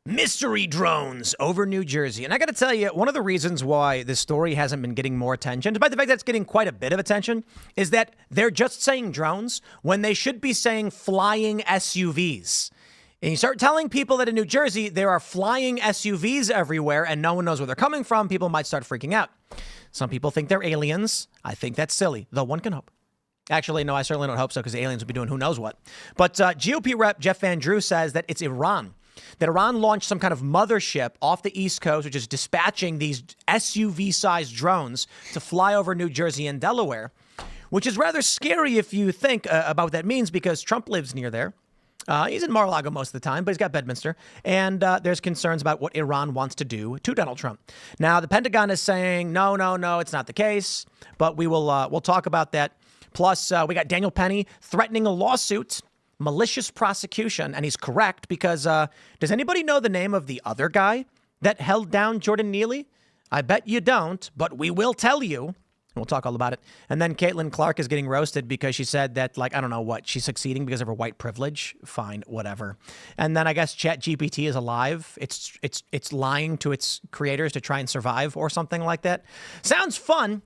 Mystery drones over New Jersey. And I got to tell you, one of the reasons why this story hasn't been getting more attention, despite the fact that it's getting quite a bit of attention, is that they're just saying drones when they should be saying flying SUVs. And you start telling people that in New Jersey, there are flying SUVs everywhere and no one knows where they're coming from, people might start freaking out. Some people think they're aliens. I think that's silly, though one can hope. Actually, no, I certainly don't hope so, because the aliens would be doing who knows what. But GOP rep Jeff Van Drew says that it's Iran. That Iran launched some kind of mothership off the East Coast, which is dispatching these SUV-sized drones to fly over New Jersey and Delaware, which is rather scary if you think about what that means, because Trump lives near there. He's in Mar-a-Lago most of the time, but he's got Bedminster. And there's concerns about what Iran wants to do to Donald Trump. Now, the Pentagon is saying, no, it's not the case. But we'll talk about that. Plus, we got Daniel Penny threatening a lawsuit, malicious prosecution. And he's correct, because does anybody know the name of the other guy that held down Jordan Neely? I bet you don't, but we will tell you. We'll talk all about it. And then Caitlin Clark is getting roasted because she said that, I don't know what, she's succeeding because of her white privilege. Fine, whatever. And then I guess ChatGPT is alive. It's lying to its creators to try and survive or something like that. Sounds fun.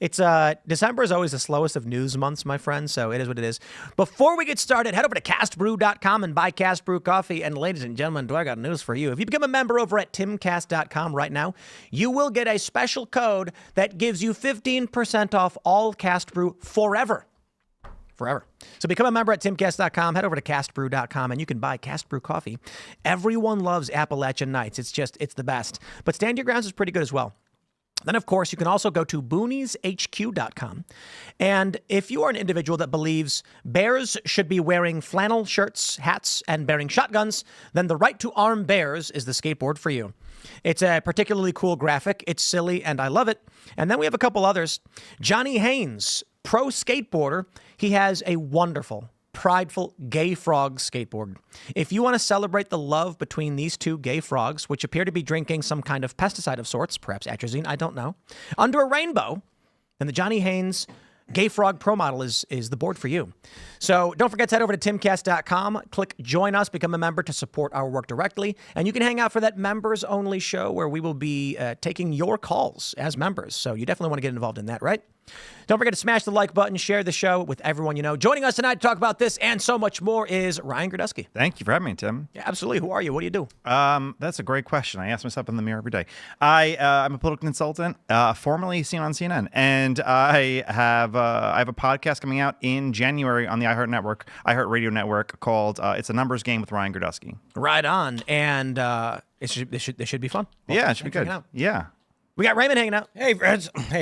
It's December is always the slowest of news months, my friends, so it is what it is. Before we get started, head over to castbrew.com and buy Cast Brew coffee. And ladies and gentlemen, do I got news for you. If you become a member over at timcast.com right now, you will get a special code that gives you 15% off all Cast Brew forever. Forever. So become a member at timcast.com, head over to castbrew.com, and you can buy Cast Brew coffee. Everyone loves Appalachian Nights. It's the best. But Stand Your Grounds is pretty good as well. Then, of course, you can also go to boonieshq.com. And if you are an individual that believes bears should be wearing flannel shirts, hats, and bearing shotguns, then the Right to Arm Bears is the skateboard for you. It's a particularly cool graphic. It's silly, and I love it. And then we have a couple others. Johnny Haynes, pro skateboarder. He has a wonderful, prideful gay frog skateboard. If you want to celebrate the love between these two gay frogs, which appear to be drinking some kind of pesticide of sorts, perhaps atrazine, I don't know, under a rainbow, then the Johnny Haynes Gay Frog Pro Model is the board for you. So don't forget to head over to timcast.com, click join us, become a member to support our work directly, and you can hang out for that members only show where we will be taking your calls as members. So you definitely want to get involved in that, right? Don't forget to smash the like button, share the show with everyone you know. Joining us tonight to talk about this and so much more is Ryan Girdusky. Thank you for having me, Tim. Yeah, absolutely. Who are you? What do you do? That's a great question. I ask myself in the mirror every day. I'm a political consultant, formerly seen on CNN, and I have a podcast coming out in January on the iHeartRadio network called "It's a Numbers Game" with Ryan Girdusky. Right on, and this should be fun. Yeah, it should be good. Yeah. We got Raymond hanging out. Hey,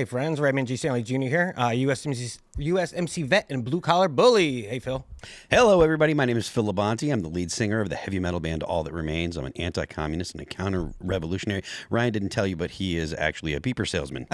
friends. Raymond G. Stanley Jr. here, USMC vet and blue-collar bully. Hey, Phil. Hello, everybody. My name is Phil Labonte. I'm the lead singer of the heavy metal band All That Remains. I'm an anti-communist and a counter-revolutionary. Ryan didn't tell you, but he is actually a beeper salesman.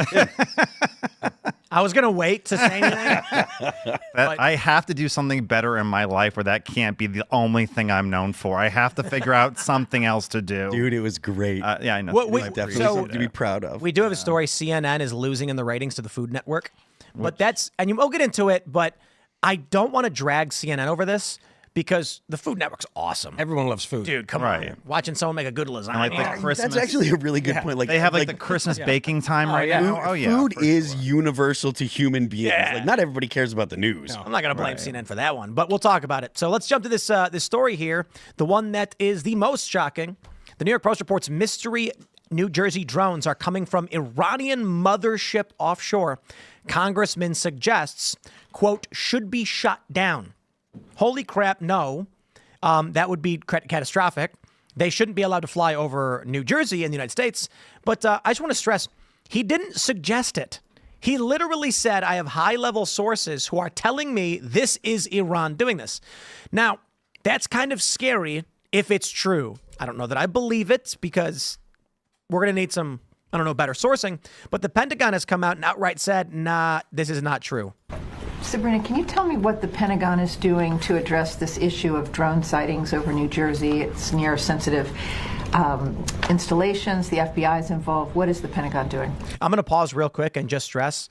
I was going to wait to say anything. I have to do something better in my life where that can't be the only thing I'm known for. I have to figure out something else to do. Dude, it was great. Yeah, I know. Definitely something to be proud of. We do have a story. CNN is losing in the ratings to the Food Network. But we'll get into it, but I don't want to drag CNN over this because the Food Network's awesome. Everyone loves food. Dude, come on. Watching someone make a good lasagna. Like the Christmas. That's actually a really good point. They have the Christmas baking time right now. Food is universal to human beings. Yeah. Not everybody cares about the news. No, I'm not going to blame CNN for that one, but we'll talk about it. So let's jump to this story here, the one that is the most shocking. The New York Post reports mystery New Jersey drones are coming from Iranian mothership offshore. Congressman suggests, quote, should be shot down. Holy crap, no. That would be catastrophic. They shouldn't be allowed to fly over New Jersey in the United States. But I just want to stress, he didn't suggest it. He literally said, I have high-level sources who are telling me this is Iran doing this. Now, that's kind of scary if it's true. I don't know that I believe it because we're going to need some, better sourcing. But the Pentagon has come out and outright said, nah, this is not true. Sabrina, can you tell me what the Pentagon is doing to address this issue of drone sightings over New Jersey? It's near sensitive installations. The FBI is involved. What is the Pentagon doing? I'm going to pause real quick and just stress,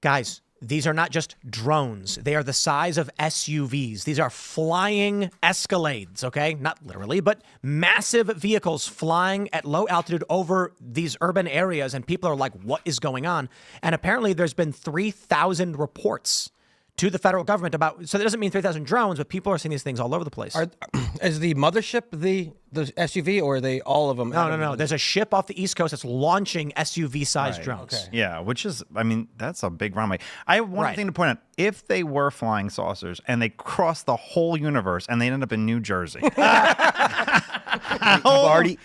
guys, these are not just drones. They are the size of SUVs. These are flying Escalades, okay? Not literally, but massive vehicles flying at low altitude over these urban areas, and people are like, what is going on? And apparently there's been 3,000 reports to the federal government about, so that doesn't mean 3,000 drones, but people are seeing these things all over the place. Is the Mothership the SUV, or are they all of them? No. There's a ship off the East Coast that's launching SUV-sized drones. Okay. Yeah, which is, I mean, that's a big runway. I have one thing to point out. If they were flying saucers and they crossed the whole universe and they ended up in New Jersey,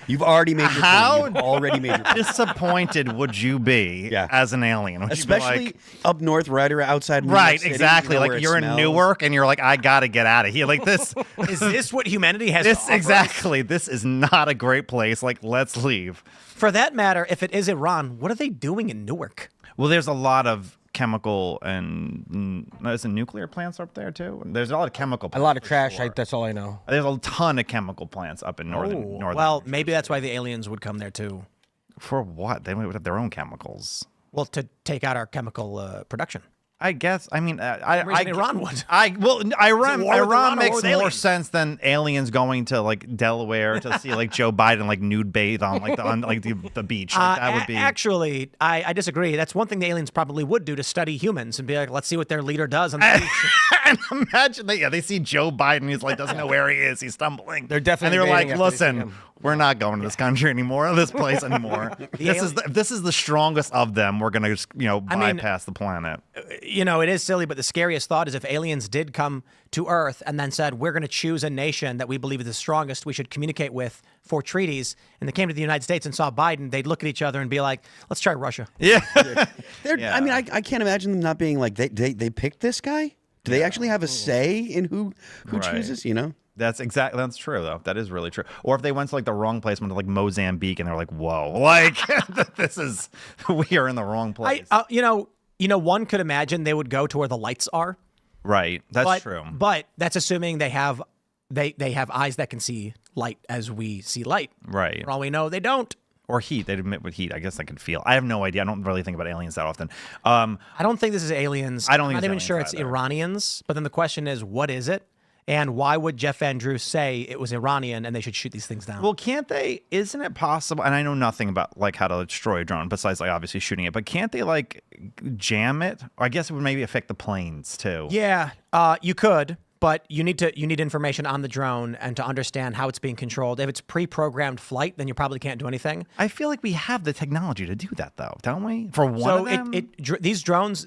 You've already made your point. You've already made your point. disappointed would you be as an alien? Would you be Especially like, up north, right outside New York right, City, exactly. you know, Like where it you're in smells. Newark and you're like, I gotta get out of here. Like this, Is this what humanity has this to offer us? exactly. This is not a great place. Like, let's leave. For that matter, if it is Iran, what are they doing in Newark? Well, there's a lot of chemical and there's nuclear plants up there too. There's a lot of chemical plants. A lot of for trash. sure. That's all I know. There's a ton of chemical plants up in northern. Well, maybe that's why the aliens would come there too. For what? They would have their own chemicals. Well, to take out our chemical production. I guess. I mean, reason Iran would. Iran war with Iran or makes war with more aliens? sense than aliens going to like Delaware to see like Joe Biden like nude bathe on like the beach. Like, that would be. Actually, I disagree. That's one thing the aliens probably would do, to study humans and be like, let's see what their leader does on the beach. And imagine they see Joe Biden. He's like doesn't know where he is. He's stumbling. They're definitely and they're like, invading after they see listen, him. we're not going to this country anymore, this place anymore. This is the strongest of them. We're gonna just bypass the planet. You know, it is silly, but the scariest thought is if aliens did come to Earth and then said, we're going to choose a nation that we believe is the strongest we should communicate with for treaties, and they came to the United States and saw Biden, they'd look at each other and be like, let's try Russia. Yeah. I mean, I can't imagine them not being like, they picked this guy? Do they actually have a say in who Right. chooses, you know? That's true though. That is really true. Or if they went to like the wrong place, went to like Mozambique, and they're like, "Whoa, like we are in the wrong place." You know, one could imagine they would go to where the lights are. Right. That's true. But that's assuming they have eyes that can see light as we see light. Right. For all we know, they don't. Or heat. They'd emit with heat. I guess I could feel. I have no idea. I don't really think about aliens that often. I don't think this is aliens. I don't think I'm not it's even aliens sure it's either. Iranians. But then the question is, what is it? And why would Jeff Van Drew say it was Iranian and they should shoot these things down? Well, can't they? Isn't it possible? And I know nothing about like how to destroy a drone besides like obviously shooting it. But can't they like jam it? Or I guess it would maybe affect the planes too. Yeah, you could, but you need information on the drone and to understand how it's being controlled. If it's pre-programmed flight, then you probably can't do anything. I feel like we have the technology to do that though, don't we? For one So of them. these drones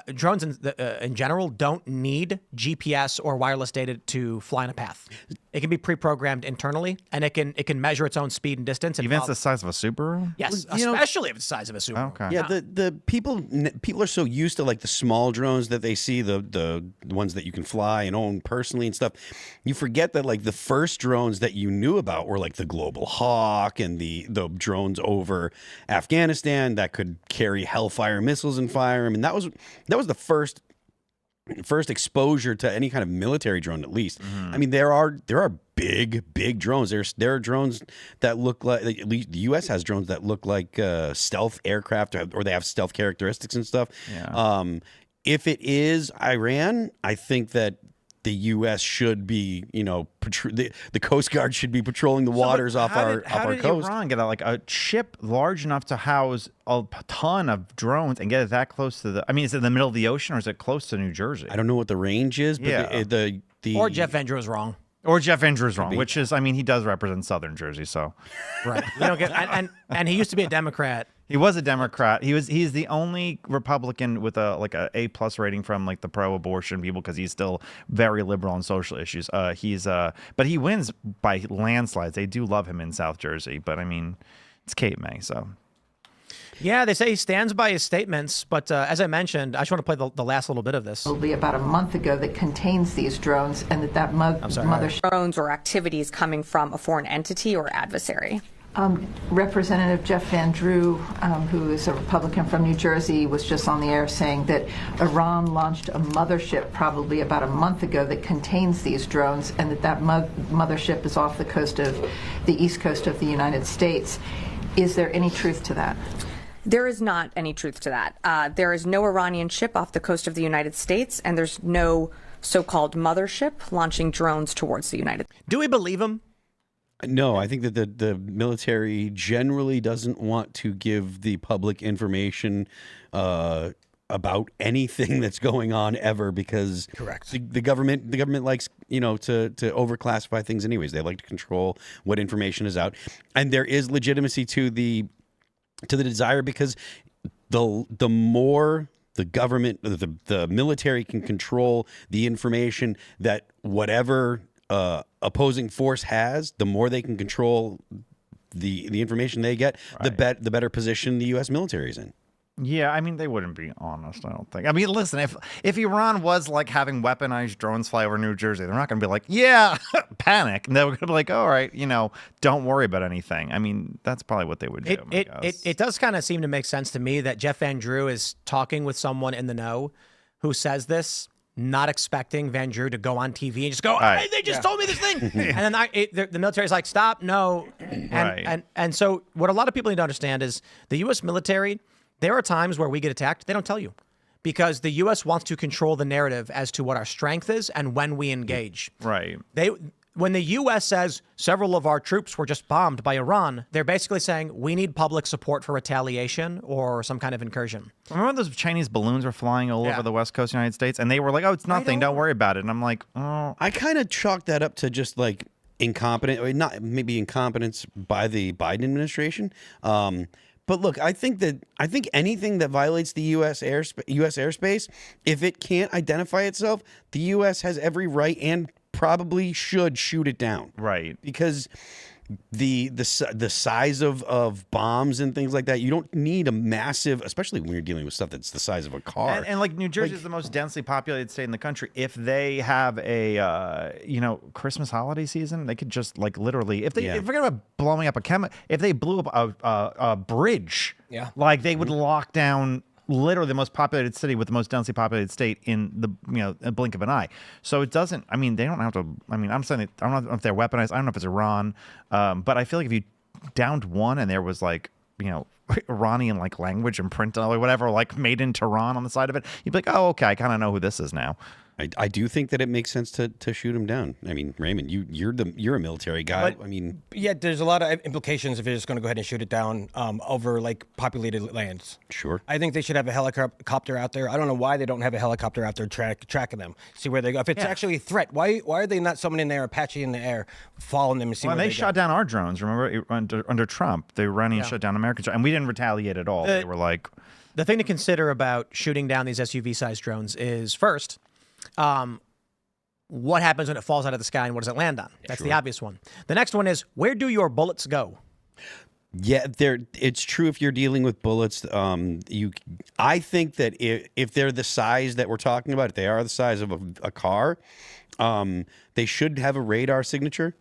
in general don't need GPS or wireless data to fly in a path. It can be pre-programmed internally, and it can measure its own speed and distance. And Even if it's the size of a Subaru. yes, you know- especially if it's the size of a Subaru. Okay. Yeah, the people are so used to like the small drones that they see, the ones that you can fly and own personally and stuff. You forget that like the first drones that you knew about were like the Global Hawk and the drones over Afghanistan that could carry Hellfire missiles and fire them. And that was the first exposure to any kind of military drone, at least. I mean, there are big drones. There are drones that look like at least the U.S. has drones that look like stealth aircraft, or they have stealth characteristics and stuff. Yeah. If it is Iran, I think that the U.S. should be, the Coast Guard should be patrolling the waters off our coast. How did Iran get a ship large enough to house a ton of drones and get it that close to I mean, is it in the middle of the ocean or is it close to New Jersey? I don't know what the range is, but Yeah. the Or Jeff Van Drew is wrong. Or Jeff Van Drew's wrong, which is, I mean, he does represent Southern Jersey, so. Right. You don't get, and he used to be a Democrat. He was a Democrat. He's the only Republican with a A+ rating from like the pro-abortion people because he's still very liberal on social issues. But he wins by landslides. They do love him in South Jersey, but I mean, it's Cape May, so. Yeah, they say he stands by his statements, but as I mentioned, I just want to play the last little bit of this. Probably about a month ago that contains these drones, and that mothership. Drones or activities coming from a foreign entity or adversary. Representative Jeff Van Drew, who is a Republican from New Jersey, was just on the air saying that Iran launched a mothership probably about a month ago that contains these drones, and that mothership is off the east coast of the United States. Is there any truth to that? There is not any truth to that. There is no Iranian ship off the coast of the United States, and there's no so-called mothership launching drones towards the United States. Do we believe him? No, I think that the military generally doesn't want to give the public information about anything that's going on ever, because Correct. the government likes, to overclassify things anyways. They like to control what information is out, and there is legitimacy to the desire, because the more the government, the military can control the information that whatever opposing force has, the more they can control the information they get, the better position the U.S. military is in. Yeah, I mean, they wouldn't be honest, I don't think. I mean, listen, if Iran was like having weaponized drones fly over New Jersey, they're not going to be like, yeah, panic. And they're going to be like, all right, don't worry about anything. I mean, that's probably what they would do. It does kind of seem to make sense to me that Jeff Van Drew is talking with someone in the know who says this, not expecting Van Drew to go on TV and just go, hey, they just told me this thing. And then the military's like, stop, no. And so what a lot of people need to understand is the U.S. military, there are times where we get attacked. They don't tell you because the U.S. wants to control the narrative as to what our strength is and when we engage. Right. When the U.S. says several of our troops were just bombed by Iran, they're basically saying we need public support for retaliation or some kind of incursion. Remember those Chinese balloons were flying all over the west coast of the United States, and they were like, oh, it's nothing. Don't worry about it. And I'm like, oh. I kind of chalk that up to just like incompetence by the Biden administration. But look, I think anything that violates the U.S. airspace, if it can't identify itself, the U.S. has every right and probably should shoot it down. Right. Because the size of bombs and things like that, you don't need a massive, especially when you're dealing with stuff that's the size of a car. And like New Jersey is the most densely populated state in the country. If they have a Christmas holiday season, they could just like literally, if forget about blowing up if they blew up a bridge, like they would lock down literally the most populated city with the most densely populated state in the a blink of an eye. So it doesn't. I mean, they don't have to. I mean, I'm saying I don't know if they're weaponized. I don't know if it's Iran, but I feel like if you downed one and there was like Iranian like language and print or whatever, like made in Tehran on the side of it, you'd be like, oh, okay, I kind of know who this is now. I do think that it makes sense to shoot him down. I mean, Raymond, you're a military guy. But, I mean, yeah, there's a lot of implications if you're just going to go ahead and shoot it down over like populated lands. Sure. I think they should have a helicopter out there. I don't know why they don't have a helicopter out there tracking them, see where they go. If it's actually a threat, why are they not someone in there, Apache in the air, following them and seeing? Well, they shot down our drones. Remember under Trump, they ran and shut down American drones, and we didn't retaliate at all. They were like, the thing to consider about shooting down these SUV-sized drones is first. What happens when it falls out of the sky and what does it land on? That's the obvious one. The next one is, where do your bullets go? Yeah, it's true if you're dealing with bullets. I think that if they're the size that we're talking about, if they are the size of a car, they should have a radar signature.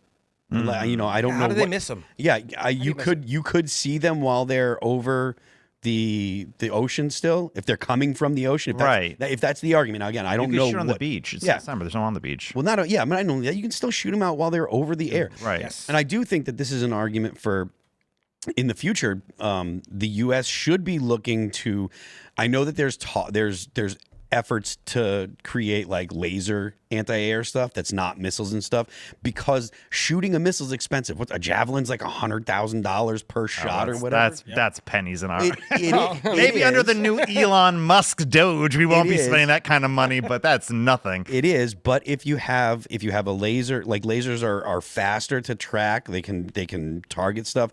I don't know. How do they miss them? Yeah, you could see them while they're over the ocean still, if they're coming from the ocean, if that's the argument. Now, again, I don't know. Shoot on the beach. It's December. There's no on the beach. Well, I know that you can still shoot them out while they're over the air. Right. Yes. And I do think that this is an argument for in the future. The U.S. should be looking to. I know that there's efforts to create like laser anti-air stuff that's not missiles and stuff, because shooting a missile is expensive. What's a javelin's like $100,000 per shot or whatever. That's pennies in our. Maybe under the new Elon Musk Doge, we won't be spending that kind of money, but that's nothing. It is, but if you have a laser, like lasers are faster to track. They can target stuff.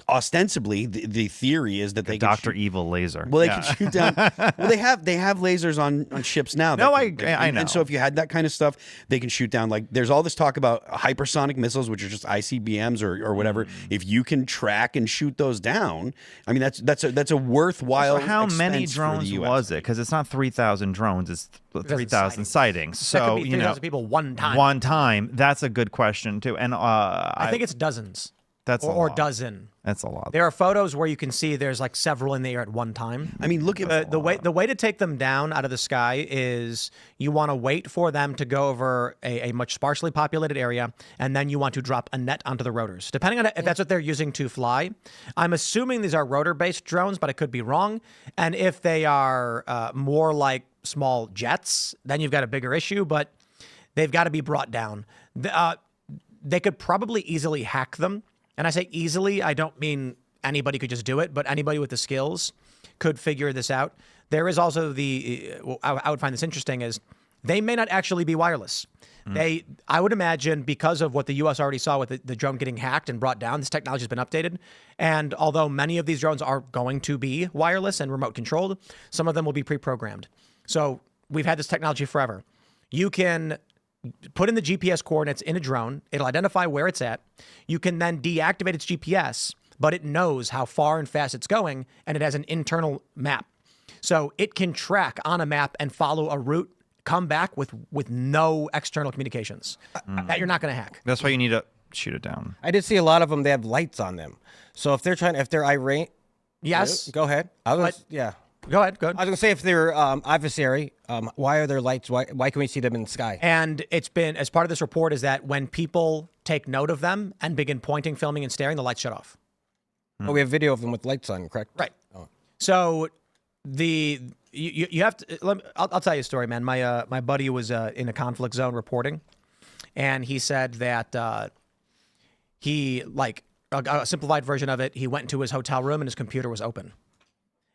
Ostensibly, the theory is that they Dr. Evil laser. Well, they can shoot down. Well, they have lasers on ships now. I know. And so if you had that kind of stuff, they can shoot down. Like there's all this talk about hypersonic missiles, which are just ICBMs or whatever. If you can track and shoot those down, I mean that's a worthwhile. So how many expense drones for the US. was it? Because it's not 3,000 drones. It's 3,000 sightings. So that could be 3,000 people one time. One time. That's a good question too. And I think it's dozens. That's a or lot. dozen. That's a lot. There are photos where you can see there's like several in the air at one time. I mean, look at The way to take them down out of the sky is you want to wait for them to go over a much sparsely populated area, and then you want to drop a net onto the rotors. Depending on if that's what they're using to fly, I'm assuming these are rotor-based drones, but I could be wrong. And if they are more like small jets, then you've got a bigger issue. But they've got to be brought down. They could probably easily hack them. And I say easily, I don't mean anybody could just do it, but anybody with the skills could figure this out. There is also I would find this interesting is they may not actually be wireless. I would imagine because of what the U.S. already saw with the drone getting hacked and brought down, this technology has been updated. And although many of these drones are going to be wireless and remote controlled, some of them will be pre-programmed. So we've had this technology forever. You can put in the GPS coordinates in a drone. It'll identify where it's at. You can then deactivate its GPS, but it knows how far and fast it's going, and it has an internal map. So it can track on a map and follow a route, come back with no external communications. That you're not going to hack. That's why you need to shoot it down. I did see a lot of them. They have lights on them. So if they're irate, Yes. go ahead. Yeah. Go ahead. I was gonna say if they're adversary, why are there lights? Why can we see them in the sky? And it's been, as part of this report, is that when people take note of them and begin pointing, filming, and staring, the lights shut off. Oh, we have video of them with lights on, correct? Right. So you have to. I'll tell you a story, man. My buddy was in a conflict zone reporting, and he said that he a simplified version of it. He went into his hotel room and his computer was open.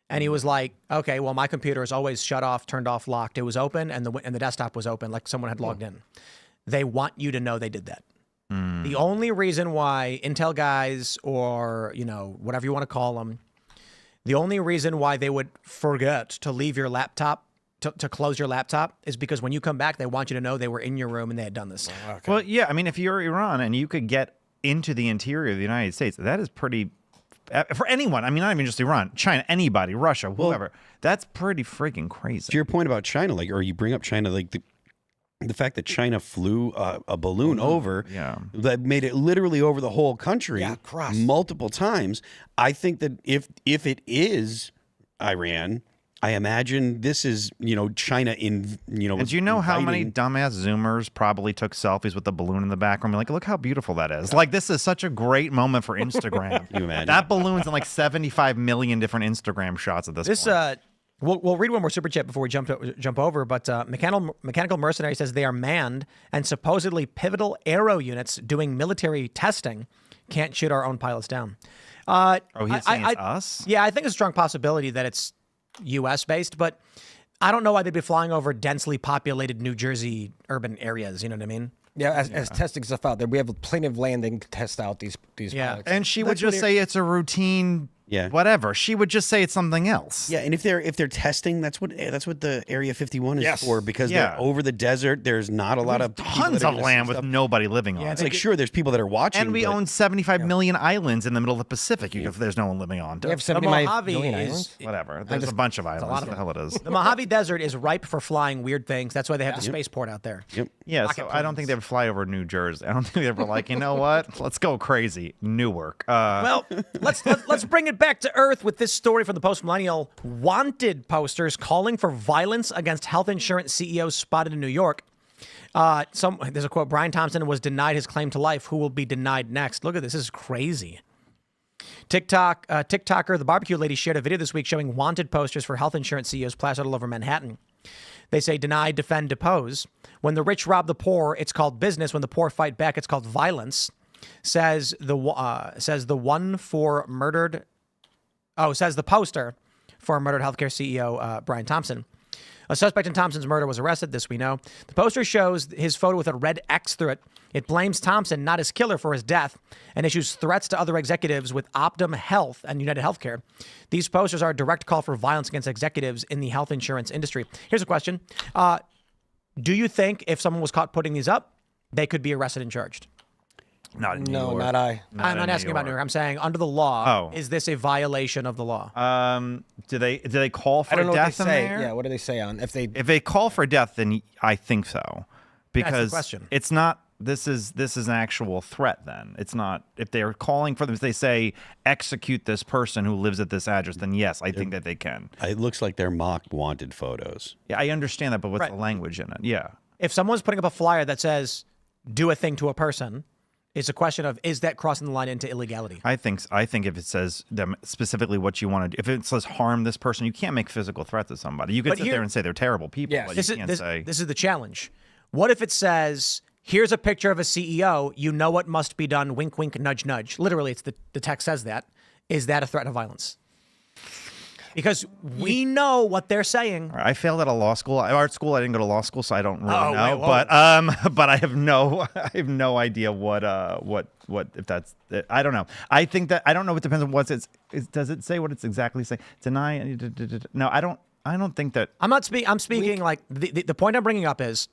And he was like, okay, well, my computer is always shut off, turned off, locked. It was open, and the desktop was open, like someone had logged in. They want you to know they did that. The only reason why Intel guys or, whatever you want to call them, the only reason why they would forget to leave your laptop, to close your laptop, is because when you come back, they want you to know they were in your room and they had done this. Okay. Well, yeah, I mean, if you're Iran and you could get into the interior of the United States, that is pretty... For anyone, I mean, not even just Iran, China, anybody, Russia, whoever, that's pretty freaking crazy. To your point about China, or you bring up China, the fact that China flew a balloon over, that made it literally over the whole country, multiple times. I think that if it is Iran, I imagine this is China in And do you know how many dumbass Zoomers probably took selfies with the balloon in the background? Like, look how beautiful that is. Like, this is such a great moment for Instagram. You imagine that balloon's in like 75 million different Instagram shots at this point. We'll read one more super chat before we jump over. But Mechanical Mercenary says they are manned and supposedly pivotal aero units doing military testing can't shoot our own pilots down. He's saying it's us? Yeah, I think it's a strong possibility that it's U.S. based, but I don't know why they'd be flying over densely populated New Jersey urban areas. You know what I mean? Yeah, as testing stuff out there, we have plenty of land to test out these pilots. And she would just say it's a routine. Yeah. Whatever. She would just say it's something else. Yeah, and if they're testing, that's what the Area 51 is for, because they're over the desert. There's not a lot of tons of land with nobody living on. Yeah, it's like sure, there's people that are watching, and we own 75 million islands in the middle of the Pacific. If there's no one living on, we have 75 million islands. Whatever. There's a bunch of islands. What the hell it is? The Mojave Desert is ripe for flying weird things. That's why they have the spaceport out there. Yep. Yeah. So I don't think they would fly over New Jersey. I don't think they were like, you know what? Let's go crazy. Newark. Well, let's bring it back to earth with this story from the Post-Millennial. Wanted posters calling for violence against health insurance CEOs spotted in New York. There's a quote, Brian Thompson was denied his claim to life. Who will be denied next? Look at this. This is crazy. TikToker, the barbecue lady, shared a video this week showing wanted posters for health insurance CEOs plastered all over Manhattan. They say deny, defend, depose. When the rich rob the poor, it's called business. When the poor fight back, it's called violence. Says the poster for murdered healthcare CEO Brian Thompson. A suspect in Thompson's murder was arrested, this we know. The poster shows his photo with a red X through it. It blames Thompson, not his killer, for his death and issues threats to other executives with Optum Health and United Healthcare. These posters are a direct call for violence against executives in the health insurance industry. Here's a question. Do you think if someone was caught putting these up, they could be arrested and charged? Not in New York. Not I. I'm not asking about New York. I'm saying under the law, is this a violation of the law? Do they call for I don't know death what they say. in there? Yeah, what do they say on if they call for death, then I think so, because That's the question. it's not this is an actual threat. Then it's not. If they're calling for them, if they say execute this person who lives at this address, then yes, I think that they can. It looks like they're mock wanted photos. Yeah, I understand that, but what's Right. the language in it? Yeah. If someone's putting up a flyer that says "do a thing to a person," it's a question of is that crossing the line into illegality? I think if it says them specifically what you want to do, if it says harm this person, you can't make physical threats to somebody. You could But sit here- there and say they're terrible people, Yes. but This you is can't say. this is the challenge. What if it says, "Here's a picture of a CEO. You know what must be done. Wink, wink, nudge, nudge." Literally, it's the text says that. Is that a threat of violence? Because we know what they're saying. I failed at a law school, art school. I didn't go to law school, so I don't really Oh, know. wait, whoa. But I have no idea what if that's. I don't know. I think that I don't know. It depends on what it's. Does it say what it's exactly saying? Deny? No, I don't. I don't think that. I'm not speaking. I'm speaking like the point I'm bringing up is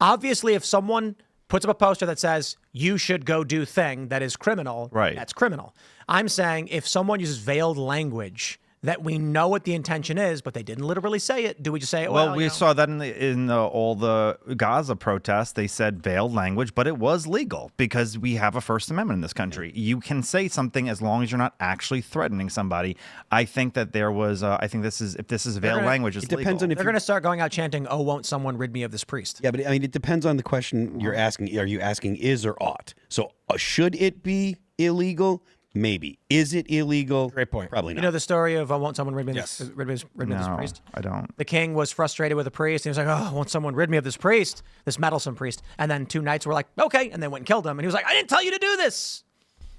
obviously if someone puts up a poster that says you should go do thing that is criminal, Right. That's criminal. I'm saying if someone uses veiled language that we know what the intention is, but they didn't literally say it, do we just say, Well, we you know, saw that in all the Gaza protests. They said veiled language, but it was legal because we have a First Amendment in this country. You can say something as long as you're not actually threatening somebody. I think that there was. I think this is if this is veiled language, it's It depends legal. on if they're you- going to start going out chanting, "Oh, won't someone rid me of this priest?" Yeah, but I mean, it depends on the question you're asking. Are you asking is or ought? So should it be illegal? Maybe. Is it illegal? Great point. Probably not. You know the story of "Won't someone rid me of Yes. this, rid me of this No, priest?" I don't. The king was frustrated with the priest. He was like, "Oh, won't someone rid me of this priest, this meddlesome priest?" And then 2 knights were like, "Okay," and they went and killed him. And he was like, "I didn't tell you to do this."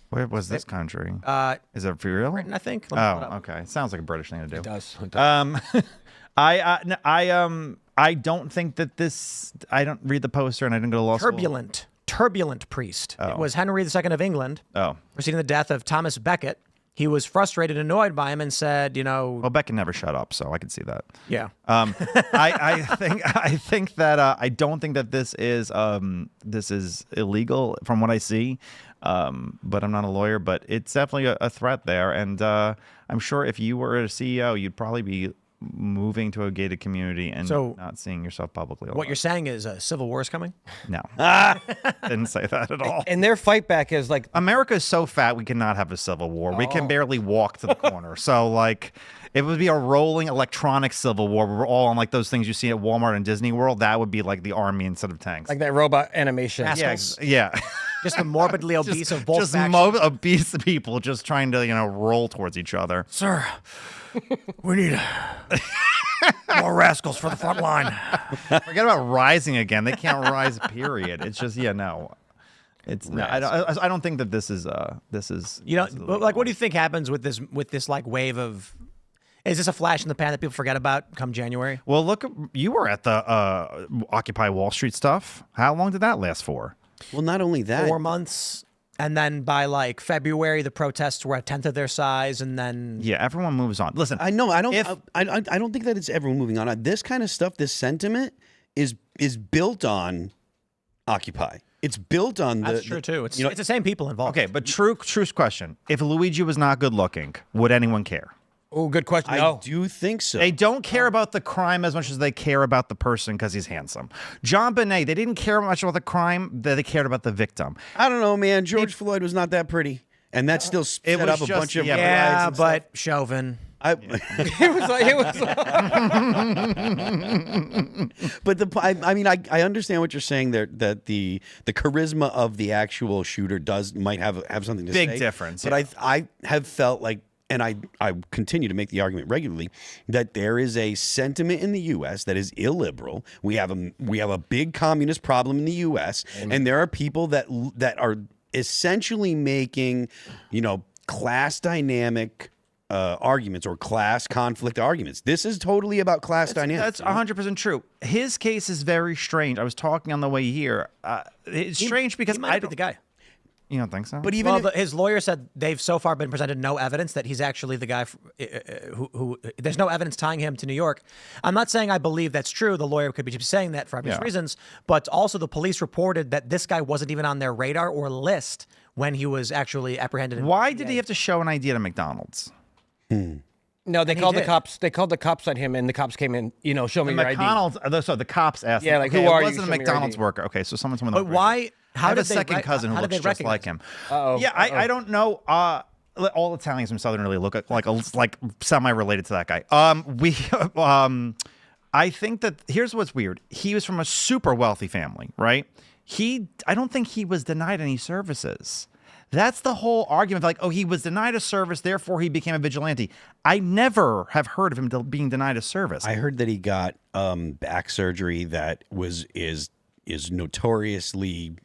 Where was this country? Is it for real? Britain, I think. Let me pull it Oh, up. okay. Sounds like a British thing to do. It does. I don't think that this. I don't read the poster, and I didn't go to law school. Turbulent priest. It was Henry II of England. Oh. Preceding the death of Thomas Becket. He was frustrated and annoyed by him and said, Well, Beck can never shut up, so I can see that. yeah. I think that I don't think that this is illegal from what I see, but I'm not a lawyer. But it's definitely a threat there, and I'm sure if you were a CEO, you'd probably be moving to a gated community and So, not seeing yourself publicly. What you're saying is a civil war is coming? No, didn't say that at all. And their fight back is like, America is so fat we cannot have a civil war. We can barely walk to the corner. So like it would be a rolling electronic civil war where we're all on like those things you see at Walmart and Disney World. That would be like the army instead of tanks. that robot animation. Yes. yeah, yeah. Just the morbidly obese of both just factions. obese people just trying to, roll towards each other. Sir, we need more rascals for the front line. Forget about rising again. They can't rise, period. It's just, no. It's no, I don't think that this is But like, what do you think happens with this like wave of? Is this a flash in the pan that people forget about come January? Well, look, you were at the Occupy Wall Street stuff. How long did that last for? Well, not only that. 4 months, and then by like February, the protests were a tenth of their size, and then Yeah, everyone moves on. Listen, I know. I don't. If- I don't think that it's everyone moving on. This kind of stuff, this sentiment, is built on Occupy. It's built on the. that's true too. It's you know, it's the same people involved. okay, but true question. If Luigi was not good looking, would anyone care? Oh, good question. I No. do think so. They don't care about the crime as much as they care about the person because he's handsome. John Bonet, they didn't care much about the crime, they cared about the victim. I don't know, man. George Floyd was not that pretty, and that still set was up a just- bunch of yeah, riots Yeah, and but Chauvin. stuff. It was But I understand what you're saying there. That the charisma of the actual shooter might have something to say. Big difference, But I have felt like, and I continue to make the argument regularly that there is a sentiment in the U.S. that is illiberal. We have a big communist problem in the U.S. and there are people that are essentially making, class dynamic arguments or class conflict arguments. This is totally about class dynamics. That's 100% true. His case is very strange. I was talking on the way here. It's strange because He I might be don't the guy. You don't think so? But even Well, if, his lawyer said they've so far been presented no evidence that he's actually the guy who there's no evidence tying him to New York. I'm not saying I believe that's true. The lawyer could be just saying that for obvious Yeah. reasons, but also the police reported that this guy wasn't even on their radar or list when he was actually apprehended. Why did he have to show an ID at a McDonald's? No, they called the did. cops. They called the cops on him, and the cops came in. Show me your ID. McDonald's. So the cops asked. Yeah, him, like, okay, who are it you? wasn't Show a me your McDonald's ID. worker. Okay, so someone told me. But why? How I have did a they second rec- cousin who how did looks they just like recognize him. Yeah, I don't know. All Italians from Southern Italy look like semi-related to that guy. I think that here's what's weird. He was from a super wealthy family, right? I don't think he was denied any services. That's the whole argument. Like, oh, he was denied a service, therefore he became a vigilante. I never have heard of him being denied a service. I heard that he got back surgery that is notoriously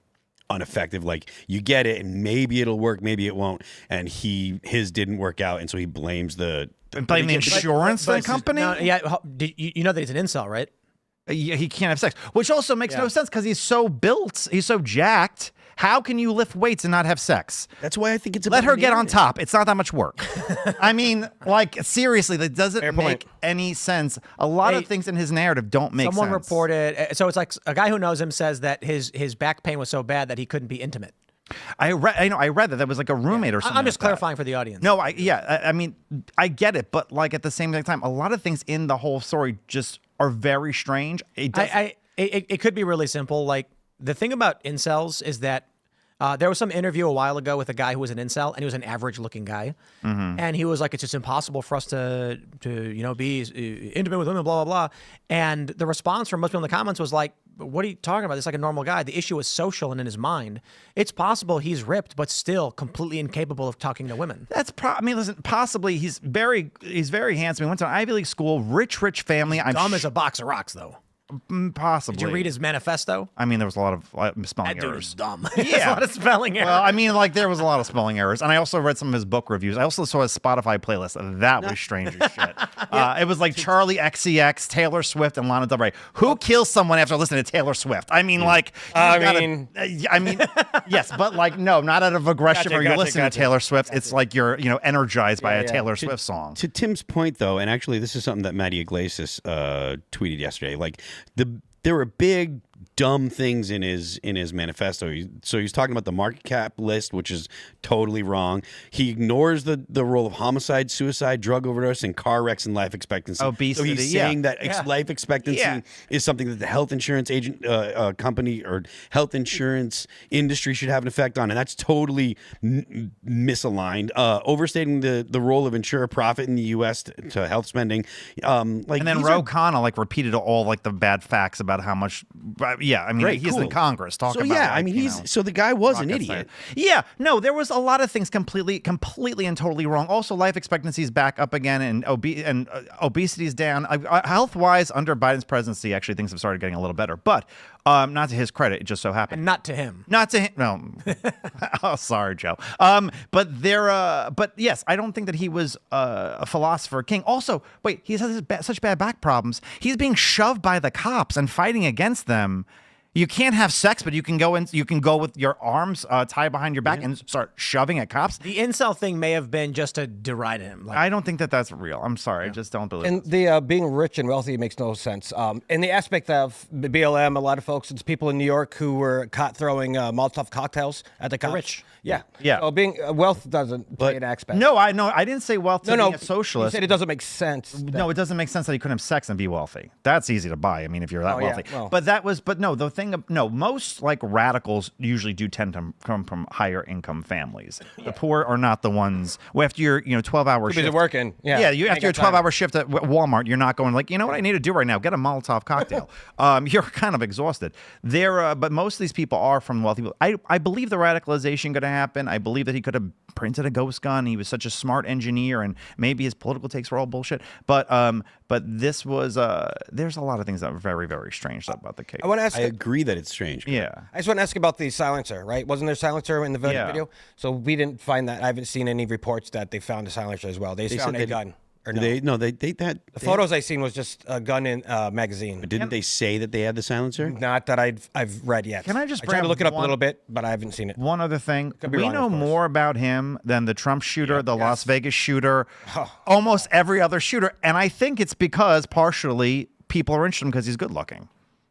ineffective. Like, you get it and maybe it'll work, maybe it won't. And his didn't work out, and so he blames the insurance company. No, you know that he's an incel, right? He can't have sex, which also makes no sense because he's so built, he's so jacked. How can you lift weights and not have sex? That's why I think it's let her get on top. It's not that much work. I mean, like, seriously, that doesn't make any sense. A lot of things in his narrative don't make sense. Someone reported, so it's like a guy who knows him says that his back pain was so bad that he couldn't be intimate. I read that was like a roommate or something. I'm just like clarifying for the audience. No, I mean, I get it, but like at the same time, a lot of things in the whole story just are very strange. It could be really simple. Like, the thing about incels is that there was some interview a while ago with a guy who was an incel, and he was an average-looking guy, and he was like, "It's just impossible for us to be intimate with women, blah blah blah." And the response from most people in the comments was like, "What are you talking about? This is like a normal guy. The issue is social and in his mind. It's possible he's ripped, but still completely incapable of talking to women." I mean, listen, possibly he's very handsome. He went to an Ivy League school, rich family. I'm dumb as a box of rocks, though. Possibly. Did you read his manifesto? I mean, there was a lot of spelling That errors. dude is dumb. Yeah, a lot of spelling errors. Well, I mean, like, there was a lot of spelling errors, and I also read some of his book reviews. I also saw his Spotify playlist. That was strange as shit. It was like Charlie XCX, Taylor Swift, and Lana Del Rey. Who kills someone after listening to Taylor Swift? I mean, like, yes, but like, no, not out of aggression or you're listening to Taylor Swift. It's like you're, energized by a Taylor Swift song. To Tim's point, though, and actually, this is something that Matty Iglesias tweeted yesterday. Like, there were big dumb things in his manifesto. So he's talking about the market cap list, which is totally wrong. He ignores the role of homicide, suicide, drug overdose, and car wrecks in life expectancy. Obesity. So he's saying that life expectancy is something that the health insurance company or health insurance industry should have an effect on, and that's totally misaligned. Overstating the role of insurer profit in the U.S. to health spending. And then Ro Khanna repeated all the bad facts about how much. Yeah, I mean, he's in Congress talking about. Yeah, I mean, so the guy was an idiot. Yeah, no, there was a lot of things completely and totally wrong. Also, life expectancy is back up again, and obesity is down. Health-wise, under Biden's presidency, actually things have started getting a little better, but not to his credit, it just so happened. And not to him. Not to him. No. Oh, sorry, Joe. But yes, I don't think that he was a philosopher king. Also, wait, he has such bad back problems. He's being shoved by the cops and fighting against them. You can't have sex, but you can go with your arms tied behind your back and start shoving at cops. The incel thing may have been just to deride him. I don't think that that's real. I'm sorry. I just don't believe it. And the being rich and wealthy makes no sense. In the aspect of BLM, a lot of folks, it's people in New York who were caught throwing Molotov cocktails at the cops. Rich. Yeah. Yeah. So being wealth doesn't play an aspect. No, I didn't say wealth to being a socialist. You said it doesn't make sense. No, it doesn't make sense that he couldn't have sex and be wealthy. That's easy to buy. I mean, if you're that wealthy. Yeah. Well. But most radicals usually do tend to come from higher income families. The poor are not the ones. Well, after your 12-hour shift working. Yeah. After your 12-hour shift at Walmart, you're not going what I need to do right now? Get a Molotov cocktail. You're kind of exhausted. But most of these people are from wealthy people. I believe the radicalization going to happen. I believe that he could have printed a ghost gun. He was such a smart engineer, and maybe his political takes were all bullshit. But this was there's a lot of things that were very, very strange about the case. I agree that it's strange. Yeah. I just want to ask about the silencer, right? Wasn't there silencer in the video? So we didn't find that. I haven't seen any reports that they found a silencer as well. They found a gun. Or no? The photos I seen was just a gun in magazine. But didn't they say that they had the silencer? Not that I've read yet. Can I just tried to look it up a little bit, but I haven't seen it. One other thing. We know more about him than the Trump shooter, the Las Vegas shooter, Oh. almost every other shooter. And I think it's because partially people are interested in him because he's good looking.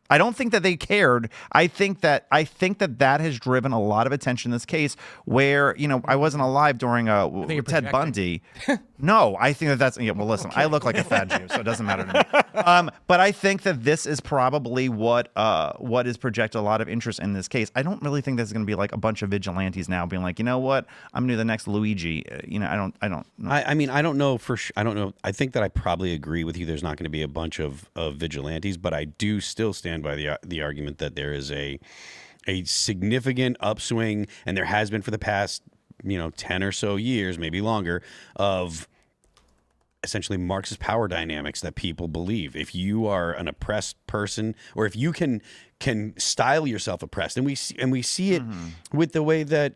I don't think that they cared. I think that has driven a lot of attention in this case where, I wasn't alive during Ted Bundy. No, I think that's well, listen, I look like a fat Jew, so it doesn't matter to me. But I think that this is probably what is projected a lot of interest in this case. I don't really think there's going to be like a bunch of vigilantes now being like, you know what, I'm going to do the next Luigi. I don't know. I mean, I don't know I don't know. I think that I probably agree with you. There's not going to be a bunch of vigilantes, but I do still stand by the argument that there is a significant upswing, and there has been for the past 10 or so years, maybe longer, of essentially Marxist power dynamics that people believe. If you are an oppressed person, or if you can style yourself oppressed, and we see it with the way that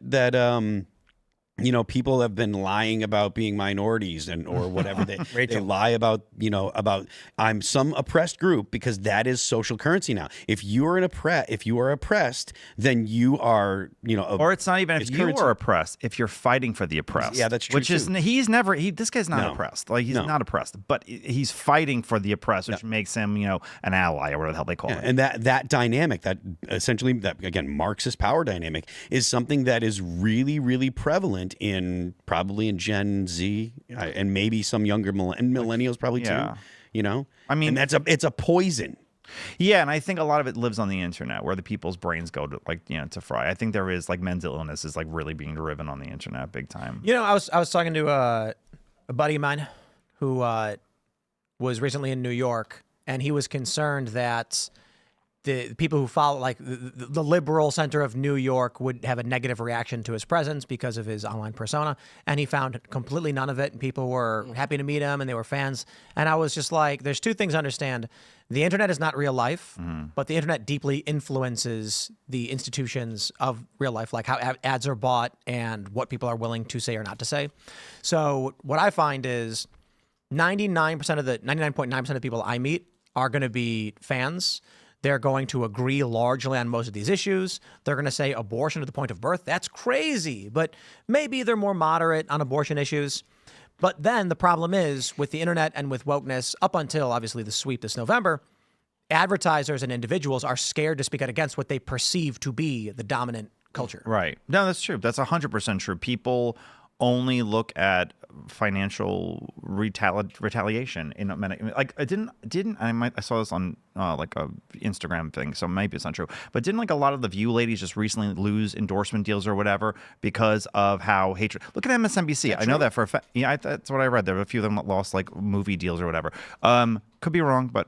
people have been lying about being minorities or whatever they lie about, about I'm some oppressed group, because that is social currency now. If you are oppressed, then you are, or it's not even if you are oppressed, if you're fighting for the oppressed. Yeah, that's true. Which is this guy's not oppressed. Like he's not oppressed, but he's fighting for the oppressed, which makes him, an ally or whatever the hell they call it. And that dynamic, that essentially that again Marxist power dynamic, is something that is really, really prevalent probably in Gen Z and maybe some younger millennials probably too. I mean, and it's a poison. Yeah, and I think a lot of it lives on the internet, where the people's brains go to to fry. I think there is mental illness is really being driven on the internet big time. I was talking to a buddy of mine who was recently in New York, and he was concerned that the people who follow, the liberal center of New York, would have a negative reaction to his presence because of his online persona. And he found completely none of it. And people were happy to meet him, and they were fans. And I was just like, there's two things to understand. The internet is not real life, but the internet deeply influences the institutions of real life, like how ads are bought and what people are willing to say or not to say. So what I find is 99.9% of the people I meet are going to be fans. They're going to agree largely on most of these issues. They're going to say abortion to the point of birth. That's crazy. But maybe they're more moderate on abortion issues. But then the problem is with the internet and with wokeness, up until obviously the sweep this November, advertisers and individuals are scared to speak out against what they perceive to be the dominant culture. Right. No, that's true. That's 100% true. People only look at financial retaliation in I saw this on like a Instagram thing, so maybe it's not true, but didn't a lot of the View ladies just recently lose endorsement deals or whatever because of how hatred? Look at MSNBC. I know that for a fact. Yeah, that's what I read. There were a few of them that lost movie deals or whatever. Could be wrong, but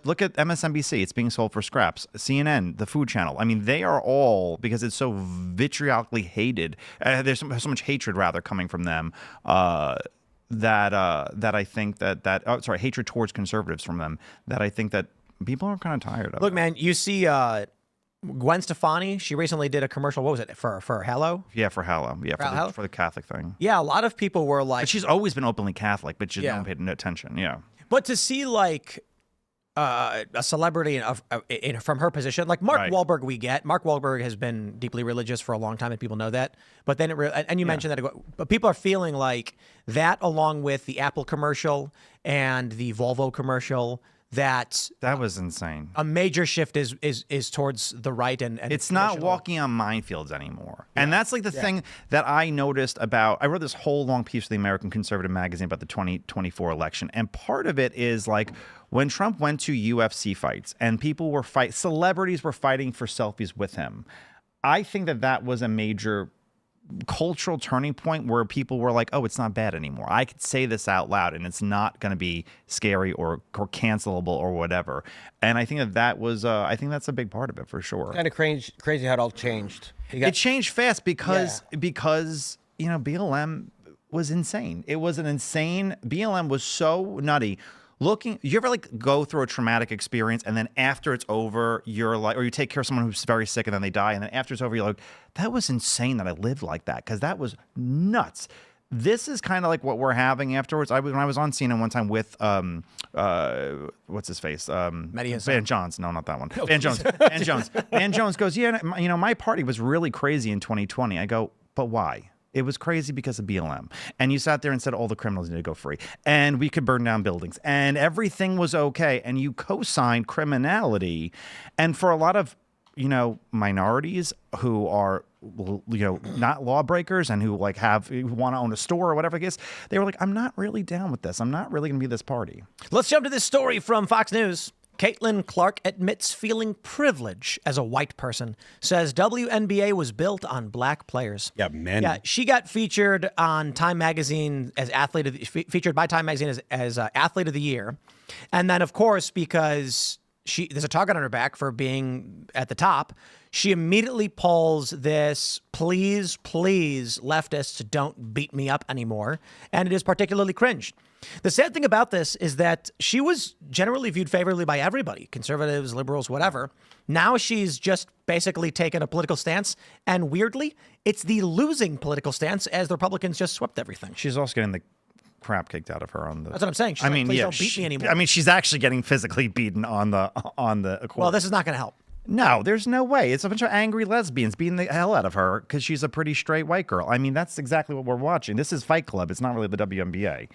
look at MSNBC. It's being sold for scraps. CNN, the Food Channel. I mean, they are all, because it's so vitriolically hated. There's so much hatred rather coming from them. That I think that hatred towards conservatives from them, that I think that people are kind of tired of. Look, man, you see Gwen Stefani, she recently did a commercial. What was it for Hello? Yeah, for Hello. Yeah, for the Catholic thing. Yeah, a lot of people were like, but she's always been openly Catholic, but she don't pay no attention. Yeah, but to see a celebrity from her position, like Mark Wahlberg, we get. Mark Wahlberg has been deeply religious for a long time, and people know that. But then, and you mentioned that, but people are feeling like that, along with the Apple commercial and the Volvo commercial, that was insane. A major shift is towards the right, and it's not walking on minefields anymore. Yeah. And that's the thing that I noticed about. I wrote this whole long piece for the American Conservative magazine about the 2024 election, and part of it is when Trump went to UFC fights and people celebrities were fighting for selfies with him. I think that was a major cultural turning point where people were like, oh, it's not bad anymore. I could say this out loud and it's not going to be scary or cancelable or whatever. And I think that was, I think that's a big part of it for sure. Kind of crazy how it all changed. It changed fast because BLM was insane. It was BLM was so nutty. You ever go through a traumatic experience and then after it's over, you're like, or you take care of someone who's very sick and then they die, and then after it's over, you're like, that was insane that I lived like that, because that was nuts. This is kind of like what we're having afterwards. When I was on CNN one time with what's his face? Van Jones. No, not that one. Van Jones. Van Jones. Van Jones goes, yeah, my party was really crazy in 2020. I go, but why? It was crazy because of BLM. And you sat there and said all the criminals need to go free. And we could burn down buildings. And everything was okay. And you co-signed criminality. And for a lot of, minorities who are, not lawbreakers and who want to own a store or whatever it is, they were like, I'm not really down with this. I'm not really going to be this party. Let's jump to this story from Fox News. Caitlin Clark admits feeling privilege as a white person, says WNBA was built on black players. Yeah, men. Yeah, she got featured on Time Magazine as featured by Time Magazine as Athlete of the Year. And then, of course, because there's a target on her back for being at the top, she immediately pulls this, please, leftists, don't beat me up anymore. And it is particularly cringe. The sad thing about this is that she was generally viewed favorably by everybody, conservatives, liberals, whatever. Now she's just basically taken a political stance. And weirdly, it's the losing political stance as the Republicans just swept everything. She's also getting the crap kicked out of her on the. That's what I'm saying. She's please don't beat me anymore. I mean, she's actually getting physically beaten on the court. Well, this is not going to help. No, there's no way. It's a bunch of angry lesbians beating the hell out of her because she's a pretty straight white girl. I mean, that's exactly what we're watching. This is Fight Club. It's not really the WNBA.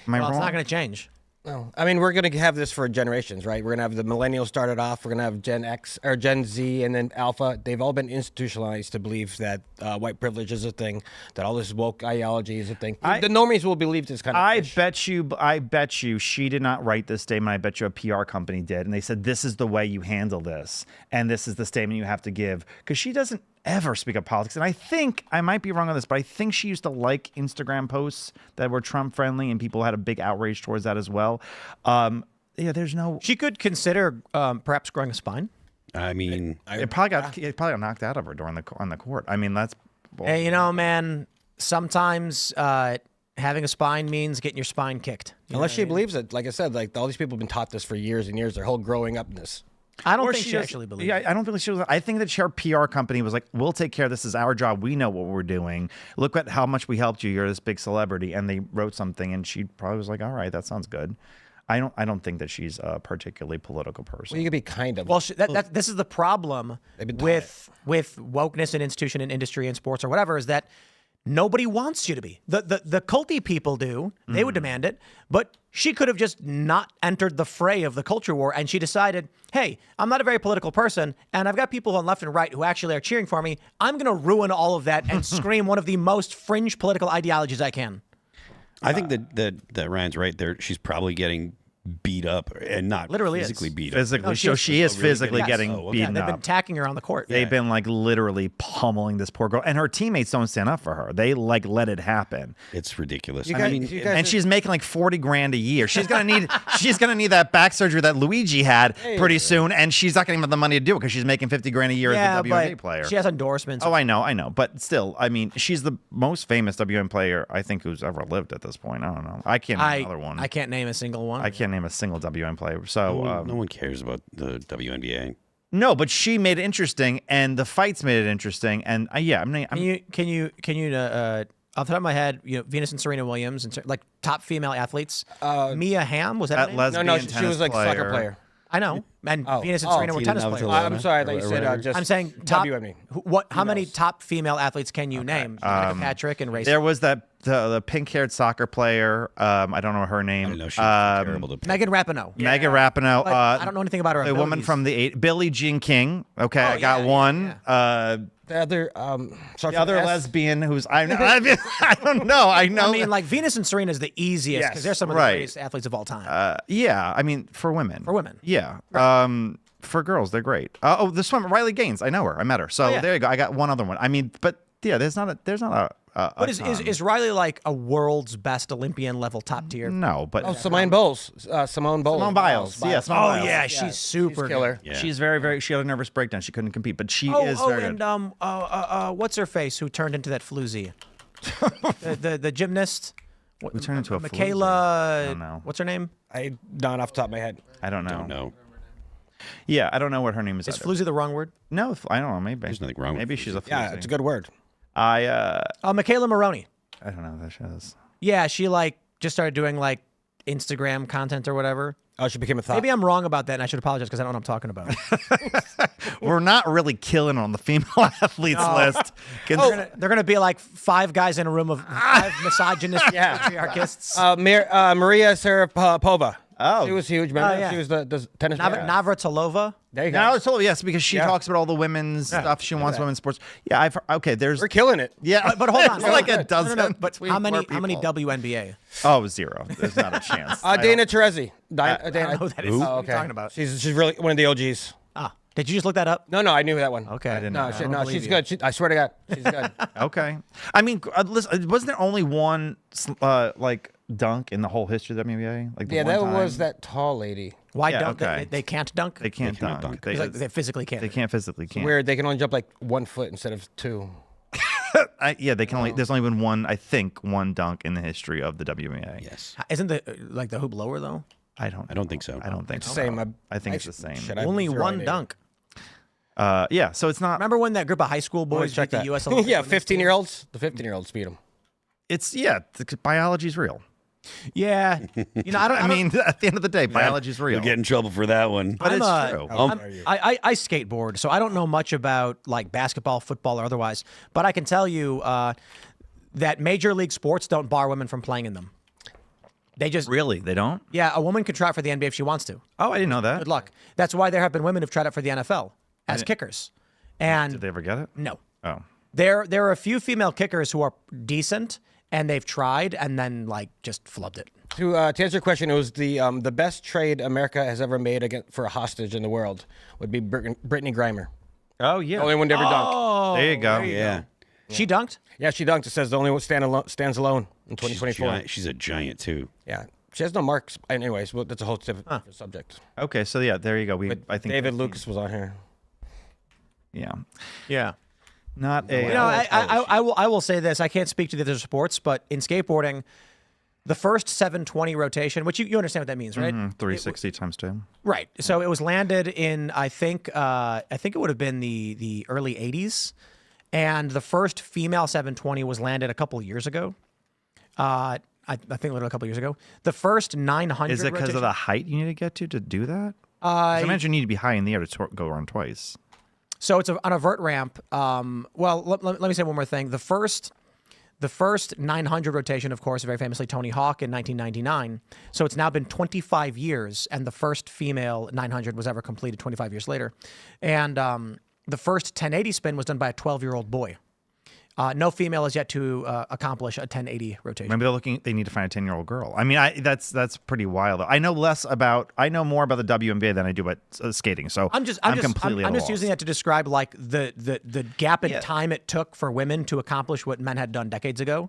Am I wrong? It's not going to change. No, I mean, we're going to have this for generations, right? We're going to have the millennials started off. We're going to have Gen X or Gen Z and then Alpha. They've all been institutionalized to believe that white privilege is a thing, that all this woke ideology is a thing. The normies will believe this kind of I bet you she did not write this statement. I bet you a PR company did. And they said, this is the way you handle this. And this is the statement you have to give. Because she doesn't ever speak of politics. And I think, I might be wrong on this, but I think she used to like Instagram posts that were Trump friendly and people had a big outrage towards that as well. There's no... She could consider perhaps growing a spine. I mean... It probably got knocked out of her on the court. I mean, that's... Hey, man, sometimes having a spine means getting your spine kicked. Unless she believes it. Like I said, all these people have been taught this for years and years, their whole growing upness. I don't think she actually believes it. I don't really. I think that her PR company was like, "We'll take care of this. This is our job. We know what we're doing. Look at how much we helped you. You're this big celebrity." And they wrote something, and she probably was like, "All right, that sounds good." I don't think that she's a particularly political person. Well, you could be kind of. Well, this is the problem with wokeness in institution and industry and sports or whatever, is that nobody wants you to be. The culty people do. They would demand it. But she could have just not entered the fray of the culture war, and she decided, hey, I'm not a very political person, and I've got people on left and right who actually are cheering for me. I'm going to ruin all of that and scream one of the most fringe political ideologies I can. I think that Ryan's right there. She's probably getting beat up and not literally physically beat up. Physically, so she is physically getting beaten they've up. Been attacking her on the court. They've been literally pummeling this poor girl, and her teammates don't stand up for her. They let it happen. It's ridiculous. And she's making $40,000 a year. She's gonna need that back surgery that Luigi had pretty soon, and she's not gonna have the money to do it because she's making $50,000 a year as a WNBA player. She has endorsements. Oh, I know, but still, I mean, she's the most famous WNBA player I think who's ever lived at this point. I don't know. I can't name another one. I can't name a single one. I can't name a single WNBA player. So no one cares about the WNBA. No, but she made it interesting, and the fights made it interesting, and Can you off the top of my head, Venus and Serena Williams, and top female athletes. Mia Hamm, was that her name? lesbian she was tennis player. soccer player. I know, and Venus and Serena were tennis players. I'm sorry, I thought you said just. I'm saying top. WNBA. How many top female athletes can you name? Danica Patrick and Race. There was the pink-haired soccer player. I don't know her name. I don't know. She's terrible to Megan Rapinoe. Megan Rapinoe. I don't know anything about her. The woman from the Billie Jean King. Okay, I got one. Yeah. The other lesbian who's I don't know. I know. I mean, Venus and Serena is the easiest because they're some of the greatest athletes of all time. Yeah, I mean, for women. Yeah. Right. For girls, they're great. The swimmer, Riley Gaines. I know her. I met her. So there you go. I got one other one. I mean, but yeah, there's not a. But is Riley a world's best Olympian level top tier? No, but Simone Biles. Simone Biles. Yeah, Simone Biles. Yeah, she's super she's killer. Yeah. She's very, very. She had a nervous breakdown. She couldn't compete, but she is very good. And what's her face who turned into that floozy? the gymnast. Who turned into a Michaela? I don't know. What's her name? Not off the top of my head. I don't know. Don't know. Yeah, I don't know what her name is. Is floozy the wrong word? No, I don't know. Maybe there's nothing wrong. Maybe with she's a floozy. Yeah, it's a good word. Michaela Maroney. I don't know who that is. Yeah, she just started doing Instagram content or whatever. Oh, she became a thought. Maybe I'm wrong about that, and I should apologize because I don't know what I'm talking about. We're not really killing on the female athletes list. They're gonna be like 5 guys in a room of 5 misogynist patriarchists. Maria Sharapova. Oh. She was huge. Remember? Oh, yeah. She was the tennis. Navratilova. There you go. Now it's totally yes, because she talks about all the women's stuff. She wants women's sports. Yeah, there's We're killing it. yeah, But hold on, There's like a No, dozen. But between how many more people. WNBA? Oh, 0. There's not a chance. Dana Terezi. I don't know who that is. Oh, What are okay. you talking about? She's really one of the OGs. Did you just look that up? No, I knew that one. Okay, I didn't No, know. she, don't no, believe she's you. good. I swear to God, she's good. Okay. I mean, listen, wasn't there only one like dunk in the whole history of the WNBA? Like the Yeah, one that time? was that tall lady. Why Yeah, don't okay. they can't dunk? They can't cannot dunk. dunk. They physically can't. They can't physically. Can't. Weird. They can only jump like 1 foot instead of 2. Yeah, they can only. There's only been one. I think one dunk in the history of the WNBA. Yes. Isn't the hoop lower though? I don't think so. I don't think It's so. the same. I think it's the same. Shit, I have Only zero one idea. dunk. Yeah, so it's not. Remember when that group of high school boys Check beat that. the U.S. Olympic Yeah, women's team? 15-year-olds. The 15-year-olds beat them. It's biology's real. Yeah, I mean, at the end of the day, biology's real. You'll get in trouble for that one. But it's true. I skateboard, so I don't know much about like basketball, football, or otherwise. But I can tell you that major league sports don't bar women from playing in them. They just Really, they don't. yeah, a woman could try out for the NBA if she wants to. Oh, I didn't know that. Good luck. That's why there have been women who've tried out for the NFL as kickers. And Did they ever get it? no, Oh, there are a few female kickers who are decent and they've tried and then like just flubbed it. To answer your question, it was the best trade America has ever made for a hostage in the world would be Brittany Griner. oh yeah. Only one to ever dunk. There you go. Yeah. She dunked? Yeah, she dunked. It says the only one stands alone in 2024. She's a giant too. Yeah, she has no marks. Anyways, well, that's a whole different subject. Okay, so yeah, there you go. I think David Lucas was on here. Yeah, Yeah. not a. You know, I will say this. I can't speak to the other sports, but in skateboarding, the first 720 rotation, which you understand what that means, right? 360 times 2. Right. So it was landed in I think it would have been the early 80s, and the first female 720 was landed a couple years ago. I think literally a couple years ago. The first 900. Is it because of rotation- the height you need to get to do that? 'Cause I imagine you need to be high in the air to go around twice. So it's on a vert ramp. Well, let me say one more thing. The first 900 rotation, of course, very famously Tony Hawk in 1999. So it's now been 25 years, and the first female 900 was ever completed 25 years later. And the first 1080 spin was done by a 12-year-old boy. No female has yet to accomplish a 1080 rotation. Maybe they need to find a 10-year-old girl. I mean, that's pretty wild. I know more about the WNBA than I do about skating. So I'm completely I'm just lost. using that to describe like the gap in time it took for women to accomplish what men had done decades ago.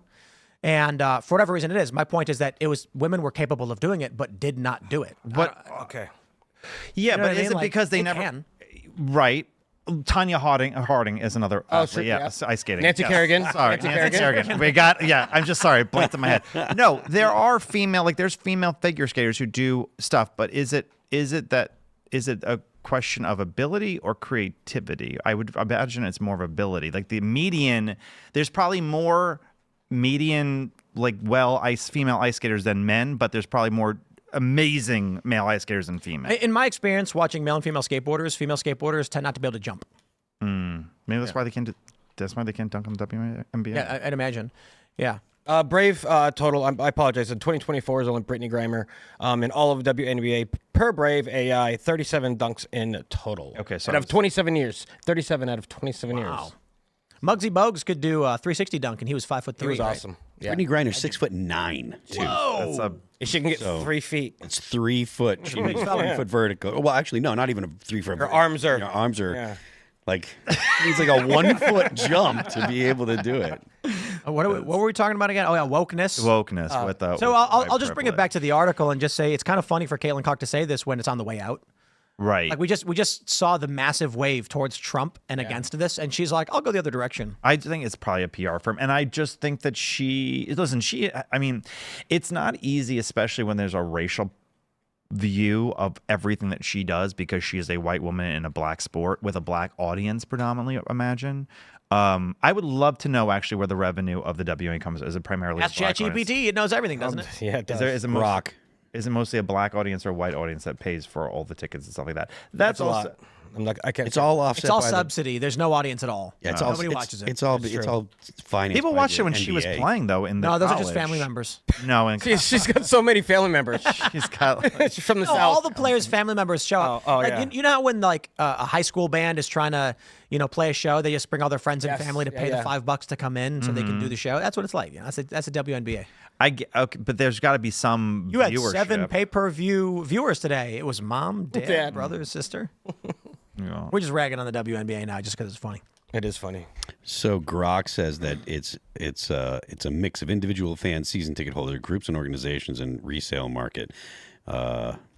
And for whatever reason it is, my point is that women were capable of doing it, but did not do it. Okay. Yeah, You know but what I is mean? it Like, because they never can. Right? Tanya Harding is another. sure, yeah, yeah. ice skating. Nancy Yes. Kerrigan. Sorry, Nancy Kerrigan. We got. Yeah, I'm just sorry. Blinked in my head. No, there are there's female figure skaters who do stuff, but is it a question of ability or creativity? I would imagine it's more of ability. Like the median, there's probably more median female ice skaters than men, but there's probably more amazing male ice skaters than female. In my experience watching male and female skateboarders tend not to be able to jump. Maybe that's why they can't. That's why they can't dunk on the WNBA. Yeah, I'd imagine. Yeah. Brave total. I apologize. In 2024 is only Brittany Griner. In all of WNBA per Brave AI, 37 dunks in total. Okay, so out of 27 years, 37 out of 27 years. Muggsy Bogues could do a 360 dunk, and he was 5'3". He was right? awesome. Yeah. Brittany Griner's 6'9" too. That's a She can get 3 feet. It's 3 foot. She moves 3 foot vertical. Well, actually, no, not even a 3 foot. Her arms are. Her arms are Yeah. like it's like a 1 foot jump to be able to do it. What were we talking about again? Oh yeah, wokeness. with the. So I'll just bring it back to the article and just say it's kind of funny for Caitlin Clark to say this when it's on the way out. Right. Like we just saw the massive wave towards Trump and against this, and she's like, "I'll go the other direction." I think it's probably a PR firm, and I just think that I mean, it's not easy, especially when there's a racial view of everything that she does because she is a white woman in a black sport with a black audience predominantly. Imagine. I would love to know actually where the revenue of the WNBA comes. Is it primarily Ask a black audience? ChatGPT; it knows everything, doesn't it? Yeah, it does. Is it Rock. is it mostly a black audience or a white audience that pays for all the tickets and stuff like that? That's a also. lot. I'm like, I can't. It's all offset. It's all by subsidy. There's no audience at all. Yeah, it's all, Nobody watches it. It's all financed. People by watched the it when she was NBA. playing, though. In the No, those are just college. family members. No, and She's got so many family members. she's got. Like, She's from the No, south. all the players' family members show up. Oh, like, yeah. you know how when like a high school band is trying to play a show, they just bring all their friends and Yes. family to Yeah, pay yeah. the $5 to come in so they can do the show. That's what it's like. That's a WNBA. I get, okay, but there's got to be some. You had viewership. 7 pay-per-view viewers today. It was mom, dad, brother, sister. Yeah. We're just ragging on the WNBA now just because it's funny. It is funny. So Grok says that it's a mix of individual fans, season ticket holder groups, and organizations and resale market.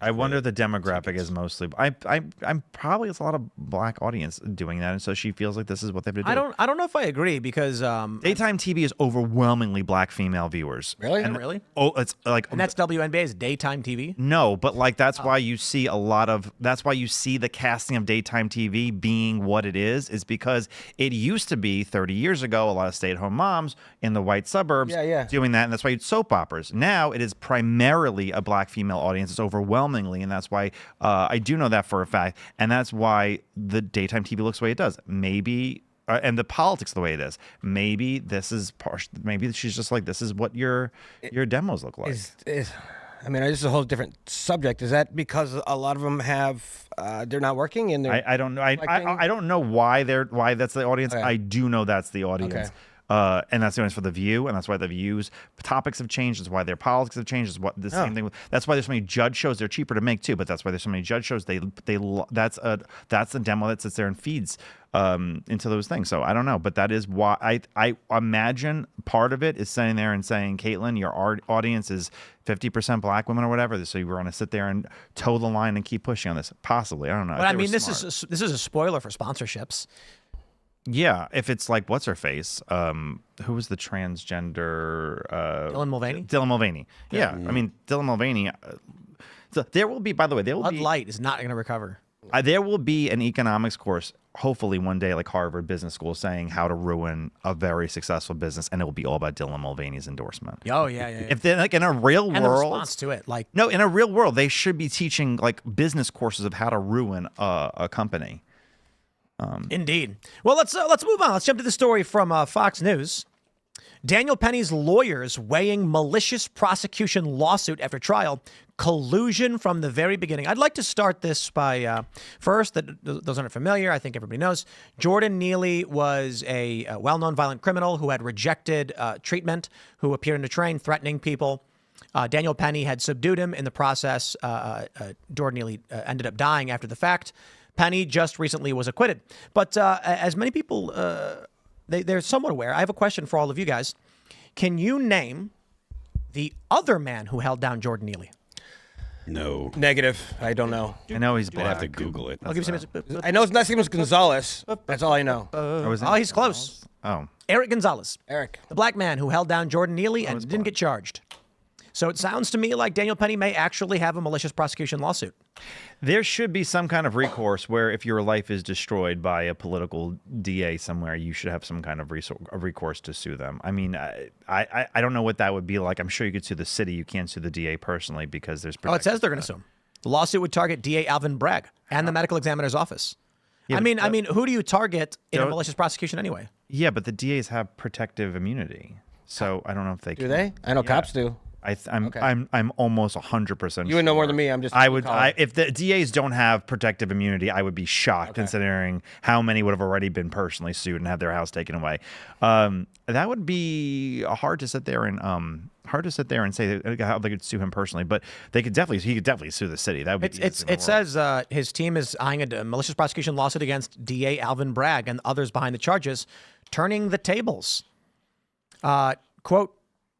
I wonder the demographic is mostly. I'm probably it's a lot of black audience doing that, and so she feels like this is what they have to do. I don't know if I agree because Daytime TV is overwhelmingly black female viewers. Really? And, Really? Oh, it's like and that's WNBA's daytime TV. no, but like that's why you see a lot of that's why you see the casting of daytime TV being what it is because it used to be 30 years ago a lot of stay-at-home moms in the white suburbs doing that, and that's why it's soap operas. Now it is primarily a black female audience. It's overwhelmingly, and that's why I do know that for a fact, and that's why the daytime TV looks the way it does. Maybe. And the politics the way it is. Maybe this is maybe she's just like this is what your demos look like. I mean, this is a whole different subject. Is that because a lot of them have they're not working and they're I don't know. I don't know why that's the audience. Okay. I do know that's the audience. Okay. And that's the audience for The View, and that's why The View's topics have changed. That's why their politics have changed. It's what the same thing. That's why there's so many judge shows. They're cheaper to make too, but that's why there's so many judge shows. That's a demo that sits there and feeds into those things. So I don't know, but that is why I imagine part of it is sitting there and saying, Caitlin, your audience is 50% black women or whatever. So you're going to sit there and toe the line and keep pushing on this. Possibly, I don't know. But I mean, this is a spoiler for sponsorships. Yeah, if it's like what's her face, who was the transgender Dylan Mulvaney? Dylan Mulvaney. Yeah, I mean Dylan Mulvaney. So there will be, by the way, Bud Light is not going to recover. There will be an economics course, hopefully one day, like Harvard Business School, saying how to ruin a very successful business, and it will be all about Dylan Mulvaney's endorsement. Oh yeah. If they're like in a real And the world, response to it, like no, in a real world, they should be teaching like business courses of how to ruin a company. Indeed. Well, let's move on. Let's jump to the story from Fox News. Daniel Penny's lawyers weighing malicious prosecution lawsuit after trial. Collusion from the very beginning. I'd like to start this by first, that those aren't familiar, I think everybody knows. Jordan Neely was a well-known violent criminal who had rejected treatment, who appeared in a train threatening people. Daniel Penny had subdued him. In the process, Jordan Neely ended up dying after the fact. Penny just recently was acquitted. But as many people, they're somewhat aware, I have a question for all of you guys. Can you name the other man who held down Jordan Neely? No. negative. I don't know. I know he's I'd black. have to Google it. I'll give you some. I know his last name was Gonzalez. That's all I know. Oh, he's close. Oh, Eric Gonzalez. Eric. The black man who held down Jordan Neely and didn't get charged. So it sounds to me like Daniel Penny may actually have a malicious prosecution lawsuit. there should be some kind of recourse where if your life is destroyed by a political DA somewhere, you should have some kind of recourse to sue them. I mean, I don't know what that would be like. I'm sure you could sue the city. You can't sue the DA personally because there's. Oh, it says they're going to sue him. The lawsuit would target DA Alvin Bragg and the medical examiner's office. Yeah, I mean, who do you target in a malicious prosecution anyway? Yeah, but the DAs have protective immunity, so I don't know if they Do can. they? I know cops do. I'm almost 100%. You would know more than me. I'm just. If the DAs don't have protective immunity, I would be shocked considering how many would have already been personally sued and had their house taken away. That would be hard to sit there and say how they could sue him personally, but he could definitely sue the city. That would be it says his team is eyeing a malicious prosecution lawsuit against DA Alvin Bragg and others behind the charges, turning the tables. Quote,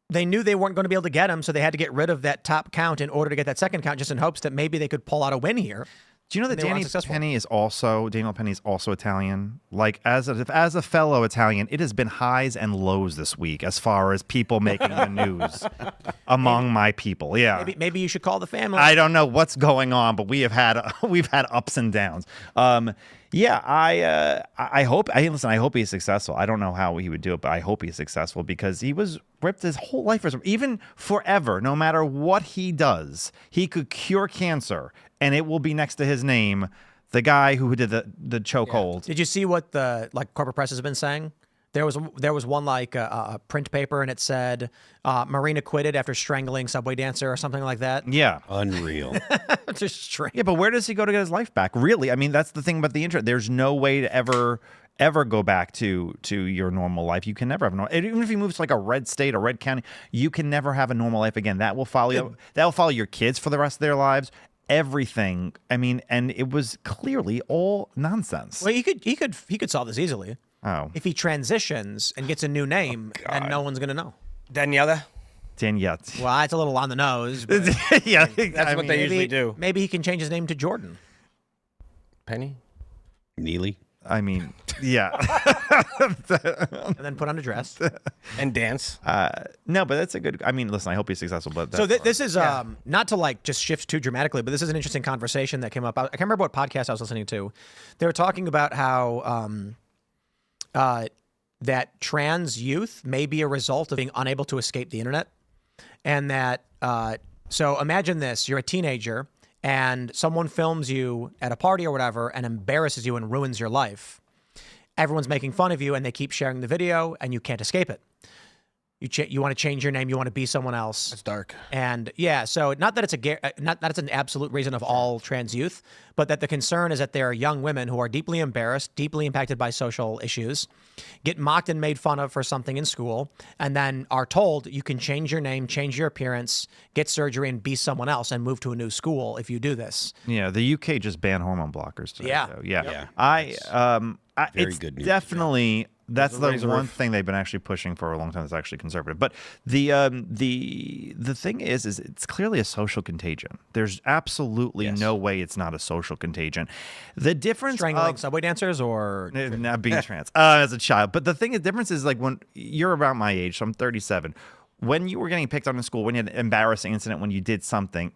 they knew they weren't going to be able to get him, so they had to get rid of that top count in order to get that second count, just in hopes that maybe they could pull out a win here. Do you know that Daniel Penny is also Italian? Like as a fellow Italian, it has been highs and lows this week as far as people making the news among my people. Yeah, maybe you should call the family. I don't know what's going on, but we've had ups and downs. Yeah, I hope. I hope he's successful. I don't know how he would do it, but I hope he's successful because he was ripped his whole life, even forever. No matter what he does, he could cure cancer, and it will be next to his name. The guy who did the chokehold. Did you see what the corporate press has been saying? There was one print paper, and it said Marine acquitted after strangling subway dancer or something like that. Yeah, Unreal. It's just strange. yeah, but where does he go to get his life back? Really, I mean, that's the thing about the internet. There's no way to ever go back to your normal life. You can never have a normal. Even if you move to like a red state or red county, you can never have a normal life again. That will follow you. That will follow your kids for the rest of their lives. Everything. I mean, and it was clearly all nonsense. Well, he could solve this easily. Oh, If he transitions and gets a new name, and no one's gonna know. Daniela. Danielle. Well, it's a little on the nose. But Yeah, That's what they usually do. Maybe he can change his name to Jordan. Penny. Neely. I mean, yeah. And then put on a dress. And dance. No, but that's a good. I mean, listen. I hope he's successful. But So that's this is not to just shift too dramatically, but this is an interesting conversation that came up. I can't remember what podcast I was listening to. They were talking about how that trans youth may be a result of being unable to escape the internet, and that so imagine this: you're a teenager, and someone films you at a party or whatever, and embarrasses you and ruins your life. Everyone's making fun of you, and they keep sharing the video, and you can't escape it. You want to change your name. You want to be someone else. That's dark. And yeah, so not that it's an absolute reason of all trans youth, but that the concern is that there are young women who are deeply embarrassed, deeply impacted by social issues, get mocked and made fun of for something in school, and then are told you can change your name, change your appearance, get surgery, and be someone else, and move to a new school if you do this. Yeah, the UK just banned hormone blockers today. Yeah. So, yeah. Yeah. Very It's good news. definitely that's the razor one roof. thing they've been actually pushing for a long time. That's actually conservative. But the thing is it's clearly a social contagion. There's absolutely no way it's not a social contagion. The difference Strangling of subway dancers or not being trans as a child. But the difference is like when you're about my age, so I'm 37. When you were getting picked on in school, when you had an embarrassing incident, when you did something,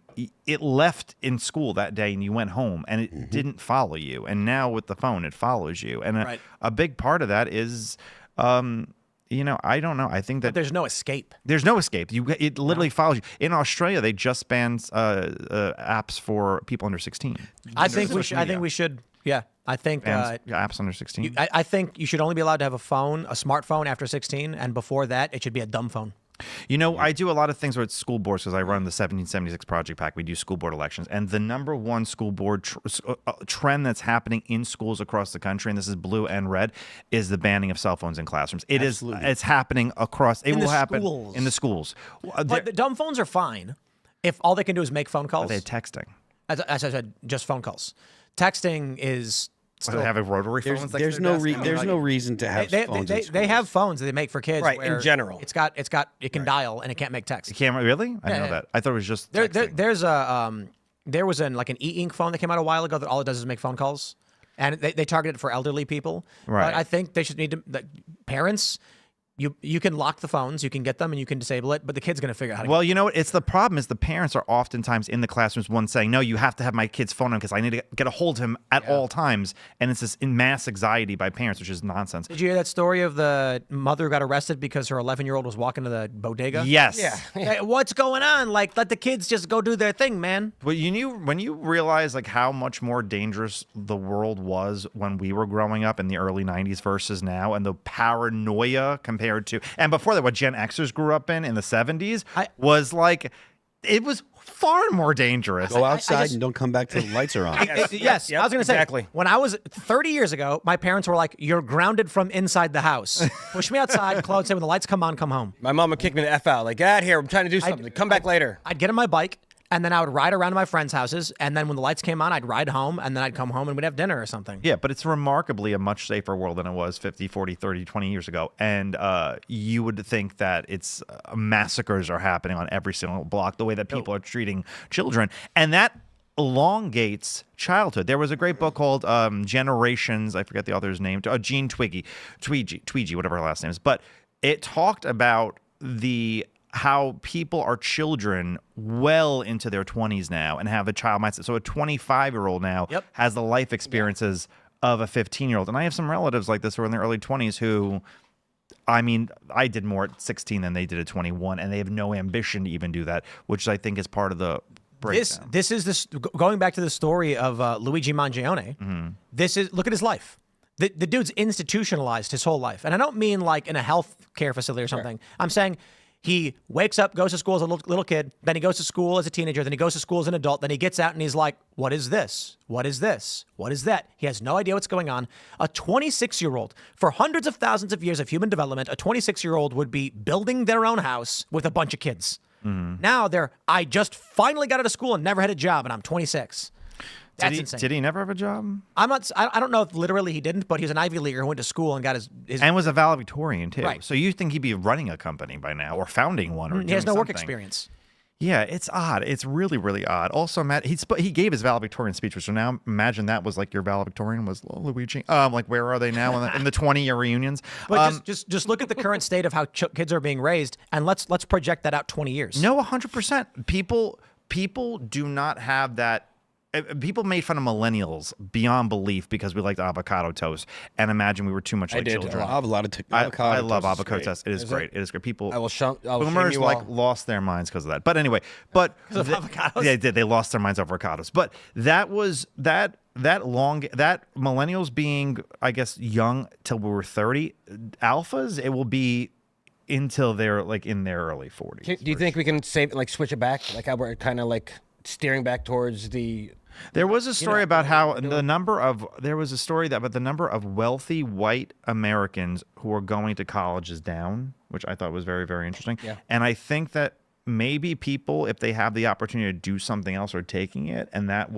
it left in school that day and you went home and it didn't follow you. And now with the phone, it follows you. And Right. a big part of that is, I don't know. I think that there's no escape. there's no escape. It literally follows you. In Australia, they just banned apps for people under 16. I think we should. Yeah, I think. Apps under 16. I think you should only be allowed to have a smartphone after 16, and before that, it should be a dumb phone. I do a lot of things with school boards because I run the 1776 Project PAC. We do school board elections. And the number one school board trend that's happening in schools across the country, and this is blue and red, is the banning of cell phones in classrooms. It's happening across. It will happen in the schools. But the dumb phones are fine if all they can do is make phone calls. They're texting. As I said, just phone calls. Texting is They have a rotary phone. There's no reason to have phones. in they have schools. phones that they make for kids. Right, where in general. it can dial and it can't make text. Camera, really? I Yeah, know yeah. that. I thought it was just texting. There was an e-ink phone that came out a while ago that all it does is make phone calls, and they target it for elderly people. Right. But I think they should need to parents. You can lock the phones, you can get them, and you can disable it, but the kid's going to figure out how to Well, you know what? It's the problem is the parents are oftentimes in the classrooms, one saying, no, you have to have my kid's phone on because I need to get a hold of him at all times. And it's this in mass anxiety by parents, which is nonsense. Did you hear that story of the mother who got arrested because her 11-year-old was walking to the bodega? Yes. Yeah. Hey, what's going on? Let the kids just go do their thing, man. But when you realize like how much more dangerous the world was when we were growing up in the early 90s versus now, and the paranoia compared to, and before that, what Gen Xers grew up in the 70s was like, it was far more dangerous. Go outside and don't come back till the lights are on. Yes, Yep, I was going to say, exactly. when I was 30 years ago, my parents were like, you're grounded from inside the house. Push me outside, close, say, when the lights come on, come home. My mom would kick me the F out. Like, get out of here. I'm trying to do something. Come back later. I'd get on my bike, and then I would ride around to my friends' houses, and then when the lights came on, I'd ride home, and then I'd come home and we'd have dinner or something. Yeah, but it's remarkably a much safer world than it was 50, 40, 30, 20 years ago. And you would think that it's massacres are happening on every single block, the way that people are treating children. And that elongates childhood. There was a great book called Generations. I forget the author's name. Jean Tweedy, whatever her last name is. But it talked about how people are children well into their 20s now and have a child mindset. So a 25-year-old now has the life experiences of a 15-year-old. And I have some relatives like this who are in their early 20s who, I mean, I did more at 16 than they did at 21, and they have no ambition to even do that, which I think is part of the breakdown. This is going back to the story of Luigi Mangione. Look at his life. The dude's institutionalized his whole life. And I don't mean like in a health care facility or something. I'm saying he wakes up, goes to school as a little kid, then he goes to school as a teenager, then he goes to school as an adult, then he gets out and he's like, what is this? What is this? What is that? He has no idea what's going on. A 26-year-old, for hundreds of thousands of years of human development, a 26-year-old would be building their own house with a bunch of kids. Now I just finally got out of school and never had a job, and I'm 26. That's insane. Did he never have a job? I don't know if literally he didn't, but he was an Ivy Leaguer who went to school and got his And was a valedictorian, too. Right. So you think he'd be running a company by now or founding one or he has no doing work something. experience. Yeah, it's odd. It's really, really odd. Also, Matt, he gave his valedictorian speech, so now imagine that was like your valedictorian was Luigi. Like, where are they now in the 20-year reunions? But just look at the current state of how kids are being raised, and let's project that out 20 years. No, 100%. People do not have that. People made fun of millennials beyond belief because we liked avocado toast and imagine we were too much like children. I have a lot of I love toast is avocado great. toast. It is great. It is great. People, I will shame boomers you like all. lost their minds because of that. But anyway, of avocados? Yeah, they did. They lost their minds over avocados. But that was that millennials being, I guess, young till we were 30. Alphas, it will be until they're like in their early 40s. Do you think we can switch it back? Like how we're kind of like steering back towards the. There was a story about how the number of wealthy white Americans who are going to college is down, which I thought was very, very interesting. Yeah. And I think that maybe people, if they have the opportunity to do something else, are taking it, and that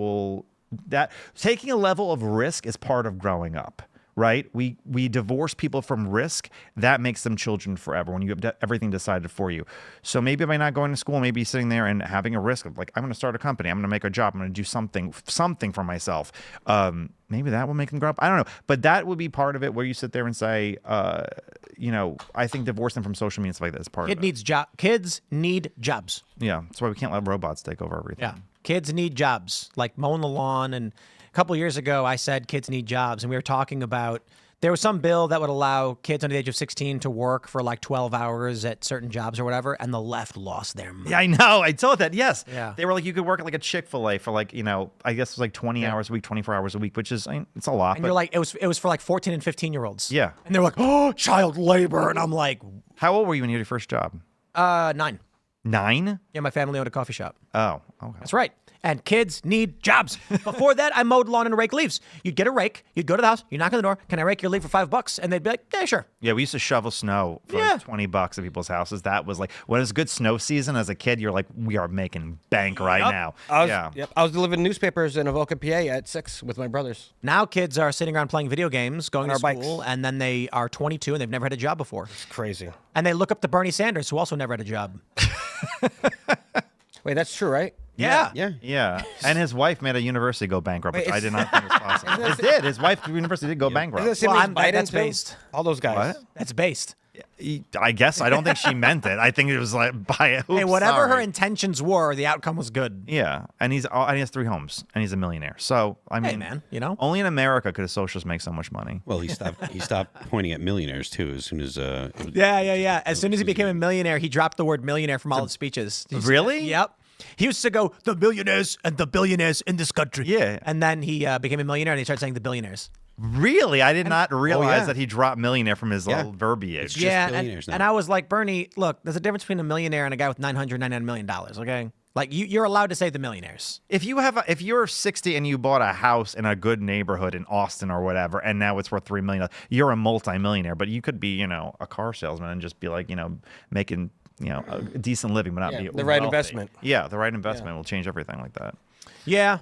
taking a level of risk is part of growing up. Right? We divorce people from risk. That makes them children forever when you have everything decided for you. So maybe by not going to school, maybe sitting there and having a risk of like, I'm going to start a company. I'm going to make a job. I'm going to do something for myself. Maybe that will make them grow up. I don't know. But that would be part of it where you sit there and say, I think divorce them from social media and stuff like that is part of it. Kids need jobs. Yeah. That's why we can't let robots take over everything. Yeah. Kids need jobs, like mowing the lawn. And a couple years ago, I said kids need jobs. And we were talking about, there was some bill that would allow kids under the age of 16 to work for like 12 hours at certain jobs or whatever. And the left lost their mind. Yeah, I know. I told that. Yes. Yeah. They were like, you could work at like a Chick-fil-A for like, I guess it was like 20 hours a week, 24 hours a week, which is, it's a lot. And you're like, it was for like 14 and 15-year-olds. Yeah. And they were like, oh, child labor. And I'm like, How old were you when you had your first job? 9. 9? Yeah, my family owned a coffee shop. Oh, okay. That's right. And kids need jobs. Before that, I mowed lawn and rake leaves. You'd get a rake, you'd go to the house, you knock on the door, can I rake your leaf for $5? And they'd be like, yeah, sure. Yeah, we used to shovel snow for like $20 at people's houses. That was like, when it was good snow season as a kid, you're like, we are making bank right now. I was delivering newspapers in Avoca, PA at 6 with my brothers. Now kids are sitting around playing video games, going On to our school, bikes. and then they are 22 and they've never had a job before. It's crazy. And they look up to Bernie Sanders, who also never had a job. Wait, that's true, right? Yeah. Yeah. And his wife made a university go bankrupt, which I did not think was possible. It did. His wife's university did go bankrupt. Isn't it Well, Biden that's too? based. All those guys. What? That's based. I guess. I don't think she meant it. I think it was like, by Hey, whatever her intentions were, the outcome was good. Yeah. And he has 3 homes and he's a millionaire. So, I mean, man, only in America could a socialist make so much money. Well, he stopped pointing at millionaires too as soon as Yeah. As soon as he became a millionaire, he dropped the word millionaire from all his speeches. Really? Yep. He used to go, the millionaires and the billionaires in this country. Yeah. And then he became a millionaire and he started saying the billionaires. Really? I did not realize yeah. that he dropped millionaire from his little verbiage. Just billionaires now. and I was like, Bernie, look, there's a difference between a millionaire and a guy with $999 million, okay? Like, you're allowed to say the millionaires. If you're 60 and you bought a house in a good neighborhood in Austin or whatever, and now it's worth $3 million, you're a multimillionaire. But you could be, a car salesman and just be like, making, a decent living, but not be the right wealthy. investment. Yeah, the right investment will change everything like that. Yeah,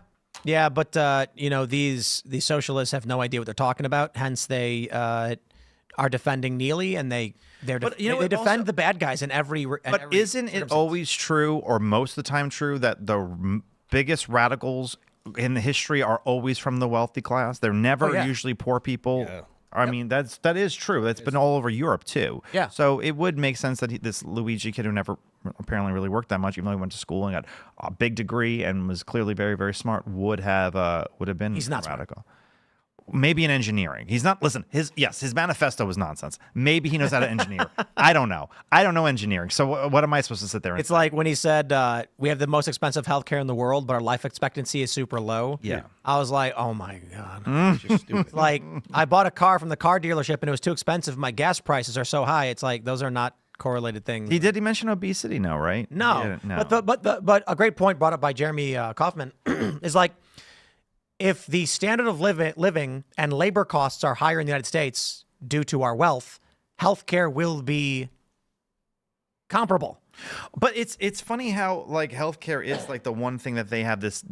but these socialists have no idea what they're talking about. Hence, they are defending Neely, and they defend also, the bad guys in every. But isn't it always true, or most of the time true, that the biggest radicals in the history are always from the wealthy class? They're never usually poor people. Yeah. I mean, that is true. That's been all over Europe too. Yeah. So it would make sense that this Luigi kid who never apparently really worked that much, even though he went to school and got a big degree and was clearly very, very smart, would have been He's not radical. maybe in engineering. He's not. Listen, his manifesto was nonsense. Maybe he knows how to engineer. I don't know. I don't know engineering. So what am I supposed to sit there and It's like when he said, we have the most expensive healthcare in the world, but our life expectancy is super low. Yeah. I was like, oh my God. Like, I bought a car from the car dealership and it was too expensive. My gas prices are so high. It's like, those are not correlated things. He mention obesity? No, right? No. Yeah, no. But a great point brought up by Jeremy Kaufman is like, if the standard of living and labor costs are higher in the United States due to our wealth, healthcare will be comparable. But it's funny how like healthcare is like the one thing that they have this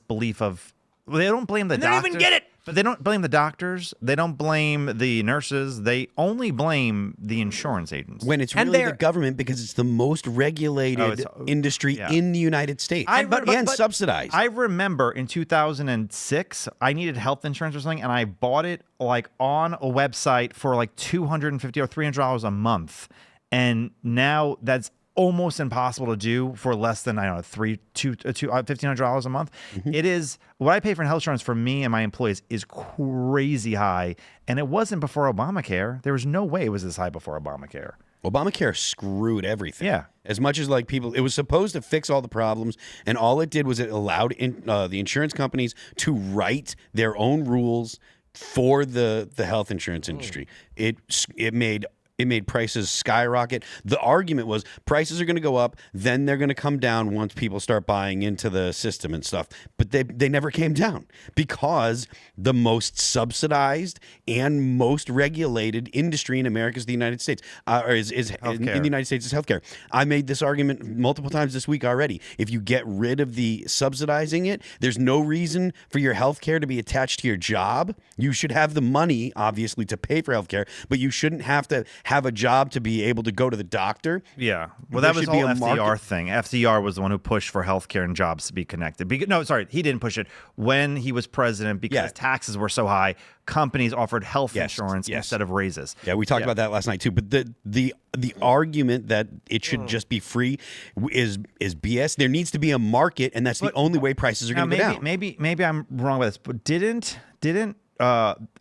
belief of. Well, they don't blame the They don't doctors. even get it. But they don't blame the doctors. They don't blame the nurses. They only blame the insurance agents. When it's And really the they're- government, because it's the most regulated industry in the United States and subsidized. I remember in 2006, I needed health insurance or something, and I bought it like on a website for like $250 or $300 a month. And now that's almost impossible to do for less than, I don't know, $1,500 a month. It is, what I pay for health insurance for me and my employees is crazy high. And it wasn't before Obamacare. There was no way it was this high before Obamacare. Obamacare screwed everything. Yeah. As much as like people, it was supposed to fix all the problems, and all it did was it allowed the insurance companies to write their own rules for the health insurance industry. It made prices skyrocket. The argument was prices are going to go up, then they're going to come down once people start buying into the system and stuff. But they never came down because the most subsidized and most regulated industry in America is the United States, in the United States is healthcare. I made this argument multiple times this week already. If you get rid of the subsidizing it, there's no reason for your healthcare to be attached to your job. You should have the money, obviously, to pay for healthcare, but you shouldn't have to have a job to be able to go to the doctor. Yeah. Well, There that was should the be whole a FDR market. thing. FDR was the one who pushed for healthcare and jobs to be connected. No, sorry, he didn't push it. When he was president, because taxes were so high, companies offered health insurance instead of raises. Yeah, we talked about that last night too. But the argument that it should just be free is BS. There needs to be a market, and that's the only way prices are going to go down. Maybe I'm wrong with this, but didn't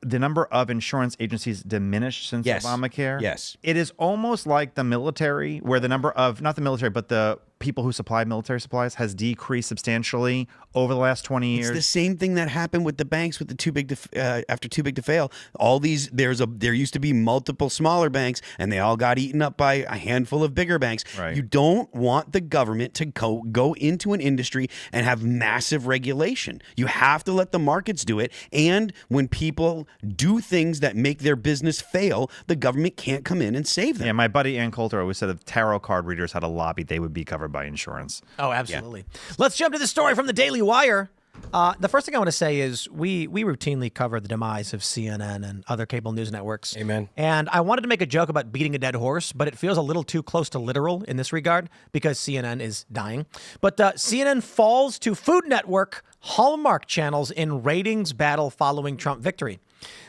the number of insurance agencies diminish since Obamacare? Yes. It is almost like the military, where the number of, not the military, but the people who supply military supplies has decreased substantially over the last 20 years. It's the same thing that happened with the banks with the after too big to fail. All these there used to be multiple smaller banks, and they all got eaten up by a handful of bigger banks. Right. You don't want the government to go into an industry and have massive regulation. You have to let the markets do it. And when people do things that make their business fail, the government can't come in and save them. Yeah, my buddy Ann Coulter always said if tarot card readers had a lobby, they would be covered by insurance. Oh, absolutely. Let's jump to the story from the Daily Wire. The first thing I want to say is we routinely cover the demise of CNN and other cable news networks. Amen. And I wanted to make a joke about beating a dead horse, but it feels a little too close to literal in this regard because CNN is dying. But CNN falls to Food Network Hallmark channels in ratings battle following Trump victory.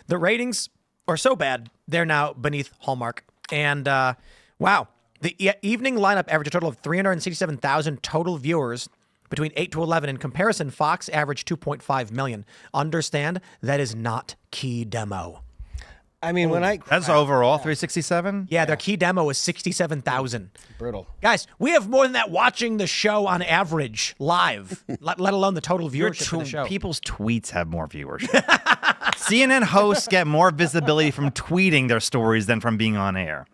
The ratings are so bad, they're now beneath Hallmark. And wow. The evening lineup averaged a total of 367,000 total viewers between 8 to 11. In comparison, Fox averaged 2.5 million. Understand, that is not key demo. I mean, That's overall 367? Yeah, their key demo is 67,000. brutal. Guys, we have more than that watching the show on average live, let alone the total viewership for the show. People's tweets have more viewership. CNN hosts get more visibility from tweeting their stories than from being on air.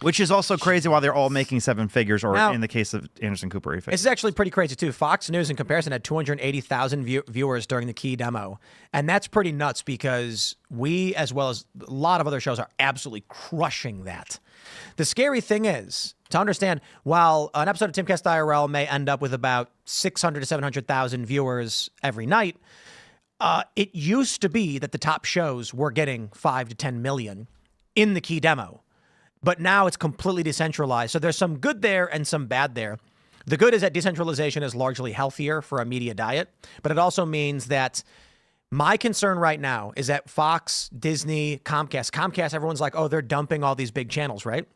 Which is also crazy while they're all making seven figures, or Now, in the case of Anderson Cooper, This is actually pretty crazy, too. Fox News, in comparison, had 280,000 viewers during the key demo. And that's pretty nuts because we, as well as a lot of other shows, are absolutely crushing that. The scary thing is, to understand, while an episode of Timcast IRL may end up with about 600 to 700,000 viewers every night, it used to be that the top shows were getting 5 to 10 million in the key demo. But now it's completely decentralized. So there's some good there and some bad there. The good is that decentralization is largely healthier for a media diet. But it also means that my concern right now is that Fox, Disney, Comcast, everyone's like, oh, they're dumping all these big channels, right?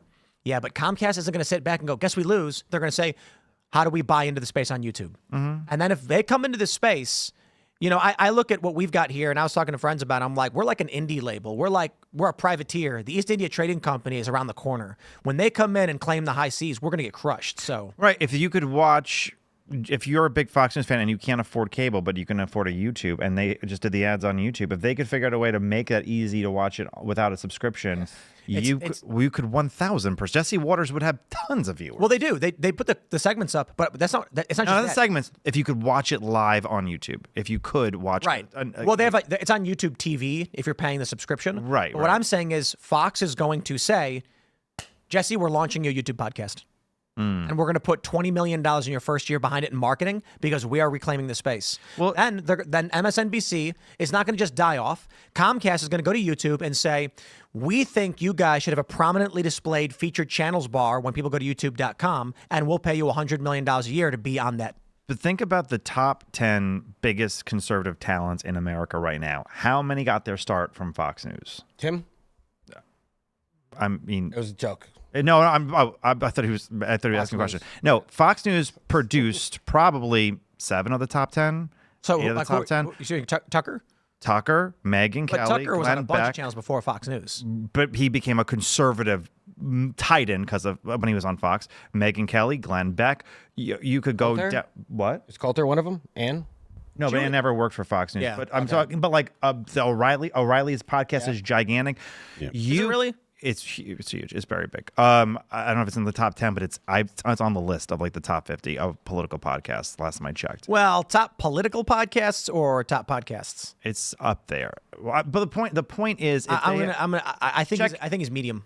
Yeah, but Comcast isn't going to sit back and go, guess we lose. They're going to say, how do we buy into the space on YouTube? Mm-hmm. And then if they come into this space, You know, I look at what we've got here, and I was talking to friends about it. I'm like, we're like an indie label. We're a privateer. The East India Trading Company is around the corner. When they come in and claim the high seas, we're going to get crushed. So Right. If you could watch, if you're a big Fox News fan and you can't afford cable, but you can afford a YouTube, and they just did the ads on YouTube, if they could figure out a way to make that easy to watch it without a subscription, you could 1,000%. Jesse Waters would have tons of viewers. well, they do. They put the segments up, but it's not no, just the that. segments. If you could watch it live on YouTube, if you could watch, Right. Well, they have it's on YouTube TV if you're paying the subscription. Right, But what right. I'm saying is Fox is going to say, Jesse, we're launching your YouTube podcast. And we're going to put $20 million in your first year behind it in marketing because we are reclaiming the space. Well- then MSNBC is not going to just die off. Comcast is going to go to YouTube and say, we think you guys should have a prominently displayed featured channels bar when people go to youtube.com, and we'll pay you $100 million a year to be on that. But think about the top 10 biggest conservative talents in America right now. How many got their start from Fox News? Tim, I mean, it was a joke. no, I thought he was asking a question. No, Fox News produced probably 7 of the top 10. So 8 of the like, top 10. You're saying Tucker? Tucker, Megyn But Kelly, Tucker was on Glenn a bunch Beck, of channels before Fox News. but he became a conservative titan because of when he was on Fox. Megyn Kelly, Glenn Beck. You could go Coulter? what? Is Coulter one of them? Ann? No, but it never worked for Fox News. Yeah, But I'm talking, but like the O'Reilly's podcast is gigantic. Yeah. Is it really? It's huge. It's huge. It's very big. I don't know if it's in the top 10, but it's on the list of like the top 50 of political podcasts. Last time I checked, Well, top political podcasts or top podcasts? it's up there. But the point is, if I think Check- I think he's medium.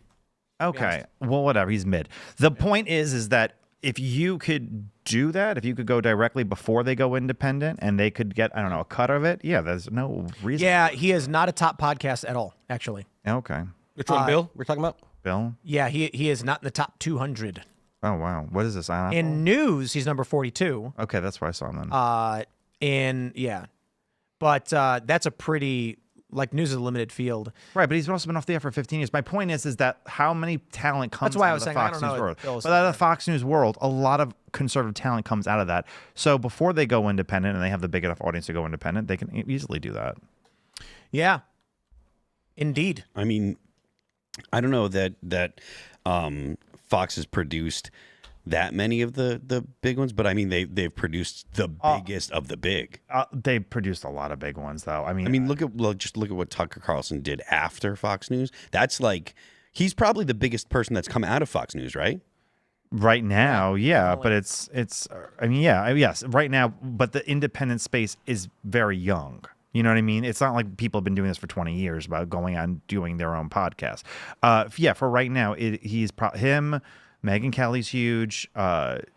okay, well, whatever. He's mid. The point is that if you could do that, if you could go directly before they go independent and they could get, I don't know, a cut of it, yeah, there's no reason. Yeah, he is not a top podcast at all, actually. Okay. Which one, Bill? We're talking about? Bill. Yeah, he is not in the top 200. Oh wow. What is this? On In news, he's number 42. Okay, that's where I saw him then. But that's a pretty news is a limited field. Right, but he's also been off the air for 15 years. My point is that how many talent comes That's why I out was of the saying, I Fox don't News know world? if Bill's But out of the Fox News world, a lot of conservative talent comes out of that. So before they go independent and they have the big enough audience to go independent, they can easily do that. Yeah, indeed. I mean, I don't know that Fox has produced that many of the big ones, but I mean they've produced the biggest of the big. They produced a lot of big ones, though. I mean, Just look at what Tucker Carlson did after Fox News. That's like he's probably the biggest person that's come out of Fox News, right? right now, yeah, but it's. I mean, yeah, yes, right now, but the independent space is very young. You know what I mean? It's not like people have been doing this for 20 years about going on doing their own podcast. Yeah, for right now, he's him. Megyn Kelly's huge.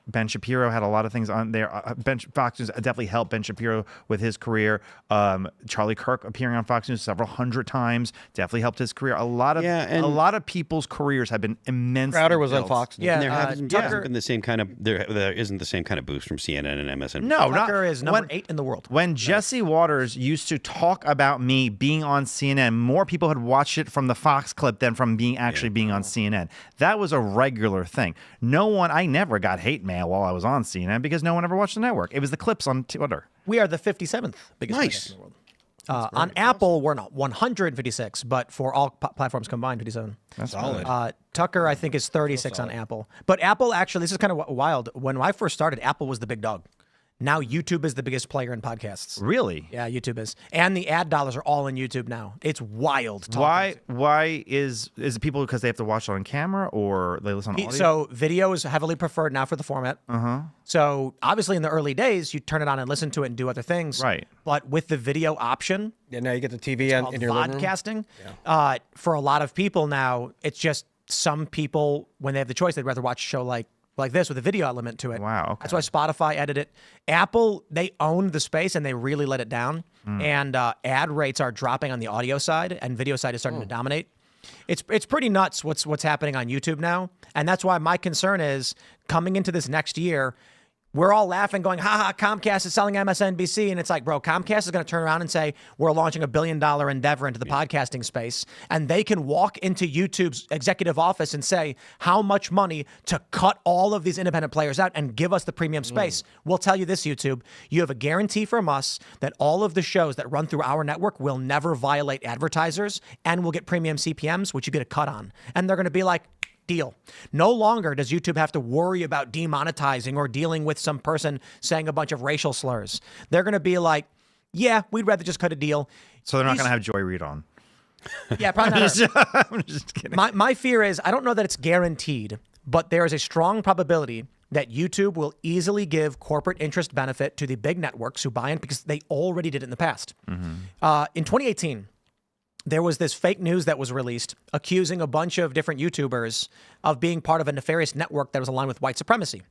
Ben Shapiro had a lot of things on there. Fox News definitely helped Ben Shapiro with his career. Charlie Kirk appearing on Fox News several hundred times definitely helped his career. A lot of people's careers have been immensely. Crowder was on built. Fox. Yeah, And there hasn't Tucker been the same kind of there isn't the same kind of boost from CNN and MSNBC. No, Tucker not is number 8 in the world. When Jesse Waters used to talk about me being on CNN, more people had watched it from the Fox clip than from being on CNN. That was a regular thing. I never got hate mail while I was on CNN because no one ever watched the network. It was the clips on Twitter. We are the 57th biggest podcast in the world. On Apple, we're not 156, but for all platforms combined, 57. That's Solid. Tucker, I think, is 36 on Apple. But Apple, actually, this is kind of wild. When I first started, Apple was the big dog. Now YouTube is the biggest player in podcasts. Really? Yeah, YouTube is. And the ad dollars are all in YouTube now. It's wild. Why is it people because they have to watch it on camera or they listen on audio? So video is heavily preferred now for the format. So obviously in the early days, you turn it on and listen to it and do other things. Right. But with the video option, Yeah, now you get the TV in your living room. podcasting, for a lot of people now, it's just some people, when they have the choice, they'd rather watch a show like this with a video element to it. Wow, okay. That's why Spotify added it. Apple, they owned the space and they really let it down. And ad rates are dropping on the audio side, and video side is starting to dominate. It's pretty nuts what's happening on YouTube now. And that's why my concern is coming into this next year, we're all laughing, going, ha ha, Comcast is selling MSNBC. And it's like, bro, Comcast is going to turn around and say, we're launching $1 billion endeavor into the podcasting space. And they can walk into YouTube's executive office and say how much money to cut all of these independent players out and give us the premium space. We'll tell you this, YouTube, you have a guarantee from us that all of the shows that run through our network will never violate advertisers and will get premium CPMs, which you get a cut on. And they're going to be like, deal. No longer does YouTube have to worry about demonetizing or dealing with some person saying a bunch of racial slurs. They're going to be like, yeah, we'd rather just cut a deal. So they're not going to have Joy Reid on. Yeah, probably not her. I'm just kidding. My fear is, I don't know that it's guaranteed, but there is a strong probability that YouTube will easily give corporate interest benefit to the big networks who buy in because they already did it in the past. In 2018, there was this fake news that was released accusing a bunch of different YouTubers of being part of a nefarious network that was aligned with white supremacy.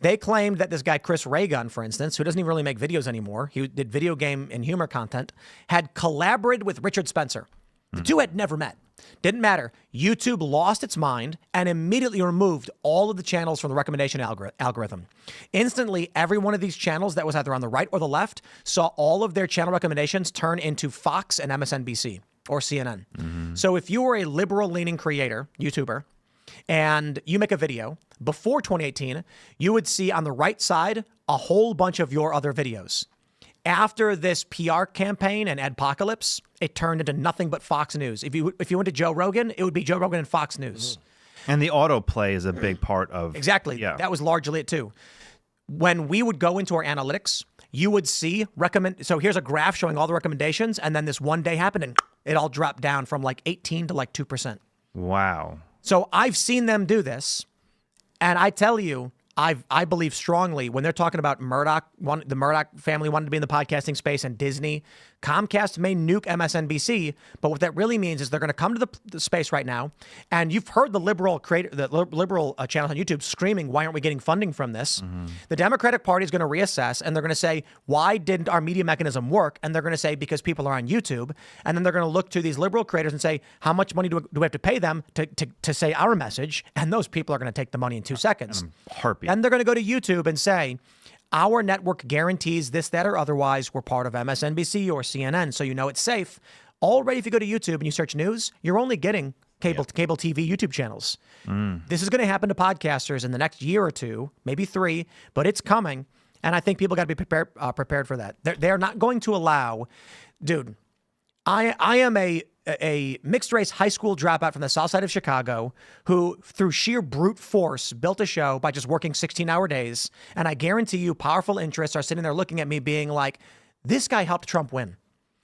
They claimed that this guy, Chris Raygun, for instance, who doesn't even really make videos anymore, he did video game and humor content, had collaborated with Richard Spencer. The two had never met. Didn't matter. YouTube lost its mind and immediately removed all of the channels from the recommendation algorithm. Instantly, every one of these channels that was either on the right or the left saw all of their channel recommendations turn into Fox and MSNBC. Or CNN. So if you were a liberal-leaning creator, YouTuber, and you make a video, before 2018, you would see on the right side a whole bunch of your other videos. After this PR campaign and adpocalypse, it turned into nothing but Fox News. If you went to Joe Rogan, it would be Joe Rogan and Fox News. And the autoplay is a big part of... Exactly. Yeah. That was largely it too. When we would go into our analytics, you would see so here's a graph showing all the recommendations, and then this one day happened and it all dropped down from like 18 to like 2%. Wow. So I've seen them do this, and I tell you, I believe strongly when they're talking about Murdoch, the Murdoch family wanted to be in the podcasting space, and Disney. Comcast may nuke MSNBC, but what that really means is they're going to come to the space right now, and you've heard the liberal channels on YouTube screaming, "Why aren't we getting funding from this?" The Democratic Party is going to reassess, and they're going to say, "Why didn't our media mechanism work?" And they're going to say, "Because people are on YouTube." And then they're going to look to these liberal creators and say, "How much money do we have to pay them to say our message?" And those people are going to take the money in 2 seconds. Heartbeat. And they're going to go to YouTube and say, our network guarantees this, that, or otherwise. We're part of MSNBC or CNN, so you know it's safe. Already, if you go to YouTube and you search news, you're only getting cable TV YouTube channels. This is going to happen to podcasters in the next year or two, maybe 3, but it's coming. And I think people got to be prepared for that. They're not going to allow, dude. I am a mixed race high school dropout from the south side of Chicago who, through sheer brute force, built a show by just working 16-hour days. And I guarantee you powerful interests are sitting there looking at me being like, this guy helped Trump win.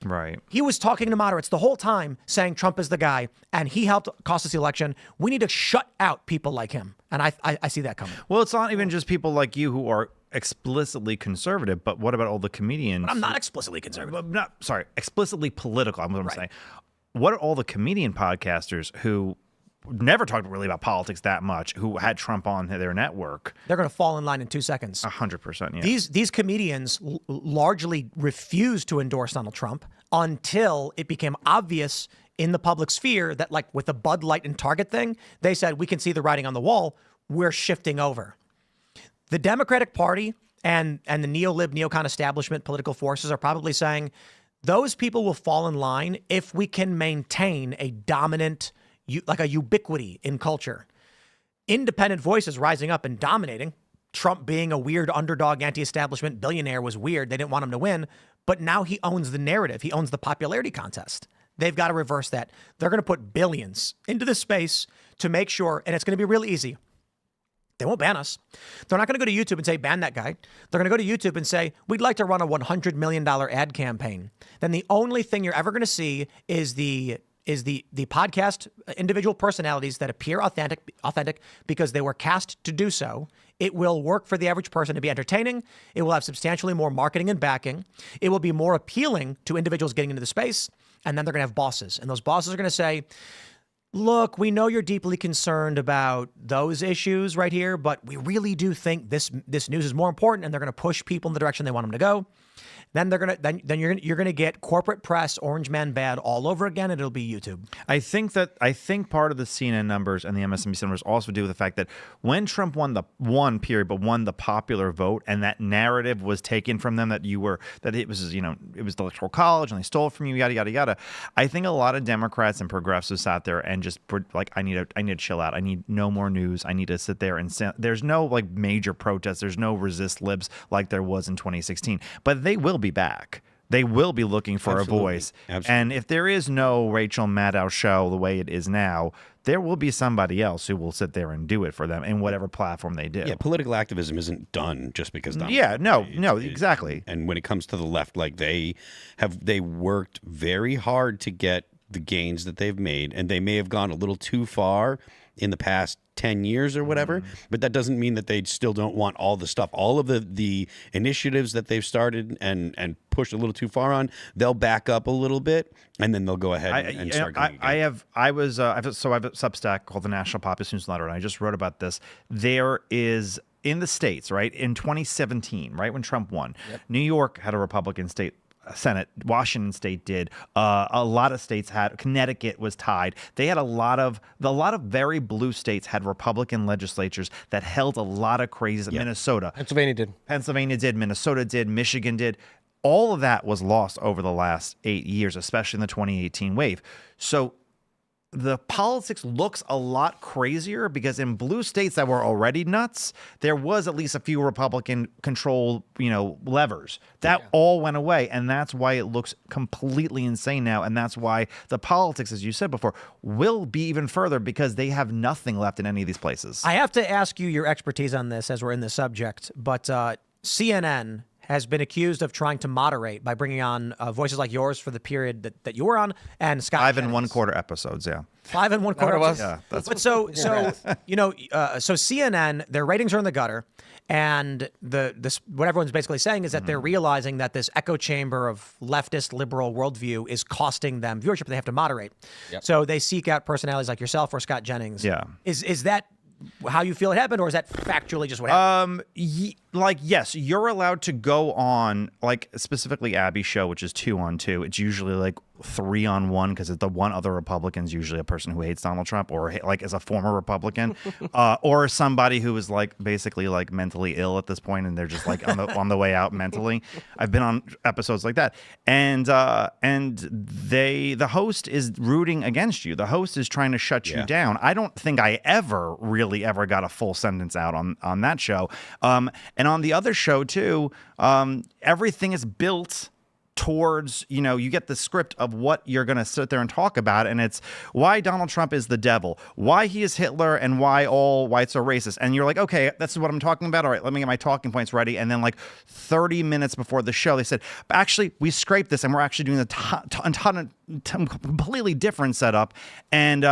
Right. He was talking to moderates the whole time saying Trump is the guy, and he helped cost us the election. We need to shut out people like him. And I see that coming. Well, it's not even just people like you who are explicitly conservative, but what about all the comedians? But I'm not explicitly conservative. Explicitly political. I'm saying. What are all the comedian podcasters who never talked really about politics that much, who had Trump on their network? They're going to fall in line in 2 seconds. 100%. Yeah. These comedians largely refused to endorse Donald Trump until it became obvious in the public sphere that, like with the Bud Light and Target thing, they said, we can see the writing on the wall. We're shifting over. The Democratic Party and the neocon establishment political forces are probably saying those people will fall in line if we can maintain a dominant, like a ubiquity in culture. Independent voices rising up and dominating. Trump being a weird underdog anti-establishment billionaire was weird. They didn't want him to win, but now he owns the narrative. He owns the popularity contest. They've got to reverse that. They're going to put billions into this space to make sure, and it's going to be real easy. They won't ban us. They're not going to go to YouTube and say, ban that guy. They're going to go to YouTube and say, we'd like to run a $100 million ad campaign. Then the only thing you're ever going to see is the podcast individual personalities that appear authentic because they were cast to do so. It will work for the average person to be entertaining. It will have substantially more marketing and backing. It will be more appealing to individuals getting into the space. And then they're going to have bosses. And those bosses are going to say, look, we know you're deeply concerned about those issues right here, but we really do think this news is more important, and they're going to push people in the direction they want them to go. then you're gonna get corporate press, Orange Man bad all over again, and it'll be YouTube. I think part of the CNN numbers and the MSNBC numbers also do with the fact that when Trump won the popular vote, and that narrative was taken from them that it was the Electoral College and they stole it from you, yada yada yada. I think a lot of Democrats and progressives sat there and just were like, I need to chill out. I need no more news. I need to sit there and there's no like major protests. There's no resist libs like there was in 2016, but they will be back. They will be looking for a voice. Absolutely. And if there is no Rachel Maddow show the way it is now, there will be somebody else who will sit there and do it for them in whatever platform they do. Yeah, political activism isn't done just because Donald Trump. No, exactly. And when it comes to the left, like they worked very hard to get the gains that they've made, and they may have gone a little too far in the past 10 years or whatever, but that doesn't mean that they still don't want all the stuff, all of the initiatives that they've started and pushed a little too far on. They'll back up a little bit, and then they'll go ahead and start going again. I have a Substack called the National Populist Newsletter, and I just wrote about this. There is in the states, right, in 2017, right when Trump won, New York had a Republican state Senate. Washington State did. A lot of states had. Connecticut was tied. They had a lot of very blue states had Republican legislatures that held a lot of crazies. Minnesota, Pennsylvania did. Minnesota did. Michigan did. All of that was lost over the last 8 years, especially in the 2018 wave. So the politics looks a lot crazier because in blue states that were already nuts, there was at least a few Republican control, levers that all went away. And that's why it looks completely insane now. And that's why the politics, as you said before, will be even further because they have nothing left in any of these places. I have to ask you your expertise on this as we're in the subject, but CNN has been accused of trying to moderate by bringing on voices like yours for the period that you were on, and Scott 5 Jennings. 1/4 episodes, yeah. 5 1/4 was? episodes. Yeah, that's but so CNN, their ratings are in the gutter, and what everyone's basically saying is that they're realizing that this echo chamber of leftist liberal worldview is costing them viewership. They have to moderate, so they seek out personalities like yourself or Scott Jennings. Yeah, is that how you feel it happened, or is that factually just what happened? Yes, you're allowed to go on, like specifically Abby's show, which is 2 on 2. It's usually like 3 on 1 because the one other Republican's usually a person who hates Donald Trump or like is a former Republican, or somebody who is like basically like mentally ill at this point and they're just like on the way out mentally. I've been on episodes like that, and the host is rooting against you. The host is trying to shut you down. I don't think I ever got a full sentence out on that show. And on the other show too, everything is built towards, you get the script of what you're going to sit there and talk about, and it's why Donald Trump is the devil, why he is Hitler, and why all whites are racist. And you're like, okay, this is what I'm talking about. All right, let me get my talking points ready. And then like 30 minutes before the show, they said, actually, we scraped this, and we're actually doing a completely different setup. And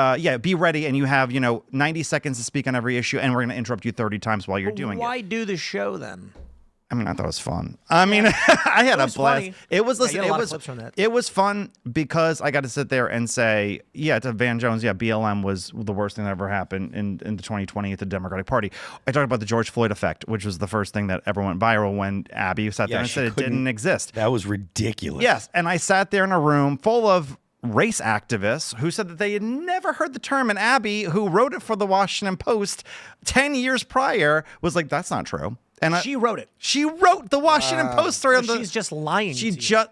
be ready, and you have 90 seconds to speak on every issue, and we're going to interrupt you 30 times while you're doing it. Why do the show then? I mean, I thought it was fun. I mean, I had a blast. Funny. It was you had a lot of clips from that. It was fun because I got to sit there and say, to Van Jones, BLM was the worst thing that ever happened in the 2020 at the Democratic Party. I talked about the George Floyd effect, which was the first thing that ever went viral when Abby sat there and said it didn't exist. That was ridiculous. Yes, and I sat there in a room full of race activists who said that they had never heard the term, and Abby, who wrote it for the Washington Post 10 years prior, was like, that's not true. And she wrote it. She wrote the Washington Post story. She's just lying.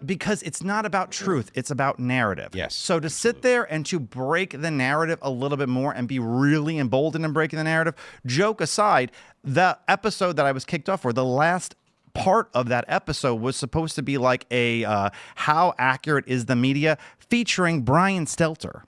Because it's not about truth. It's about narrative. Yes. So to sit there and to break the narrative a little bit more and be really emboldened in breaking the narrative, joke aside, the episode that I was kicked off for, the last part of that episode was supposed to be like a how accurate is the media featuring Brian Stelter,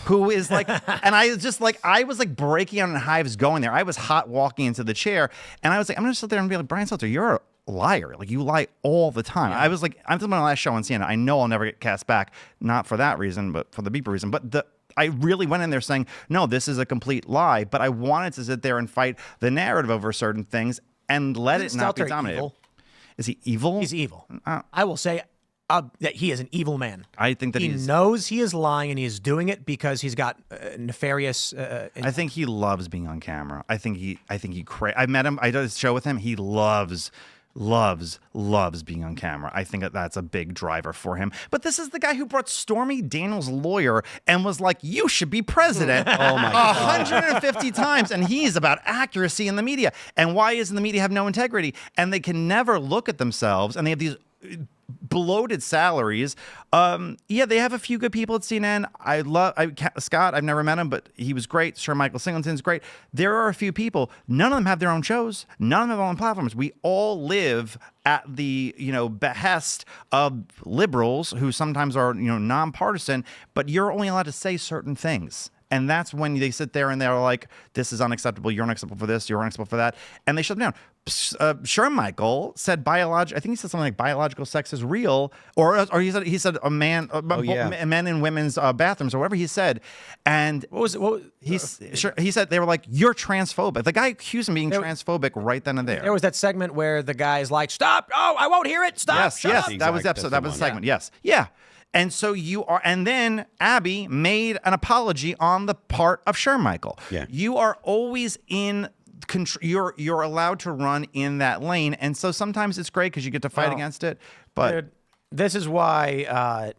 who is like, and I was like breaking out in hives going there. I was hot walking into the chair, and I was like, I'm going to sit there and be like, Brian Stelter, you're a liar. Like, you lie all the time. Yeah. I was like, I'm doing my last show on CNN. I know I'll never get cast back, not for that reason, but for the beeper reason. But I really went in there saying, no, this is a complete lie. But I wanted to sit there and fight the narrative over certain things and let it not be dominated. Evil? Is he evil? He's evil. I will say that he is an evil man. I think that he knows he is lying, and he is doing it because he's got nefarious. I think he loves being on camera. I met him. I did a show with him. He loves loves being on camera. I think that's a big driver for him. But this is the guy who brought Stormy Daniels' lawyer and was like, you should be president. Oh my God. 150 times. And he's about accuracy in the media. And why isn't the media have no integrity? And they can never look at themselves, and they have these bloated salaries. They have a few good people at CNN. Scott. I've never met him, but he was great. Sir Michael Singleton's great. There are a few people. None of them have their own shows. None of them have their own platforms. We all live at the behest of liberals who sometimes are nonpartisan, but you're only allowed to say certain things. And that's when they sit there and they're like, this is unacceptable. You're unacceptable for this. You're unacceptable for that. And they shut them down. Sure, Michael said I think he said something like biological sex is real, or he said men in women's bathrooms, or whatever he said. And he said they were like, you're transphobic. The guy accused him of being transphobic right then and there. There was that segment where the guy's like, stop. Oh, I won't hear it. Stop. Yes, shut up. that was the episode. That was the segment. Yes. Yeah. And so and then Abby made an apology on the part of Shermichael. Yeah. You are always in control. You're allowed to run in that lane. And so sometimes it's great because you get to fight against it. But Dude, this is why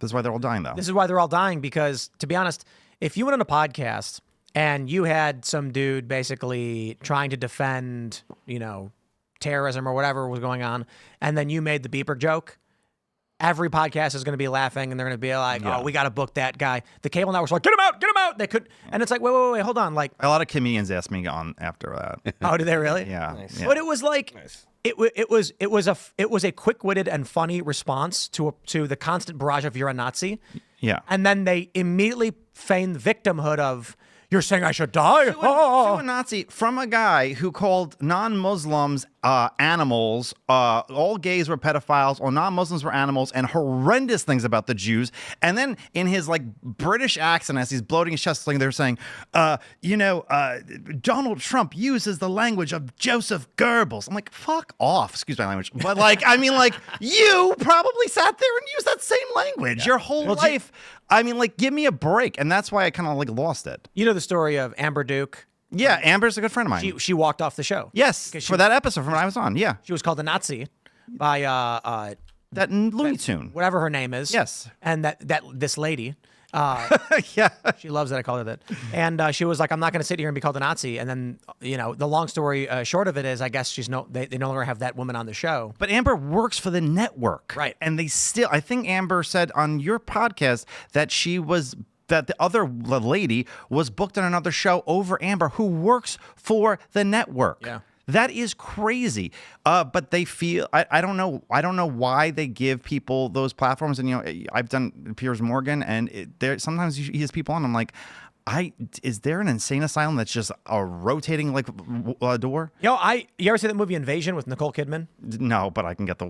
they're all dying, though. This is why they're all dying, because, to be honest, if you went on a podcast and you had some dude basically trying to defend, terrorism or whatever was going on, and then you made the beeper joke, every podcast is going to be laughing, and they're going to be like, "Oh, we got to book that guy." The cable networks were like, "Get him out!" They could, and it's like, wait, hold on. Like, a lot of comedians asked me on after that. Oh, did they really? Yeah. Nice. Yeah. But it was like, it was a quick-witted and funny response to the constant barrage of "you're a Nazi." Yeah. And then they immediately feigned victimhood of, "You're saying I should die?" To a Nazi from a guy who called non-Muslims animals, all gays were pedophiles, all non-Muslims were animals, and horrendous things about the Jews. And then in his British accent, as he's bloating his chest, they're saying, Donald Trump uses the language of Joseph Goebbels. I'm like, fuck off, excuse my language. But you probably sat there and used that same language your whole life. Give me a break. And that's why I kind of lost it. You know the story of Amber Duke? Yeah, Amber's a good friend of mine. She walked off the show. Yes, for that episode from when I was on. Yeah, She was called a Nazi by that Looney Tune. whatever her name is. Yes. And this lady. Yeah, She loves that I call her that. And she was like, "I'm not going to sit here and be called a Nazi." And then, the long story short of it is, I guess they no longer have that woman on the show. but Amber works for the network, Right. And they still, I think Amber said on your podcast that that the other lady was booked on another show over Amber, who works for the network. Yeah. That is crazy. But they feel, I don't know why they give people those platforms. And, I've done Piers Morgan, and sometimes he has people on. I'm like, is there an insane asylum that's just a rotating door? You ever see that movie Invasion with Nicole Kidman? No, but I can get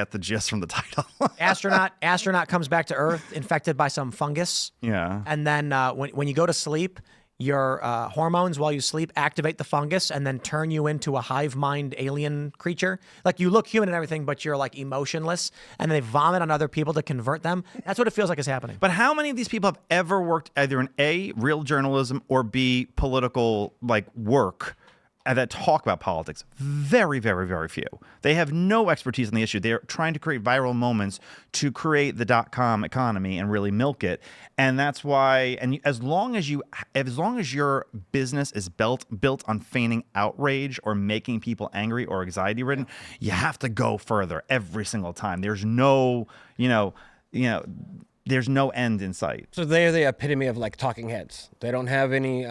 the gist from the title. Astronaut comes back to Earth infected by some fungus. Yeah. And then when you go to sleep, your hormones while you sleep activate the fungus and then turn you into a hive mind alien creature. You look human and everything, but you're emotionless. And then they vomit on other people to convert them. That's what it feels like is happening. But how many of these people have ever worked either in A, real journalism, or B, political work that talk about politics? Very, very, very few. They have no expertise in the issue. They're trying to create viral moments to create the .com economy and really milk it. And that's why, and as long as your business is built on feigning outrage or making people angry or anxiety ridden, you have to go further every single time. There's no, there's no end in sight. So they're the epitome of talking heads. They don't have any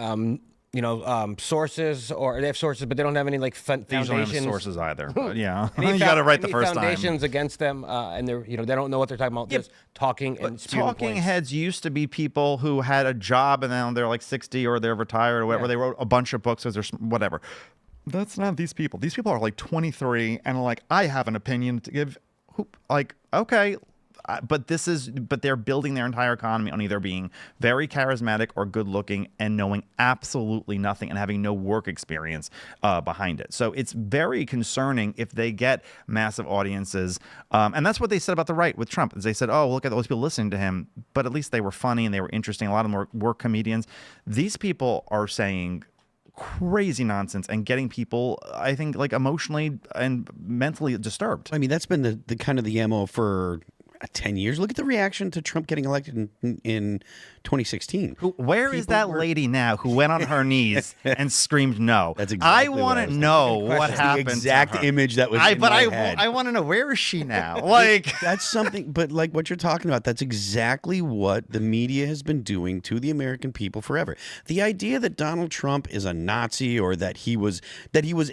sources, or they have sources, but they don't have any They usually don't foundations. have sources either. But yeah, Any you got to write the any first time. foundations against them, and they're they don't know what they're talking about. Just talking and spewing Talking points. heads used to be people who had a job and then they're 60 or they're retired or whatever. Yeah. They wrote a bunch of books or whatever. That's not these people. These people are 23 and I have an opinion to give. Okay. But they're building their entire economy on either being very charismatic or good looking and knowing absolutely nothing and having no work experience behind it. So it's very concerning if they get massive audiences. And that's what they said about the right with Trump. They said, oh, look at those people listening to him. But at least they were funny and they were interesting. A lot of them were comedians. These people are saying, crazy nonsense and getting people, I think, like emotionally and mentally disturbed. I mean, that's been the kind of the MO for 10 years. Look at the reaction to Trump getting elected in 2016. Where is that lady now who went on her knees and screamed no? That's exactly I want to know what happened. The exact to her. image that was in my head. I want to know, where is she now? Like, that's something, but like what you're talking about, that's exactly what the media has been doing to the American people forever. The idea that Donald Trump is a Nazi or that he was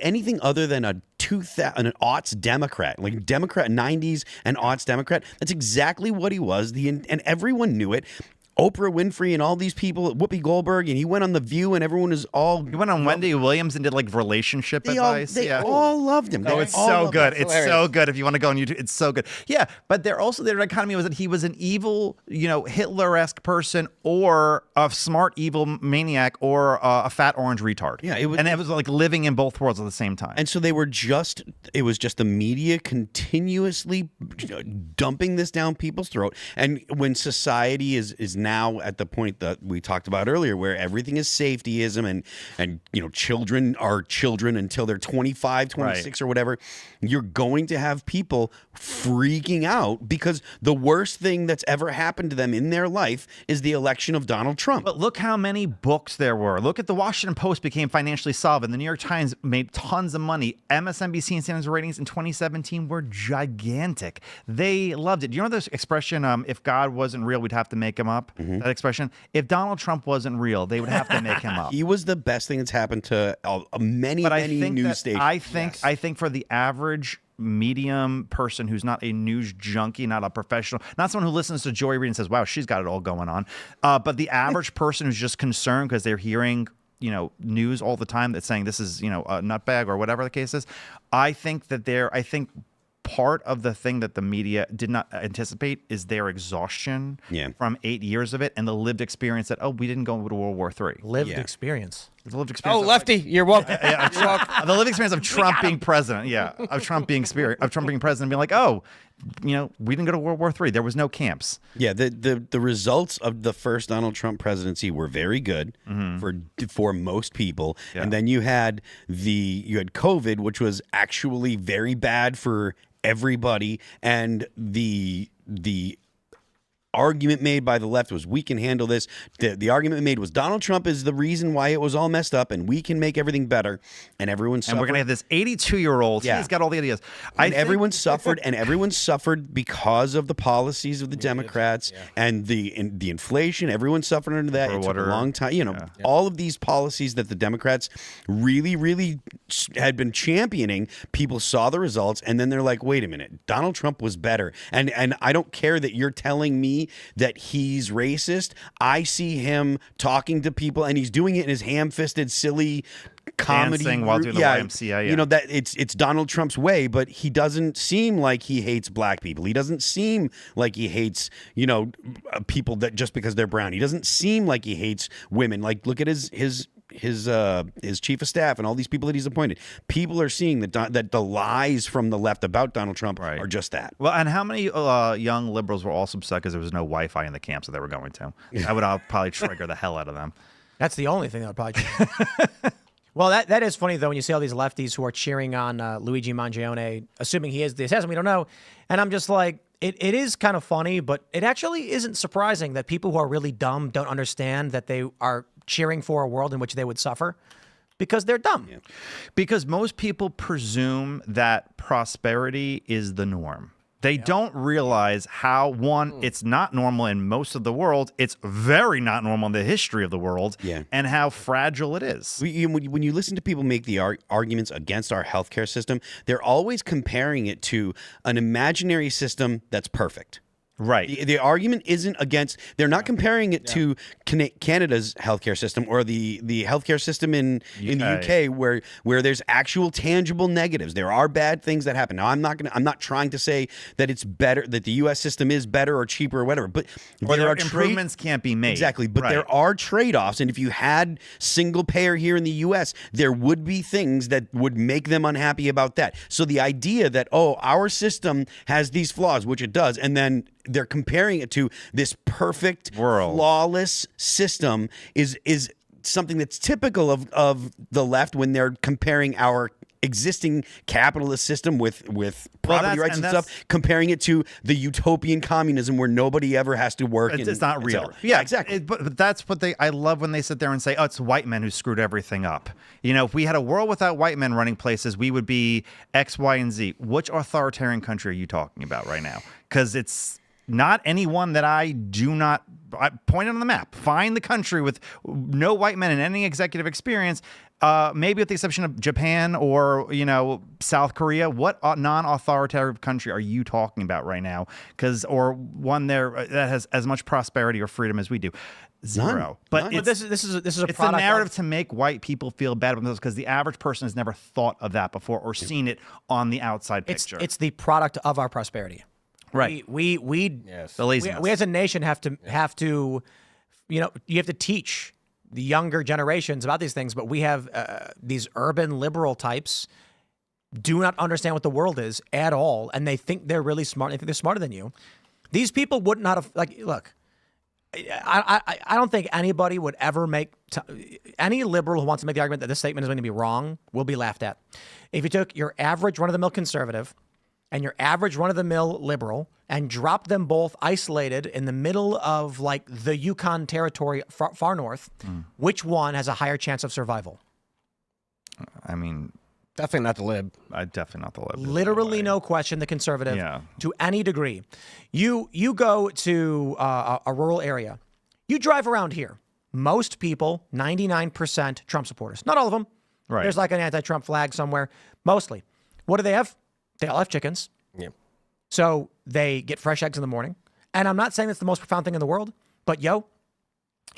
anything other than an aughts Democrat, like Democrat 90s and aughts Democrat, that's exactly what he was. And everyone knew it. Oprah Winfrey and all these people, Whoopi Goldberg, and he went on The View, and everyone is all. He went on Wendy Williams and did like relationship advice. They all loved him. Oh, it's so good. It's so good. If you want to go on YouTube, it's so good. Yeah, but their dichotomy was that he was an evil, Hitler-esque person, or a smart evil maniac, or a fat orange retard. Yeah, it was like living in both worlds at the same time. And so it was just the media continuously dumping this down people's throat. And when society is now at the point that we talked about earlier, where everything is safetyism and children are children until they're 25, 26 or whatever, you're going to have people freaking out because the worst thing that's ever happened to them in their life is the election of Donald Trump. But look how many books there were. Look at the Washington Post became financially solvent. The New York Times made tons of money. MSNBC and CNN's ratings in 2017 were gigantic. They loved it. Do you know this expression, if God wasn't real, we'd have to make him up? That expression. If Donald Trump wasn't real, they would have to make him up. He was the best thing that's happened to many news stations. I think for the average medium person who's not a news junkie, not a professional, not someone who listens to Joy Reid and says, wow, she's got it all going on. But the average person who's just concerned because they're hearing news all the time that's saying this is, a nutbag or whatever the case is. I think part of the thing that the media did not anticipate is their exhaustion from 8 years of it and the lived experience that, we didn't go to World War III. Lived experience. The lived experience. Oh, lefty, you're welcome. The lived experience of Trump being president. Yeah, of Trump being president, and being like, we didn't go to World War III. There was no camps. Yeah, the results of the first Donald Trump presidency were very good for most people, and then you had COVID, which was actually very bad for everybody, and the argument made by the left was we can handle this. The argument made was Donald Trump is the reason why it was all messed up, and we can make everything better. And everyone suffered. And we're gonna have this 82-year-old. Yeah. He's got all the ideas. And everyone suffered, and everyone suffered because of the policies of the Democrats and the inflation. Everyone suffered under that. It took a long time. All of these policies that the Democrats really, really had been championing. People saw the results, and then they're like, "Wait a minute, Donald Trump was better." And I don't care that you're telling me that he's racist. I see him talking to people, and he's doing it in his ham-fisted, silly comedy dancing while doing the YMCA. Yeah. That it's Donald Trump's way, but he doesn't seem like he hates black people. He doesn't seem like he hates people that just because they're brown. He doesn't seem like he hates women. Like, look at his chief of staff and all these people that he's appointed. People are seeing that the lies from the left about Donald Trump are just that. Well, and how many young liberals were also upset because there was no Wi-Fi in the camps that they were going to? That would probably trigger the hell out of them. That's the only thing that would probably. Well, that is funny, though, when you see all these lefties who are cheering on Luigi Mangione, assuming he is the assassin. We don't know. And I'm just like, it is kind of funny, but it actually isn't surprising that people who are really dumb don't understand that they are cheering for a world in which they would suffer because they're dumb. Yeah. Because most people presume that prosperity is the norm. They don't realize how, it's not normal in most of the world. It's very not normal in the history of the world, and how fragile it is. When you listen to people make the arguments against our healthcare system, they're always comparing it to an imaginary system that's perfect. Right. The argument isn't against. They're not comparing it to Canada's healthcare system or the healthcare system in the UK, where there's actual tangible negatives. There are bad things that happen. Now, I'm not trying to say that it's better, that the US system is better or cheaper or whatever. But there are improvements can't be made. Exactly. But there are trade-offs, and if you had single payer here in the US, there would be things that would make them unhappy about that. So the idea that our system has these flaws, which it does, and then they're comparing it to this perfect, flawless system is something that's typical of the left when they're comparing our existing capitalist system with property rights and stuff, comparing it to the utopian communism where nobody ever has to work. It's not real. Yeah, exactly. But that's what I love when they sit there and say, oh, it's white men who screwed everything up. You know, if we had a world without white men running places, we would be X, Y, and Z. Which authoritarian country are you talking about right now? Because it's not anyone that I point it on the map. Find the country with no white men in any executive experience. Maybe with the exception of Japan or, South Korea. What non-authoritarian country are you talking about right now? Or one there that has as much prosperity or freedom as we do? Zero. But this is a it's product a narrative to make white people feel bad about themselves because the average person has never thought of that before or seen it on the outside picture. It's the product of our prosperity. Right. We the laziness. we as a nation have to you have to teach the younger generations about these things, but we have these urban liberal types do not understand what the world is at all, and they think they're really smart. They think they're smarter than you. These people would not have look. I don't think anybody would ever make any liberal who wants to make the argument that this statement is going to be wrong will be laughed at. If you took your average run-of-the-mill conservative and your average run-of-the-mill liberal and dropped them both isolated in the middle of the Yukon territory far north, which one has a higher chance of survival? I mean, Definitely not the lib. Definitely not the lib. Literally no question, the conservative to any degree. You go to a rural area. You drive around here. Most people, 99% Trump supporters. Not all of them. Right. There's an anti-Trump flag somewhere. Mostly. What do they have? They all have chickens. Yeah. So they get fresh eggs in the morning. And I'm not saying it's the most profound thing in the world, but did you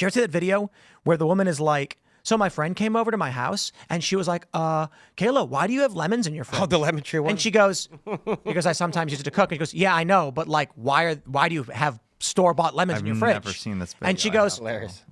ever see that video where the woman is like, so my friend came over to my house and she was like, Kayla, why do you have lemons in your fridge? Oh, the lemon tree one. And she goes, because I sometimes use it to cook. And she goes, yeah, I know, but why do you have store-bought lemons in your fridge? I've never seen this video. And she goes,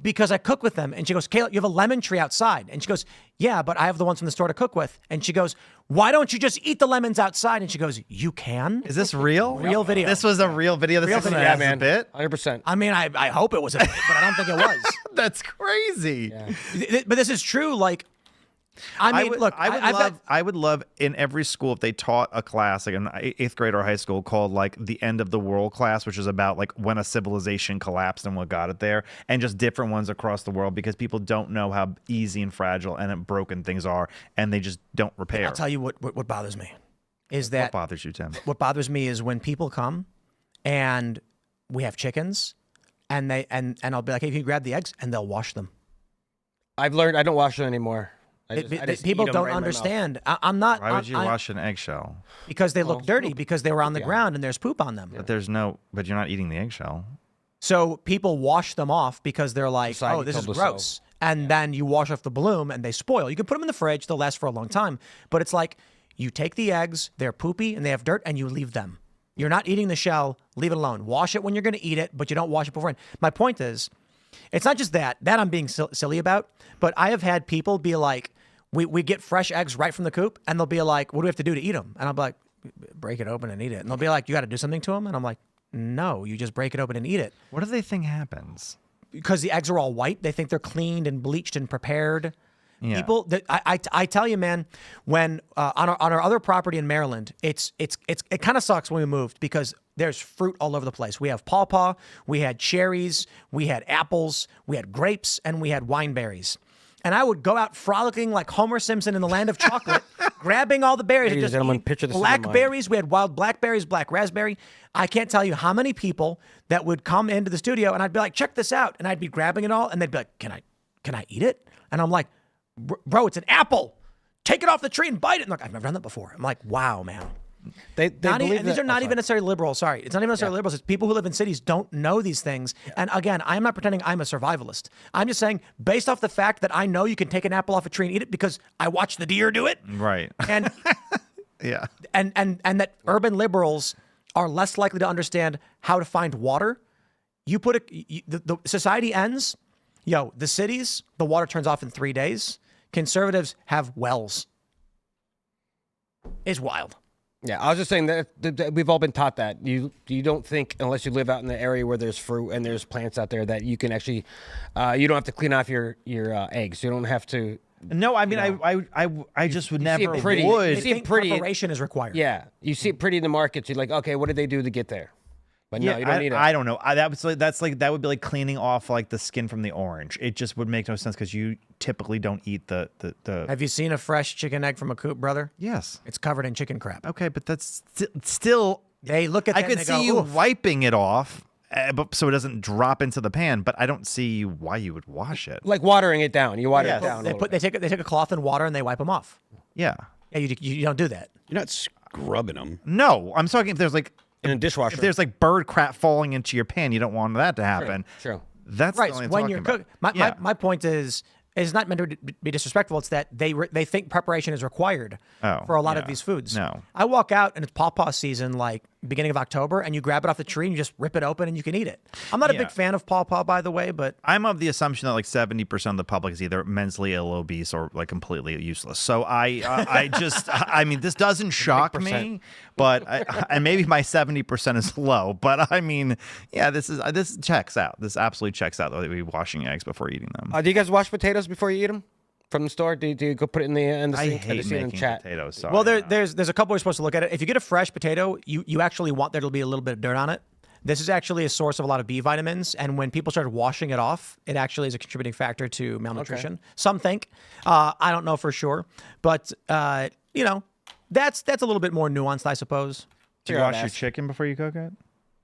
because I cook with them. And she goes, Kayla, you have a lemon tree outside. And she goes, yeah, but I have the ones from the store to cook with. And she goes, why don't you just eat the lemons outside? And she goes, you can? Is this real? Real video. This was a real video. This isn't Yeah, a man. bit. 100%. I mean, I hope it was a bit, but I don't think it was. That's crazy. Yeah. But this is true. I would love in every school if they taught a class, like an 8th grade or high school, called the End of the World class, which is about when a civilization collapsed and what got it there, and just different ones across the world because people don't know how easy and fragile and broken things are, and they just don't repair. I'll tell you what bothers me is that what bothers you, Tim? What bothers me is when people come and we have chickens, and I'll be like, hey, can you grab the eggs, and they'll wash them. I've learned I don't wash them anymore. I just people eat 'em don't right in my mouth. understand. I'm not. Why would you wash an eggshell? Because they look dirty, because they were on the ground and there's poop on them. But you're not eating the eggshell. So people wash them off because they're like, Society oh, this is told us gross. so. And then you wash off the bloom and they spoil. You can put them in the fridge. They'll last for a long time. But it's like you take the eggs, they're poopy and they have dirt, and you leave them. You're not eating the shell. Leave it alone. Wash it when you're going to eat it, but you don't wash it beforehand. My point is, it's not just that I'm being silly about, but I have had people be like, we get fresh eggs right from the coop, and they'll be like, what do we have to do to eat them? And I'll be like, break it open and eat it. And they'll be like, you got to do something to them? And I'm like, no, you just break it open and eat it. What do they think happens? Because the eggs are all white. They think they're cleaned and bleached and prepared. Yeah. People, I tell you, man, when on our other property in Maryland, it kind of sucks when we moved because there's fruit all over the place. We have pawpaw, we had cherries, we had apples, we had grapes, and we had wineberries. And I would go out frolicking like Homer Simpson in the land of chocolate, grabbing all the berries. Ladies and gentlemen, picture this in your mind. Blackberries. We had wild blackberries, black raspberry. I can't tell you how many people that would come into the studio, and I'd be like, check this out. And I'd be grabbing it all, and they'd be like, can I eat it? And I'm like, bro, it's an apple. Take it off the tree and bite it. And look, I've never done that before. I'm like, wow, man. They These believe are not even necessarily liberal. Sorry. It's not even necessarily liberals. It's people who live in cities don't know these things. Yeah. And again, I'm not pretending I'm a survivalist. I'm just saying, based off the fact that I know you can take an apple off a tree and eat it because I watched the deer do it. Right. And yeah. And that urban liberals are less likely to understand how to find water. You put the society ends. The cities, the water turns off in 3 days. Conservatives have wells. It's wild. Yeah, I was just saying that we've all been taught that you don't think unless you live out in the area where there's fruit and there's plants out there that you can actually you don't have to clean off your eggs. You don't have to. No, I mean, I just would never it pretty- would. you see it pretty. Preparation is required. Yeah, you see it pretty in the markets. You're like, okay, what did they do to get there? But no, you don't need it. I don't know. That would be like cleaning off like the skin from the orange. It just would make no sense because you typically don't eat the. Have you seen a fresh chicken egg from a coop, brother? Yes. It's covered in chicken crap. Okay, but that's still. They look at that I could and they see go, you "Oof." wiping it off, but so it doesn't drop into the pan. But I don't see why you would wash it. Like watering it down. You water Yes. it down. They take a cloth and water and they wipe them off. Yeah. Yeah, you don't do that. You're not scrubbing them. No, I'm talking if there's like in a dishwasher. if there's like bird crap falling into your pan, you don't want that to happen. True. That's Right. the only When talking you're about. cooking, my point is not meant to be disrespectful. It's that they think preparation is required for a lot of yeah. these foods. No. I walk out and it's pawpaw season, like beginning of October, and you grab it off the tree and you just rip it open and you can eat it. I'm not a Yeah. big fan of pawpaw, by the way, but I'm of the assumption that like 70% of the public is either mentally ill, obese, or like completely useless. So I mean, this doesn't shock me, but and maybe my 70% is low. But I mean, yeah, this checks out. This absolutely checks out. That we washing eggs before eating them. Do you guys wash potatoes before you eat them from the store? Do you go put it in the I sink? hate see it in making chat. potatoes. Sorry. well, there's a couple we're supposed to look at it. If you get a fresh potato, you actually want there to be a little bit of dirt on it. This is actually a source of a lot of B vitamins, and when people started washing it off, it actually is a contributing factor to malnutrition. Some think. I don't know for sure, but you know, that's a little bit more nuanced, I suppose. Do you Here, wash I'd your ask. chicken before you cook it?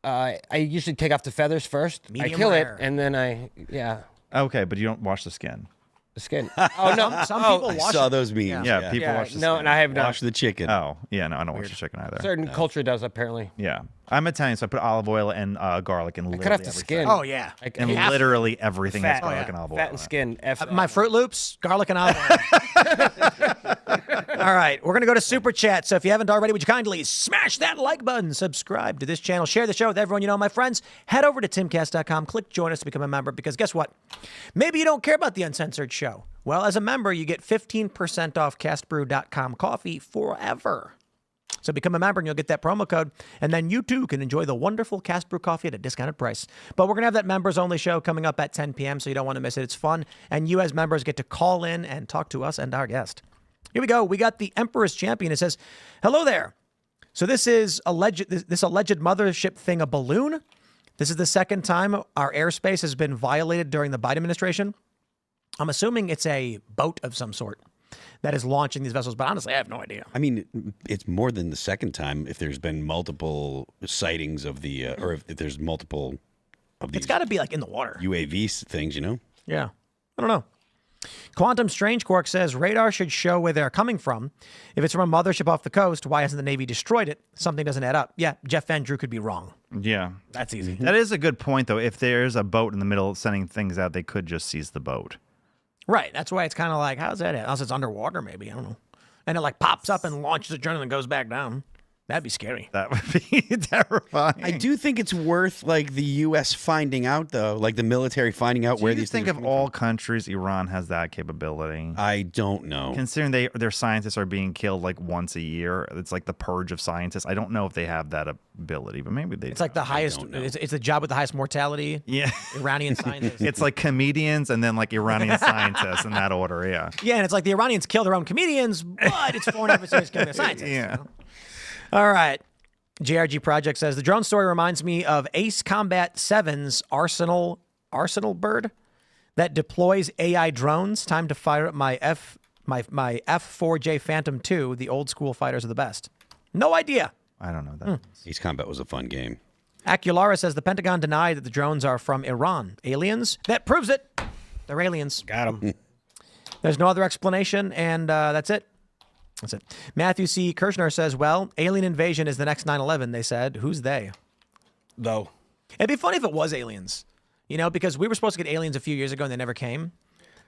I usually take off the feathers first. Medium I kill rare. it, and then Okay, but you don't wash the skin. the skin. Oh no, Some people I wash saw it. those memes. Yeah, people wash the no, skin. and I have not. Wash the chicken. Oh, yeah, no, I don't wash the chicken either. Certain culture does apparently. Yeah, I'm Italian, so I put olive oil and garlic and Cut off the skin. Oh yeah. and Half literally everything has fat, garlic and olive oil. fat in and it. skin. My Fruit Loops, garlic and olive oil. All right, we're going to go to Super Chat. So if you haven't already, would you kindly smash that like button, subscribe to this channel, share the show with everyone you know, my friends. Head over to timcast.com, click join us to become a member, because guess what? Maybe you don't care about the Uncensored Show. Well, as a member, you get 15% off castbrew.com coffee forever. So become a member and you'll get that promo code, and then you too can enjoy the wonderful Cast Brew coffee at a discounted price. But we're going to have that members-only show coming up at 10 p.m., so you don't want to miss it. It's fun, and you as members get to call in and talk to us and our guest. Here we go. We got the Emperor's Champion. It says, hello there. So this is this alleged mothership thing a balloon? This is the second time our airspace has been violated during the Biden administration. I'm assuming it's a boat of some sort that is launching these vessels, but honestly, I have no idea. I mean, it's more than the second time if there's been multiple sightings of the, or if there's multiple of these It's got to be like in the water. UAV things, you know? Yeah. I don't know. Quantum Strange Quark says radar should show where they're coming from. If it's from a mothership off the coast, why hasn't the Navy destroyed it? Something doesn't add up. Yeah, Jeff Van Drew could be wrong. Yeah, That's easy. that is a good point, though. If there's a boat in the middle sending things out, they could just seize the boat. Right. That's why it's kind of like, how's that? Unless it's underwater, maybe. I don't know. And it like pops up and launches a drone and goes back down. That'd be scary. That would be terrifying. I do think it's worth like the U.S. finding out, though, like the military finding out Do where you these think things are of coming all countries, Iran has that capability? I don't know. Considering their scientists are being killed like once a year, it's like the purge of scientists. I don't know if they have that ability, but maybe they. It's like the highest, don't know. it's the job with the highest mortality. Yeah. Iranian scientists. It's like comedians and then like Iranian scientists in that order. Yeah. Yeah, and it's like the Iranians kill their own comedians, but it's foreign adversaries killing their scientists. Yeah. You know? All right. JRG Project says the drone story reminds me of Ace Combat 7's Arsenal bird that deploys AI drones. Time to fire up my F4J Phantom 2. The old school fighters are the best. No idea. I don't know that. Ace Combat was a fun game. Aculara says the Pentagon denied that the drones are from Iran. Aliens? That proves it. They're aliens. Got him. There's no other explanation, and that's it. That's it. Matthew C. Kirshner says, well, alien invasion is the next 9/11, they said. Who's they? Though. It'd be funny if it was aliens, you know, because we were supposed to get aliens a few years ago and they never came.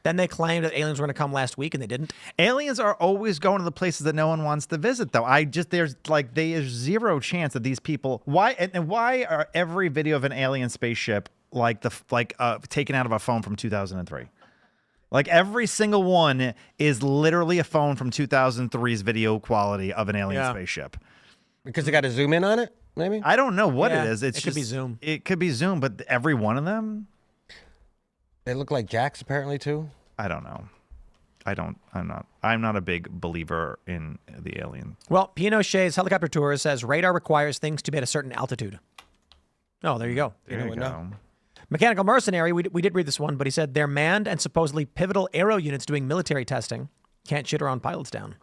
Then they claimed that aliens were going to come last week and they didn't. Aliens are always going to the places that no one wants to visit, though. There's zero chance that these people. Why are every video of an alien spaceship taken out of a phone from 2003? Like every single one is literally a phone from 2003's video quality of an alien spaceship. Because they got to zoom in on it, maybe? I don't know what Yeah, it is. It's it could be just- Zoom. It could be Zoom, but every one of them, They look like jacks, apparently, too. I don't know. I'm not a big believer in the alien. Well, Pinochet's helicopter tour says radar requires things to be at a certain altitude. Oh, there you go. There you what go. Mechanical Mercenary, we did read this one, but he said they're manned and supposedly pivotal aero units doing military testing. Can't shit around pilots down.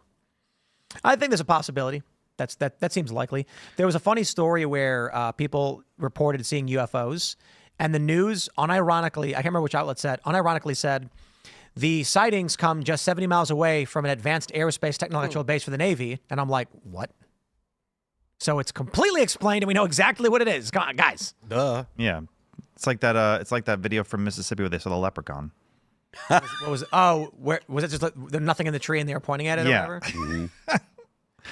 I think there's a possibility. That seems likely. There was a funny story where people reported seeing UFOs, and the news, unironically, I can't remember which outlet said, unironically said, the sightings come just 70 miles away from an advanced aerospace technological base for the Navy. And I'm like, what? So it's completely explained, and we know exactly what it is. Come on, guys. Duh. Yeah, it's like that. It's like that video from Mississippi where they saw the leprechaun. What was it? Oh, where was it? Just like, there's nothing in the tree, and they were pointing at it. Yeah. Or whatever?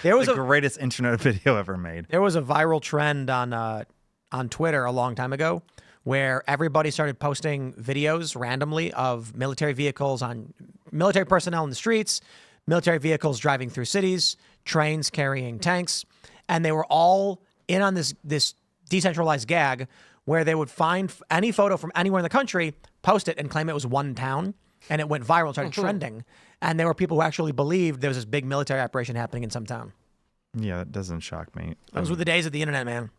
There was The greatest internet video ever made. There was a viral trend on Twitter a long time ago where everybody started posting videos randomly of military vehicles on military personnel in the streets, military vehicles driving through cities, trains carrying tanks, and they were all in on this decentralized gag where they would find any photo from anywhere in the country, post it, and claim it was one town, and it went viral, started trending, and there were people who actually believed there was this big military operation happening in some town. Yeah, that doesn't shock me. Those were the days of the internet, man.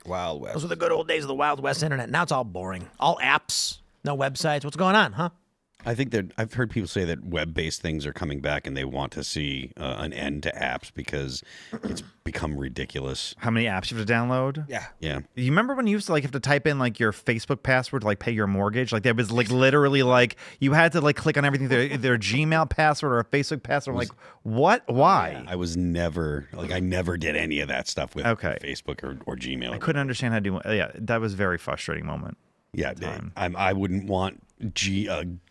Wild West. Those were the good old days of the Wild West internet. Now it's all boring. All apps, no websites. What's going on, huh? I think that I've heard people say that web-based things are coming back, and they want to see an end to apps because it's become ridiculous. How many apps you have to download? Yeah. Yeah. You remember when you used to like have to type in like your Facebook password to like pay your mortgage? Like that was like literally like you had to like click on everything, their Gmail password or a Facebook password. I'm like, what? Why? I was never I never did any of that stuff with Facebook or Gmail. I couldn't understand how to do. Yeah, that was a very frustrating moment. Yeah, I wouldn't want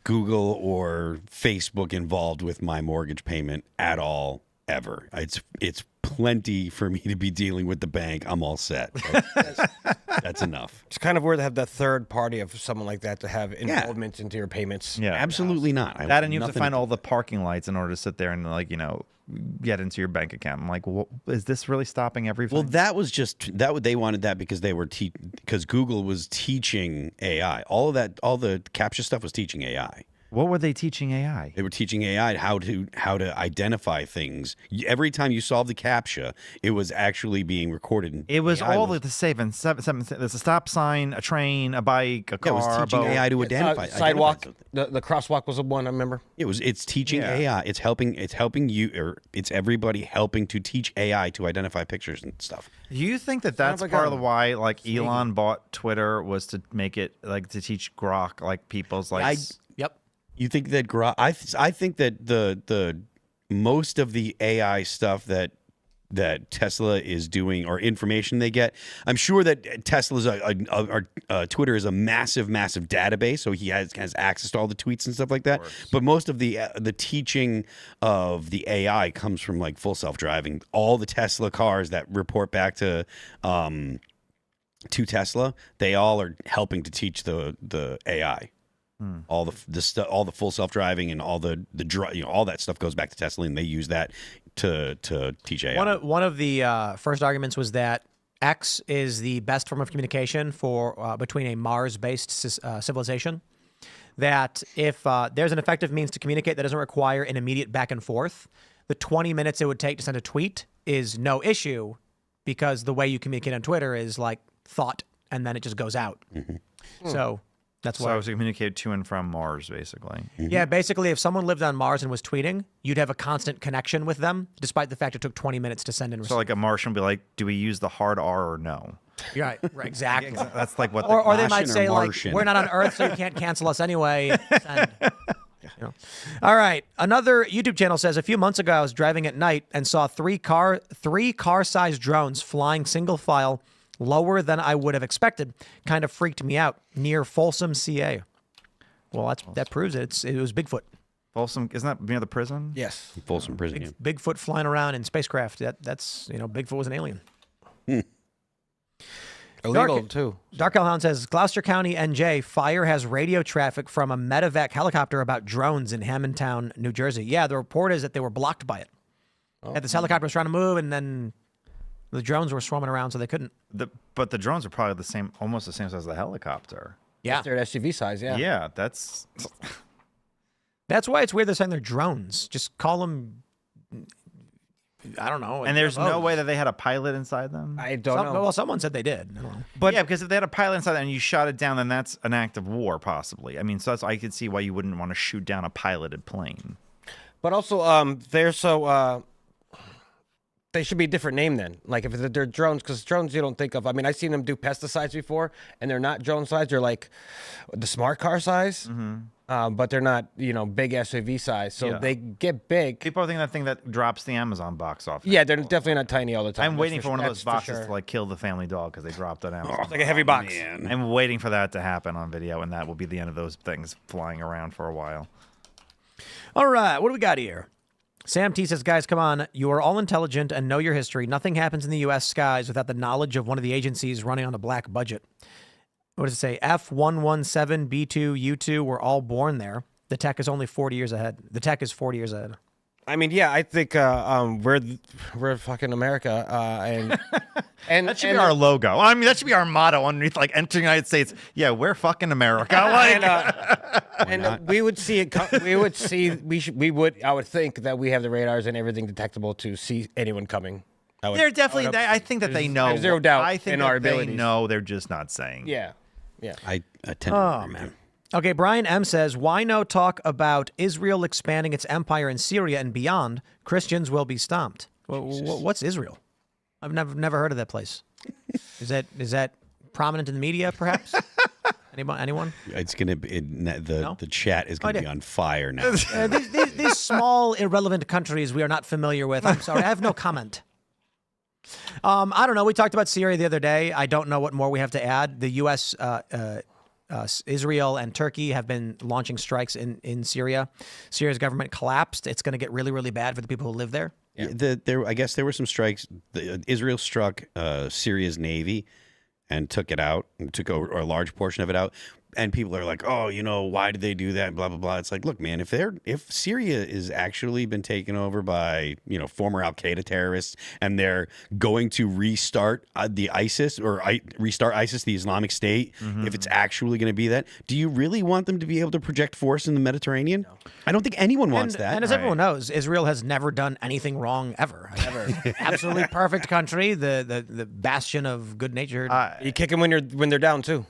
Google or Facebook involved with my mortgage payment at all, ever. It's plenty for me to be dealing with the bank. I'm all set. That's enough. It's kind of weird to have that third party of someone like that to have involvement into your payments. Yeah, absolutely not. That and you have to find all the parking lights in order to sit there and like get into your bank account. I'm like, well, is this really stopping everything? Well, that was just they wanted that because they were because Google was teaching AI. All the CAPTCHA stuff was teaching AI. What were they teaching AI? They were teaching AI how to identify things. Every time you solved the CAPTCHA, it was actually being recorded. It was all the saving. There's a stop sign, a train, a bike, a car. It was teaching AI to identify sidewalk. The crosswalk was the one I remember. It's teaching AI. It's helping you, or it's everybody helping to teach AI to identify pictures and stuff. Do you think that's part of the why like Elon bought Twitter was to make it like to teach Grok like people's like. Yep. You think that I think that the most of the AI stuff that Tesla is doing or information they get, I'm sure that Tesla's Twitter is a massive database, so he has access to all the tweets and stuff like that. But most of the teaching of the AI comes from like full self-driving. All the Tesla cars that report back to Tesla, they all are helping to teach the AI. All the full self-driving and all all that stuff goes back to Tesla, and they use that to teach AI. One of the first arguments was that X is the best form of communication for between a Mars-based civilization. That if there's an effective means to communicate that doesn't require an immediate back and forth, the 20 minutes it would take to send a tweet is no issue, because the way you communicate on Twitter is like thought, and then it just goes out. So. That's why I was communicated to and from Mars, basically. Yeah, basically, if someone lived on Mars and was tweeting, you'd have a constant connection with them, despite the fact it took 20 minutes to send and receive. So, like a Martian would be like, "Do we use the hard R or no?" Right, exactly. That's like what. Or they might Martian or say Martian? like, "We're not on Earth, so you can't cancel us anyway." Send. All right. Another YouTube channel says a few months ago I was driving at night and saw three car-sized drones flying single file, lower than I would have expected. Kind of freaked me out near Folsom, CA. Well, that proves it. It was Bigfoot. Folsom, isn't that near the prison? Yes. Folsom Prison. Bigfoot flying around in spacecraft. That's Bigfoot was an alien. Illegal too. Dark Hellhound says Gloucester County, NJ, fire has radio traffic from a medevac helicopter about drones in Hammondtown, New Jersey. Yeah, the report is that they were blocked by it. That this helicopter was trying to move, and then The drones were swarming around, so they couldn't. But the drones are probably almost the same size as the helicopter. Yeah. They're SUV size, yeah. Yeah, that's That's why it's weird they're saying they're drones. Just call them, I don't know. and there's no UFOs. way that they had a pilot inside them. I don't know. Well, someone said they did. I don't know. But yeah, because if they had a pilot inside and you shot it down, then that's an act of war, possibly. I mean, so I could see why you wouldn't want to shoot down a piloted plane. But also, they're so they should be a different name then. Like if they're drones, because drones you don't think of. I mean, I've seen them do pesticides before, and they're not drone size. They're like the smart car size, but they're not big SUV size. So Yeah. they get big. People are thinking that thing that drops the Amazon box off. Yeah, they're definitely not tiny all the time. I'm waiting for one of that's those boxes sure. to like kill the family dog because they dropped it out. It's like a heavy box. Man. I'm waiting for that to happen on video, and that will be the end of those things flying around for a while. All right, what do we got here? Sam T says, guys, come on. You are all intelligent and know your history. Nothing happens in the U.S. skies without the knowledge of one of the agencies running on a black budget. What does it say? F117, B2, U2 were all born there. The tech is only 40 years ahead. The tech is 40 years ahead. I mean, yeah, I think we're fucking America, and That should be our logo. I mean, that should be our motto underneath, like, enter the United States. Yeah, we're fucking America. Like, and we would see it. We would see. We would. I would think that we have the radars and everything detectable to see anyone coming. they're definitely. I think that they know. there's zero doubt I think in that our they abilities. know. They're just not saying. Yeah. I tend to agree, man. Okay, Brian M. says, why no talk about Israel expanding its empire in Syria and beyond? Christians will be stomped. What's Israel? I've never heard of that place. Is that prominent in the media, perhaps? Anyone? It's gonna be the chat is gonna Oh, I be did. on fire now. These small, irrelevant countries we are not familiar with. I'm sorry, I have no comment. I don't know. We talked about Syria the other day. I don't know what more we have to add. The U.S., Israel, and Turkey have been launching strikes in Syria. Syria's government collapsed. It's going to get really, really bad for the people who live there. Yeah, I guess there were some strikes. Israel struck Syria's navy and took it out, and took a large portion of it out. And people are like, oh, why did they do that? Blah, blah, blah. It's like, look, man, if Syria is actually been taken over by, former Al-Qaeda terrorists, and they're going to restart the ISIS or restart ISIS, the Islamic State, if it's actually going to be that, do you really want them to be able to project force in the Mediterranean? No. I don't think anyone wants that. And as everyone knows, Israel has never done anything wrong ever. Absolutely perfect country, the bastion of good nature. You kick them when they're down too.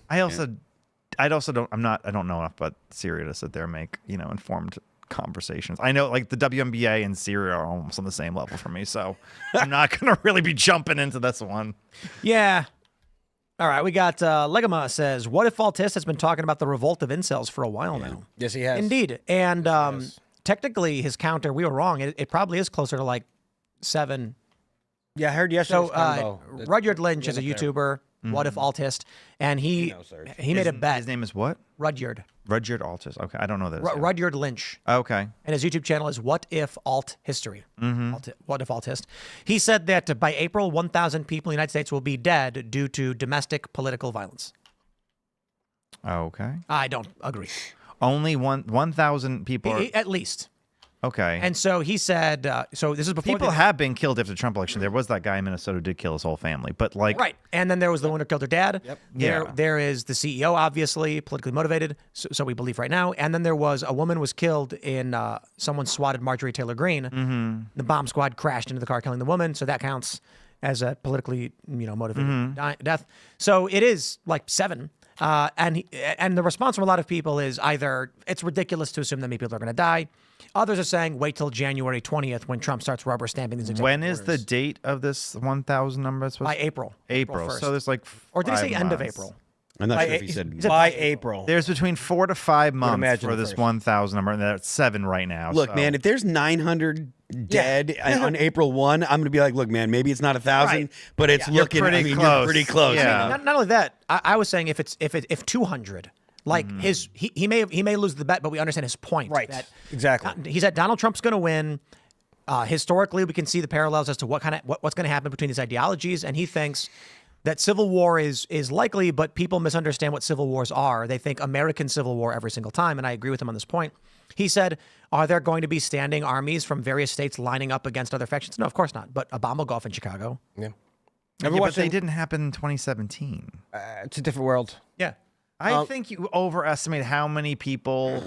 I don't know enough about Syria to sit there and make, informed conversations. I know like the WNBA and Syria are almost on the same level for me, so I'm not going to really be jumping into this one. Yeah. All right, we got Legama says, what if Altist has been talking about the revolt of incels for a while now? Yes, he has. Indeed. And technically his counter, we were wrong. It probably is closer to like 7. Yeah, I heard yesterday. So Rudyard Lynch is a YouTuber. What if Altist? And he made a bet. His name is what? Rudyard. Rudyard Altus. Okay, I don't know this. Rudyard Lynch. Okay. And his YouTube channel is What If Alt History. What If Altist? He said that by April, 1,000 people in the United States will be dead due to domestic political violence. Okay. I don't agree. Only 1,000 people. At least. Okay. And so he said, so this is before people have been killed after the Trump election. There was that guy in Minnesota who did kill his whole family, but like right. And then there was the one who killed her dad. Yep. Yeah. There is the CEO, obviously politically motivated, so we believe right now. And then there was a woman was killed in someone swatted Marjorie Taylor Greene. The bomb squad crashed into the car, killing the woman. So that counts as a politically motivated death. So it is like 7. And the response from a lot of people is either it's ridiculous to assume that many people are going to die. Others are saying wait till January 20th when Trump starts rubber stamping these executive when is orders. the date of this 1,000 number? By April. April. 1st. So there's like Or did he say 5 end of months. April? I'm not sure if he said. by April. There's between 4 to 5 months imagine for the this first. 1,000 number, and that's 7 right now. Look, so. man, if there's 900 dead on April 1, I'm going to be like, look, man, maybe it's not 1,000, Right. but it's looking pretty you're close. pretty close. Yeah. Not only that, I was saying if 200, like he may lose the bet, but we understand his point. Right. That Exactly. he said Donald Trump's going to win. Historically, we can see the parallels as to what's going to happen between these ideologies, and he thinks that civil war is likely, but people misunderstand what civil wars are. They think American civil war every single time, and I agree with him on this point. He said, are there going to be standing armies from various states lining up against other factions? No, of course not. But a bomb will go off in Chicago. Yeah. Ever Yeah, but watched they it? didn't happen in 2017. It's a different world. Yeah. I think you overestimate how many people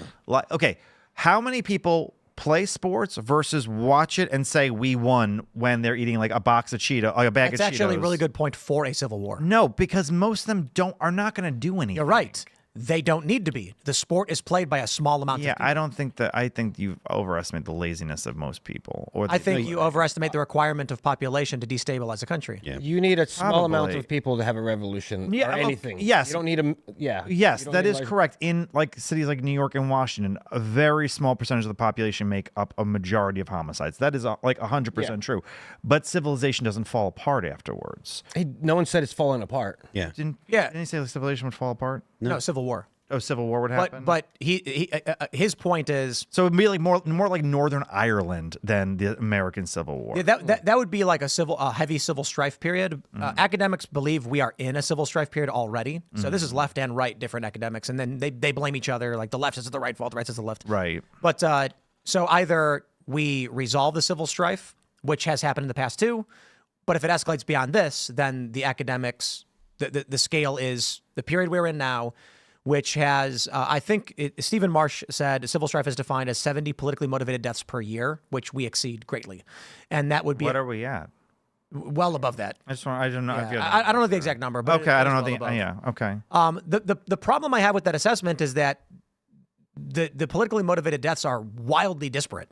how many people play sports versus watch it and say we won when they're eating like a box of Cheetos, like a bag That's of Cheetos. actually a really good point for a civil war. No, because most of them are not going to do anything. You're right. They don't need to be. The sport is played by a small amount Yeah, of people. I think you overestimate the laziness of most people. Or I think you overestimate the requirement of population to destabilize a country. Yeah. You need a small amount Probably. of people to have a revolution Yeah, or well, anything. yes. You don't need a Yes, You don't that need is large- correct. In like cities like New York and Washington, a very small percentage of the population make up a majority of homicides. That is like 100% true. But civilization doesn't fall apart afterwards. Hey, no one said it's falling apart. Yeah. Didn't he say the civilization would fall apart? No, civil war. Oh, civil war would happen. But his point is So it'd be like more like Northern Ireland than the American Civil War. yeah, that would be like a heavy civil strife period. Academics believe we are in a civil strife period already. So this is left and right different academics, and then they blame each other. Like the left says it's the right fault, the right says the left. Right. But so either we resolve the civil strife, which has happened in the past too, but if it escalates beyond this, then the academics, the scale is the period we're in now, which has, I think Stephen Marsh said civil strife is defined as 70 politically motivated deaths per year, which we exceed greatly. And that would be What are we at? well above that. I don't know. if you Yeah, I don't know the exact number, but Okay, I don't know it's well above. okay. The problem I have with that assessment is that the politically motivated deaths are wildly disparate.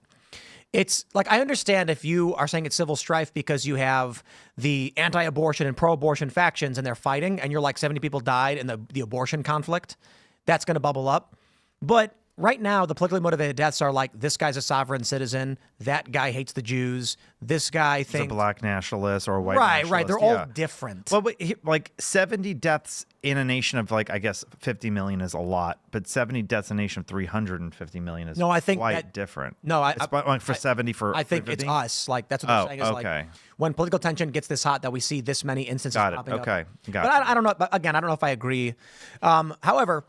It's like, I understand if you are saying it's civil strife because you have the anti-abortion and pro-abortion factions and they're fighting and you're like 70 people died in the abortion conflict, that's going to bubble up. But right now, the politically motivated deaths are like, this guy's a sovereign citizen, that guy hates the Jews, this guy It's a thinks... black nationalist or a white Right, nationalist. right. They're all different. Well, but like 70 deaths in a nation of like, I guess 50 million is a lot, but 70 deaths in a nation of 350 million is No, I think quite that- different. No, it's like for 70 for I think it's 50? us. Like, that's what they're Oh, saying is okay. like, when political tension gets this hot that we see this many instances Got it. popping up. Okay. But Gotcha. I don't know. But again, I don't know if I agree. However,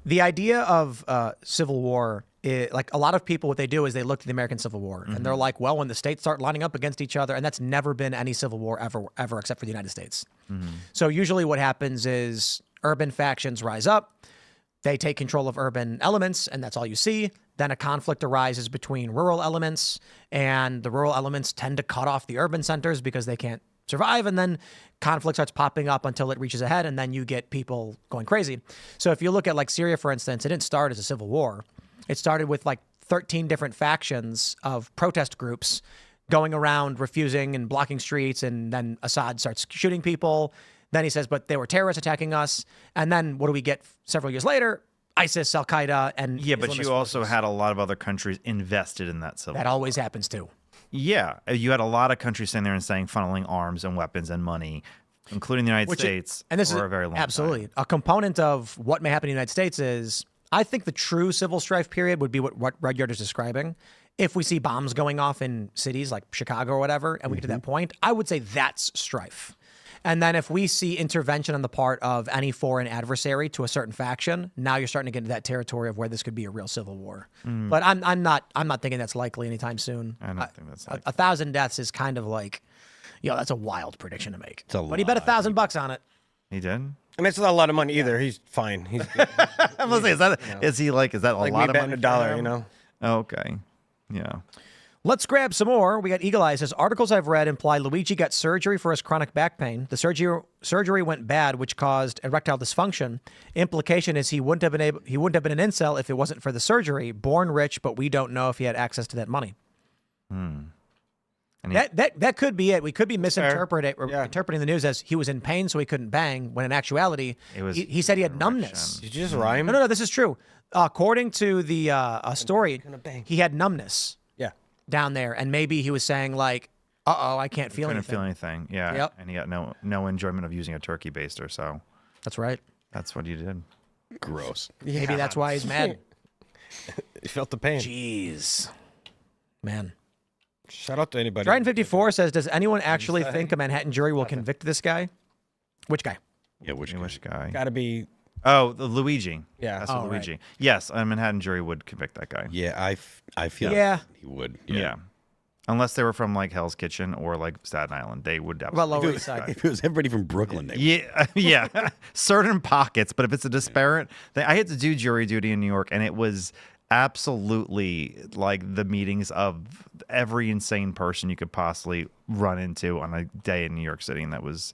the idea of civil war, like a lot of people, what they do is they look to the American Civil War and they're like, well, when the states start lining up against each other, and that's never been any civil war ever except for the United States. So usually what happens is urban factions rise up, they take control of urban elements, and that's all you see. Then a conflict arises between rural elements, and the rural elements tend to cut off the urban centers because they can't survive, and then conflict starts popping up until it reaches a head, and then you get people going crazy. So if you look at like Syria, for instance, it didn't start as a civil war. It started with like 13 different factions of protest groups going around refusing and blocking streets, and then Assad starts shooting people. Then he says, but they were terrorists attacking us. And then what do we get several years later? ISIS, Al-Qaeda, and Yeah, but Islamist you also forces. had a lot of other countries invested in that civil That war. always happens too. Yeah, you had a lot of countries sitting there and saying funneling arms and weapons and money, including the United Which States, and this for is a very long absolutely time. a component of what may happen in the United States is, I think the true civil strife period would be what Rudyard is describing. If we see bombs going off in cities like Chicago or whatever, and we get to that point, I would say that's strife. And then if we see intervention on the part of any foreign adversary to a certain faction, now you're starting to get into that territory of where this could be a real civil war. But I'm not thinking that's likely anytime soon. I don't think that's likely. 1,000 deaths is kind of like, that's a wild prediction to make. a But he bet lot. $1,000 on it. He did? I mean, it's not a lot of money either. He's fine. He's I'm gonna say, is that a like lot me of betting money? a dollar, for him? you know? Okay. Yeah. Let's grab some more. We got Eagle Eye says, articles I've read imply Luigi got surgery for his chronic back pain. The surgery went bad, which caused erectile dysfunction. Implication is he wouldn't have been an incel if it wasn't for the surgery. Born rich, but we don't know if he had access to that money. And That could be it. We could be interpreting Yeah. the news as he was in pain, so he couldn't bang. When in actuality, It was he said he had numbness. Did you just rhyme? No, this is true. According to the story, bang. he had numbness Yeah. down there, and maybe he was saying like, "Uh-oh, I can't feel couldn't anything." feel anything. Yeah. Yep. And he got no enjoyment of using a turkey baster, so That's right. that's what he did. Gross. Maybe that's why he's mad. He felt the pain. Jeez, man. Shout out to anybody. Dryden54 says, "Does anyone actually think a Manhattan jury will convict this guy?" Which guy? Yeah, which English guy. Got to be. Oh, the Luigi. Yeah. That's Oh, what right. Luigi. Yes, a Manhattan jury would convict that guy. Yeah, I feel Yeah. he would. Yeah. Unless they were from like Hell's Kitchen or like Staten Island, they would Well, absolutely. Lower East Side. If it was everybody from Brooklyn, they Yeah, yeah, certain pockets. But if it's a disparate, I had to do jury duty in New York, and it was absolutely like the meetings of every insane person you could possibly run into on a day in New York City, and it was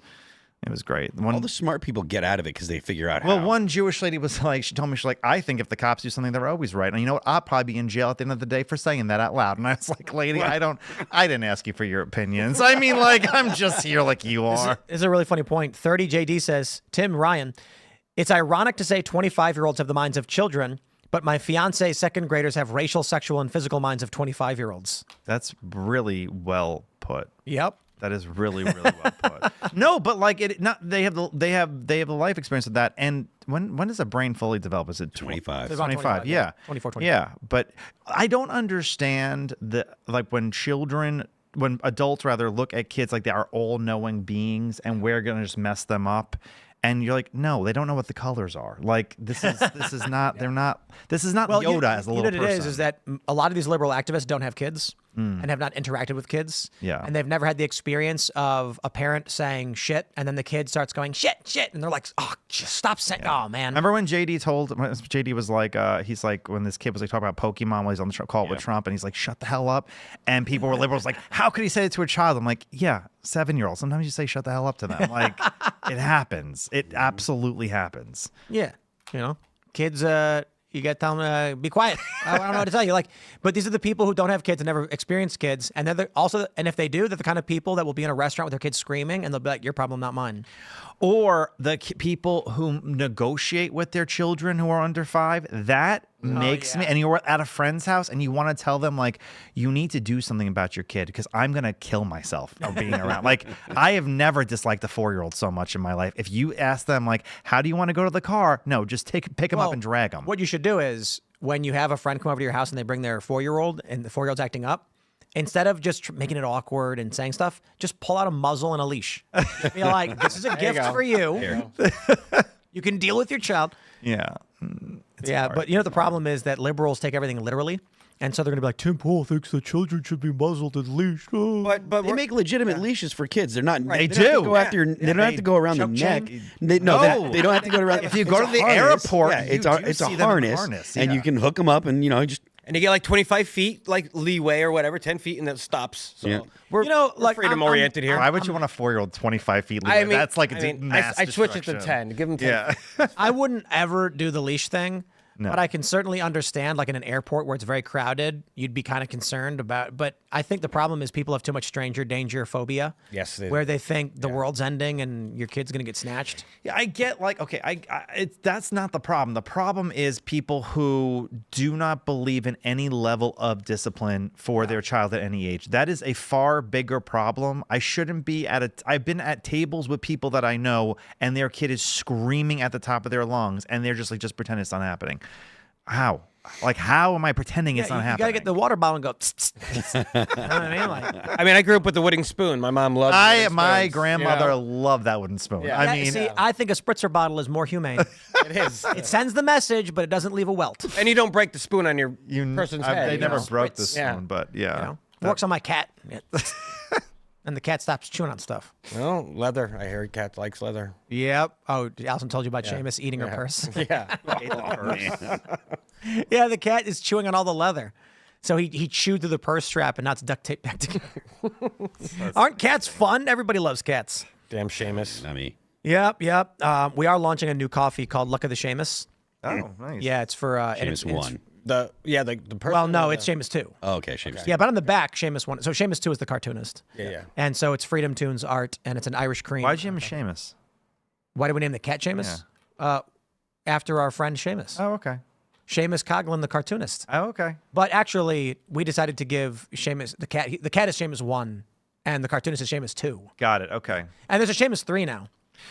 great. all the smart people get out of it because they figure out Well, how. one Jewish lady was like, she told me, she's like, I think if the cops do something, they're always right. And you know what? I'll probably be in jail at the end of the day for saying that out loud. And I was like, lady, I didn't ask you for your opinions. I mean, like, I'm just here like you are. This is a really funny point. 30 JD says, Tim, Ryan, it's ironic to say 25-year-olds have the minds of children, but my fiance's second graders have racial, sexual, and physical minds of 25-year-olds. That's really well put. Yep. That is really, really well put. No, but like they have the life experience of that. And when does a brain fully develop? Is it 25. It's about 25? Yeah. 24, 25. Yeah, but I don't understand when adults rather look at kids like they are all-knowing beings and we're gonna just mess them up. And you're like, no, they don't know what the colors are. Like this is not. They're not. This is not Yoda as a little You know what person. it is that a lot of these liberal activists don't have kids and have not interacted with kids. Yeah. And they've never had the experience of a parent saying shit, and then the kid starts going shit, and they're like, oh, just stop saying, oh man. Remember when JD was like, he's like, when this kid was like talking about Pokemon while he's on the call with Trump, and he's like, shut the hell up. And people were liberals like, how could he say it to a child? I'm like, yeah, 7-year-old. Sometimes you say shut the hell up to them. Like, it happens. It absolutely happens. Yeah. You know, kids, you got to tell them be quiet. I don't know what to tell you. Like, but these are the people who don't have kids and never experienced kids, and they're also, and if they do, they're the kind of people that will be in a restaurant with their kids screaming, and they'll be like, "Your problem, not mine." Or the people who negotiate with their children who are under 5. That makes me. And you're at a friend's house and you want to tell them like, you need to do something about your kid because I'm gonna kill myself of being around. Like, I have never disliked a 4-year-old so much in my life. If you ask them like, how do you want to go to the car? No, just pick them up and drag them. What you should do is when you have a friend come over to your house and they bring their 4-year-old and the 4-year-old's acting up, instead of just making it awkward and saying stuff, just pull out a muzzle and a leash. Be like, this is a gift for you. You can deal with your child. Yeah. Yeah, but you know, the problem is that liberals take everything literally. And so they're going to be like, Tim Pool thinks that children should be muzzled and leashed. Oh. But They make legitimate leashes for kids. They're not. They don't have to do. go after your, they don't have to go around the choke neck. chain? They don't have to go around. If you it's go a to the harness. airport, yeah, you it's do a see them in the harness, harness, and yeah. you can hook them up, and just. And you get like 25 feet, like leeway or whatever, 10 feet, and then it stops. So Yeah. we're, You know, we're like, freedom I'm- oriented here. Why would you want a 4-year-old 25 feet? I Leeway? mean, That's like mass I switch it to destruction. 10. Give them 10. Yeah. I wouldn't ever do the leash thing. No. But I can certainly understand, like in an airport where it's very crowded, you'd be kind of concerned about. But I think the problem is people have too much stranger danger phobia. Yes, they do. where they think the world's ending and your kid's gonna get snatched. Yeah, I get like, okay, that's not the problem. The problem is people who do not believe in any level of discipline for their child at any age. That is a far bigger problem. I shouldn't be I've been at tables with people that I know and their kid is screaming at the top of their lungs and they're just like, just pretend it's not happening. How? Like, how am I pretending it's not You happening? gotta get the water bottle and go. Tss, tss, tss. You know what I mean? Like, I mean, I grew up with the wooden spoon. My mom loved wooden My spoons, grandmother you know? loved that wooden spoon. Yeah. I yeah, mean, see, I think a spritzer bottle is more humane. It is. It sends the message, but it doesn't leave a welt. And you don't break the spoon on your person's head. They you never know? broke the Spritz. spoon, Yeah. but yeah. You know, works on my cat. And the cat stops chewing on stuff. Well, leather. I hear cat likes leather. Yep. Oh, Allison told you about Seamus eating her purse. Yeah. Yeah, the cat is chewing on all the leather. So he chewed through the purse strap and now it's duct tape back together. Aren't cats fun? Everybody loves cats. Damn Seamus. I mean, Yep. We are launching a new coffee called Luck of the Seamus. Oh, nice. Yeah, it's for and Seamus it's- one. The person. Well, no, or it's the- Seamus 2. Oh, okay, Seamus. Yeah, but on the back, Seamus 1. So Seamus 2 is the cartoonist. Yeah. And so it's Freedom Tunes art, and it's an Irish cream. Why'd you name him Seamus? Why did we name the cat Seamus? After our friend Seamus. Oh, okay. Seamus Coughlin, the cartoonist. Oh, okay. But actually, we decided to give Seamus the cat. The cat is Seamus 1, and the cartoonist is Seamus 2. Got it. Okay. And there's a Seamus 3 now.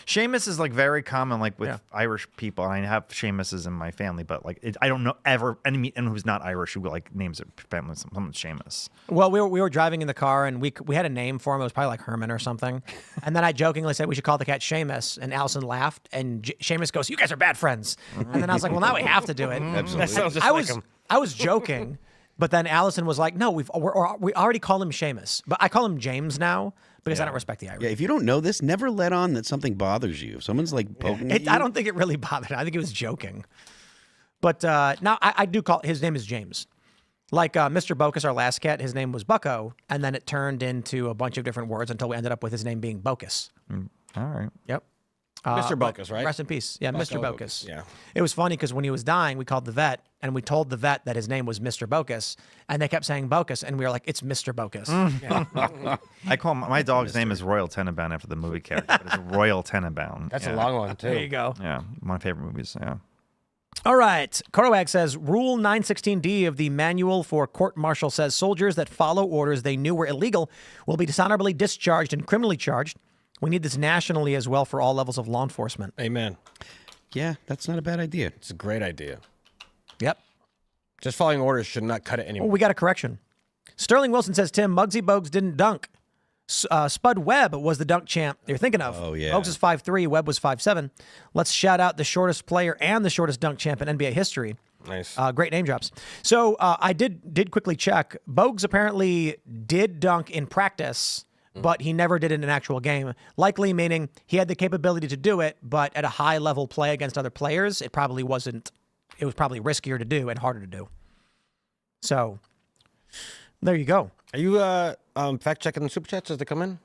Seamus is like very common, like with Yeah. Irish people. And I have Seamuses in my family, but like I don't know ever anyone who's not Irish who like names their family someone's Seamus. Well, we were driving in the car, and we had a name for him. It was probably like Herman or something. And then I jokingly said we should call the cat Seamus, and Allison laughed. And Seamus goes, "You guys are bad friends." And then I was like, "Well, now we have to do it." That sounds just I like was him. I was joking But then Allison was like, no, we already call him Seamus. But I call him James now because I don't respect the Irish. Yeah, if you don't know this, never let on that something bothers you. If someone's like poking at you. I don't think it really bothered. I think he was joking. But now I do call his name is James. Like Mr. Bocus, our last cat, his name was Bucko, and then it turned into a bunch of different words until we ended up with his name being Bocus. All right. Yep. Mr. Bocus, right? Rest in peace. Yeah, Mr. Bucko. Bocus. Yeah. It was funny because when he was dying, we called the vet and we told the vet that his name was Mr. Bocus, and they kept saying Bocus, and we were like, it's Mr. Bocus. I call my dog's name is Royal Tenenbaum after the movie character, but it's Royal Tenenbaum. That's a long one, too. There you go. Yeah, my favorite movies. Yeah. All right. Korowag says, Rule 916D of the Manual for Court Martial says soldiers that follow orders they knew were illegal will be dishonorably discharged and criminally charged. We need this nationally as well for all levels of law enforcement. Amen. Yeah, that's not a bad idea. It's a great idea. Yep. Just following orders should not cut it Oh, anymore. we got a correction. Sterling Wilson says, Tim, Muggsy Bogues didn't dunk. Spud Webb was the dunk champ you're thinking of. Oh, yeah. Bogues is 5'3", Webb was 5'7". Let's shout out the shortest player and the shortest dunk champ in NBA history. Nice. Great name drops. So I did quickly check. Bogues apparently did dunk in practice, but he never did it in an actual game. Likely meaning he had the capability to do it, but at a high level play against other players, it probably wasn't. It was probably riskier to do and harder to do. So there you go. Are you fact checking the super chats as they come in?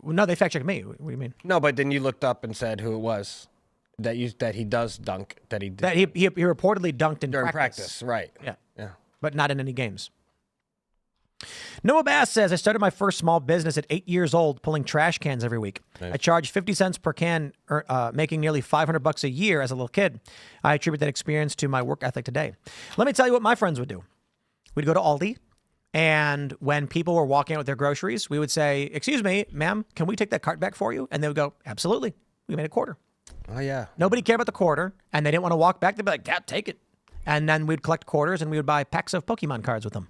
No, they fact checked me. What do you mean? No, but then you looked up and said who it was that he does dunk. That he reportedly dunked in during practice. practice. Right? Yeah, but not in any games. Noah Bass says, I started my first small business at 8 years old, pulling trash cans every week. I charged 50 cents per can, making nearly $500 a year as a little kid. I attribute that experience to my work ethic today. Let me tell you what my friends would do. We'd go to Aldi, and when people were walking out with their groceries, we would say, excuse me, ma'am, can we take that cart back for you? And they would go, absolutely. We made a quarter. Oh, yeah. Nobody cared about the quarter, and they didn't want to walk back. They'd be like, yeah, take it. And then we'd collect quarters, and we would buy packs of Pokemon cards with them.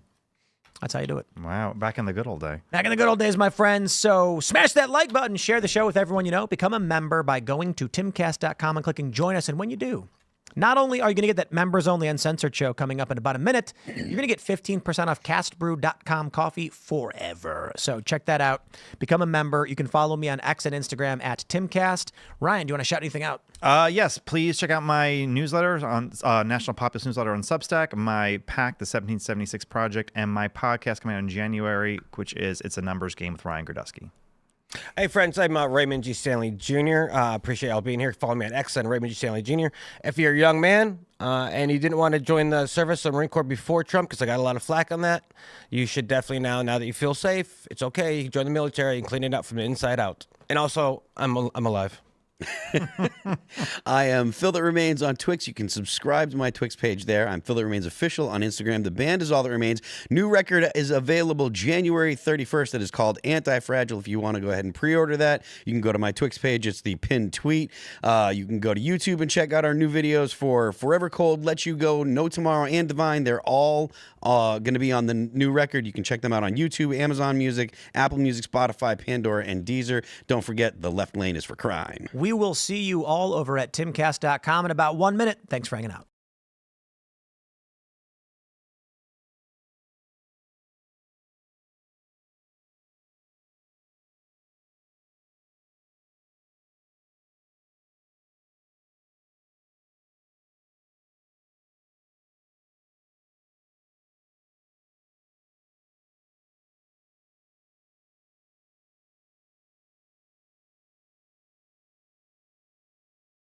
That's how you do it. Wow, back in the good old day. Back in the good old days, my friends. So smash that like button, share the show with everyone you know. Become a member by going to timcast.com and clicking join us. And when you do, not only are you going to get that members-only uncensored show coming up in about a minute, you're going to get 15% off castbrew.com coffee forever. So check that out. Become a member. You can follow me on X and Instagram at Timcast. Ryan, do you want to shout anything out? Yes, please check out my newsletter on National Populist Newsletter on Substack, my PAC, the 1776 Project, and my podcast coming out in January, which is It's a Numbers Game with Ryan Girdusky. Hey, friends, I'm Raymond G. Stanley Jr. Appreciate y'all being here. Follow me on X and Raymond G. Stanley Jr. If you're a young man and you didn't want to join the service of the Marine Corps before Trump, because I got a lot of flack on that, you should definitely now that you feel safe, it's okay. You can join the military and clean it up from the inside out. And also, I'm alive. I am Phil That Remains on Twix. You can subscribe to my Twix page there. I'm Phil That Remains Official on Instagram. The band is All That Remains. New record is available January 31st. That is called Anti-Fragile. If you want to go ahead and pre-order that, you can go to my Twix page. It's the pinned tweet. You can go to YouTube and check out our new videos for Forever Cold, Let You Go, No Tomorrow, and Divine. They're all going to be on the new record. You can check them out on YouTube, Amazon Music, Apple Music, Spotify, Pandora, and Deezer. Don't forget, The Left Lane is for Crime. We will see you all over at timcast.com in about 1 minute. Thanks for hanging out.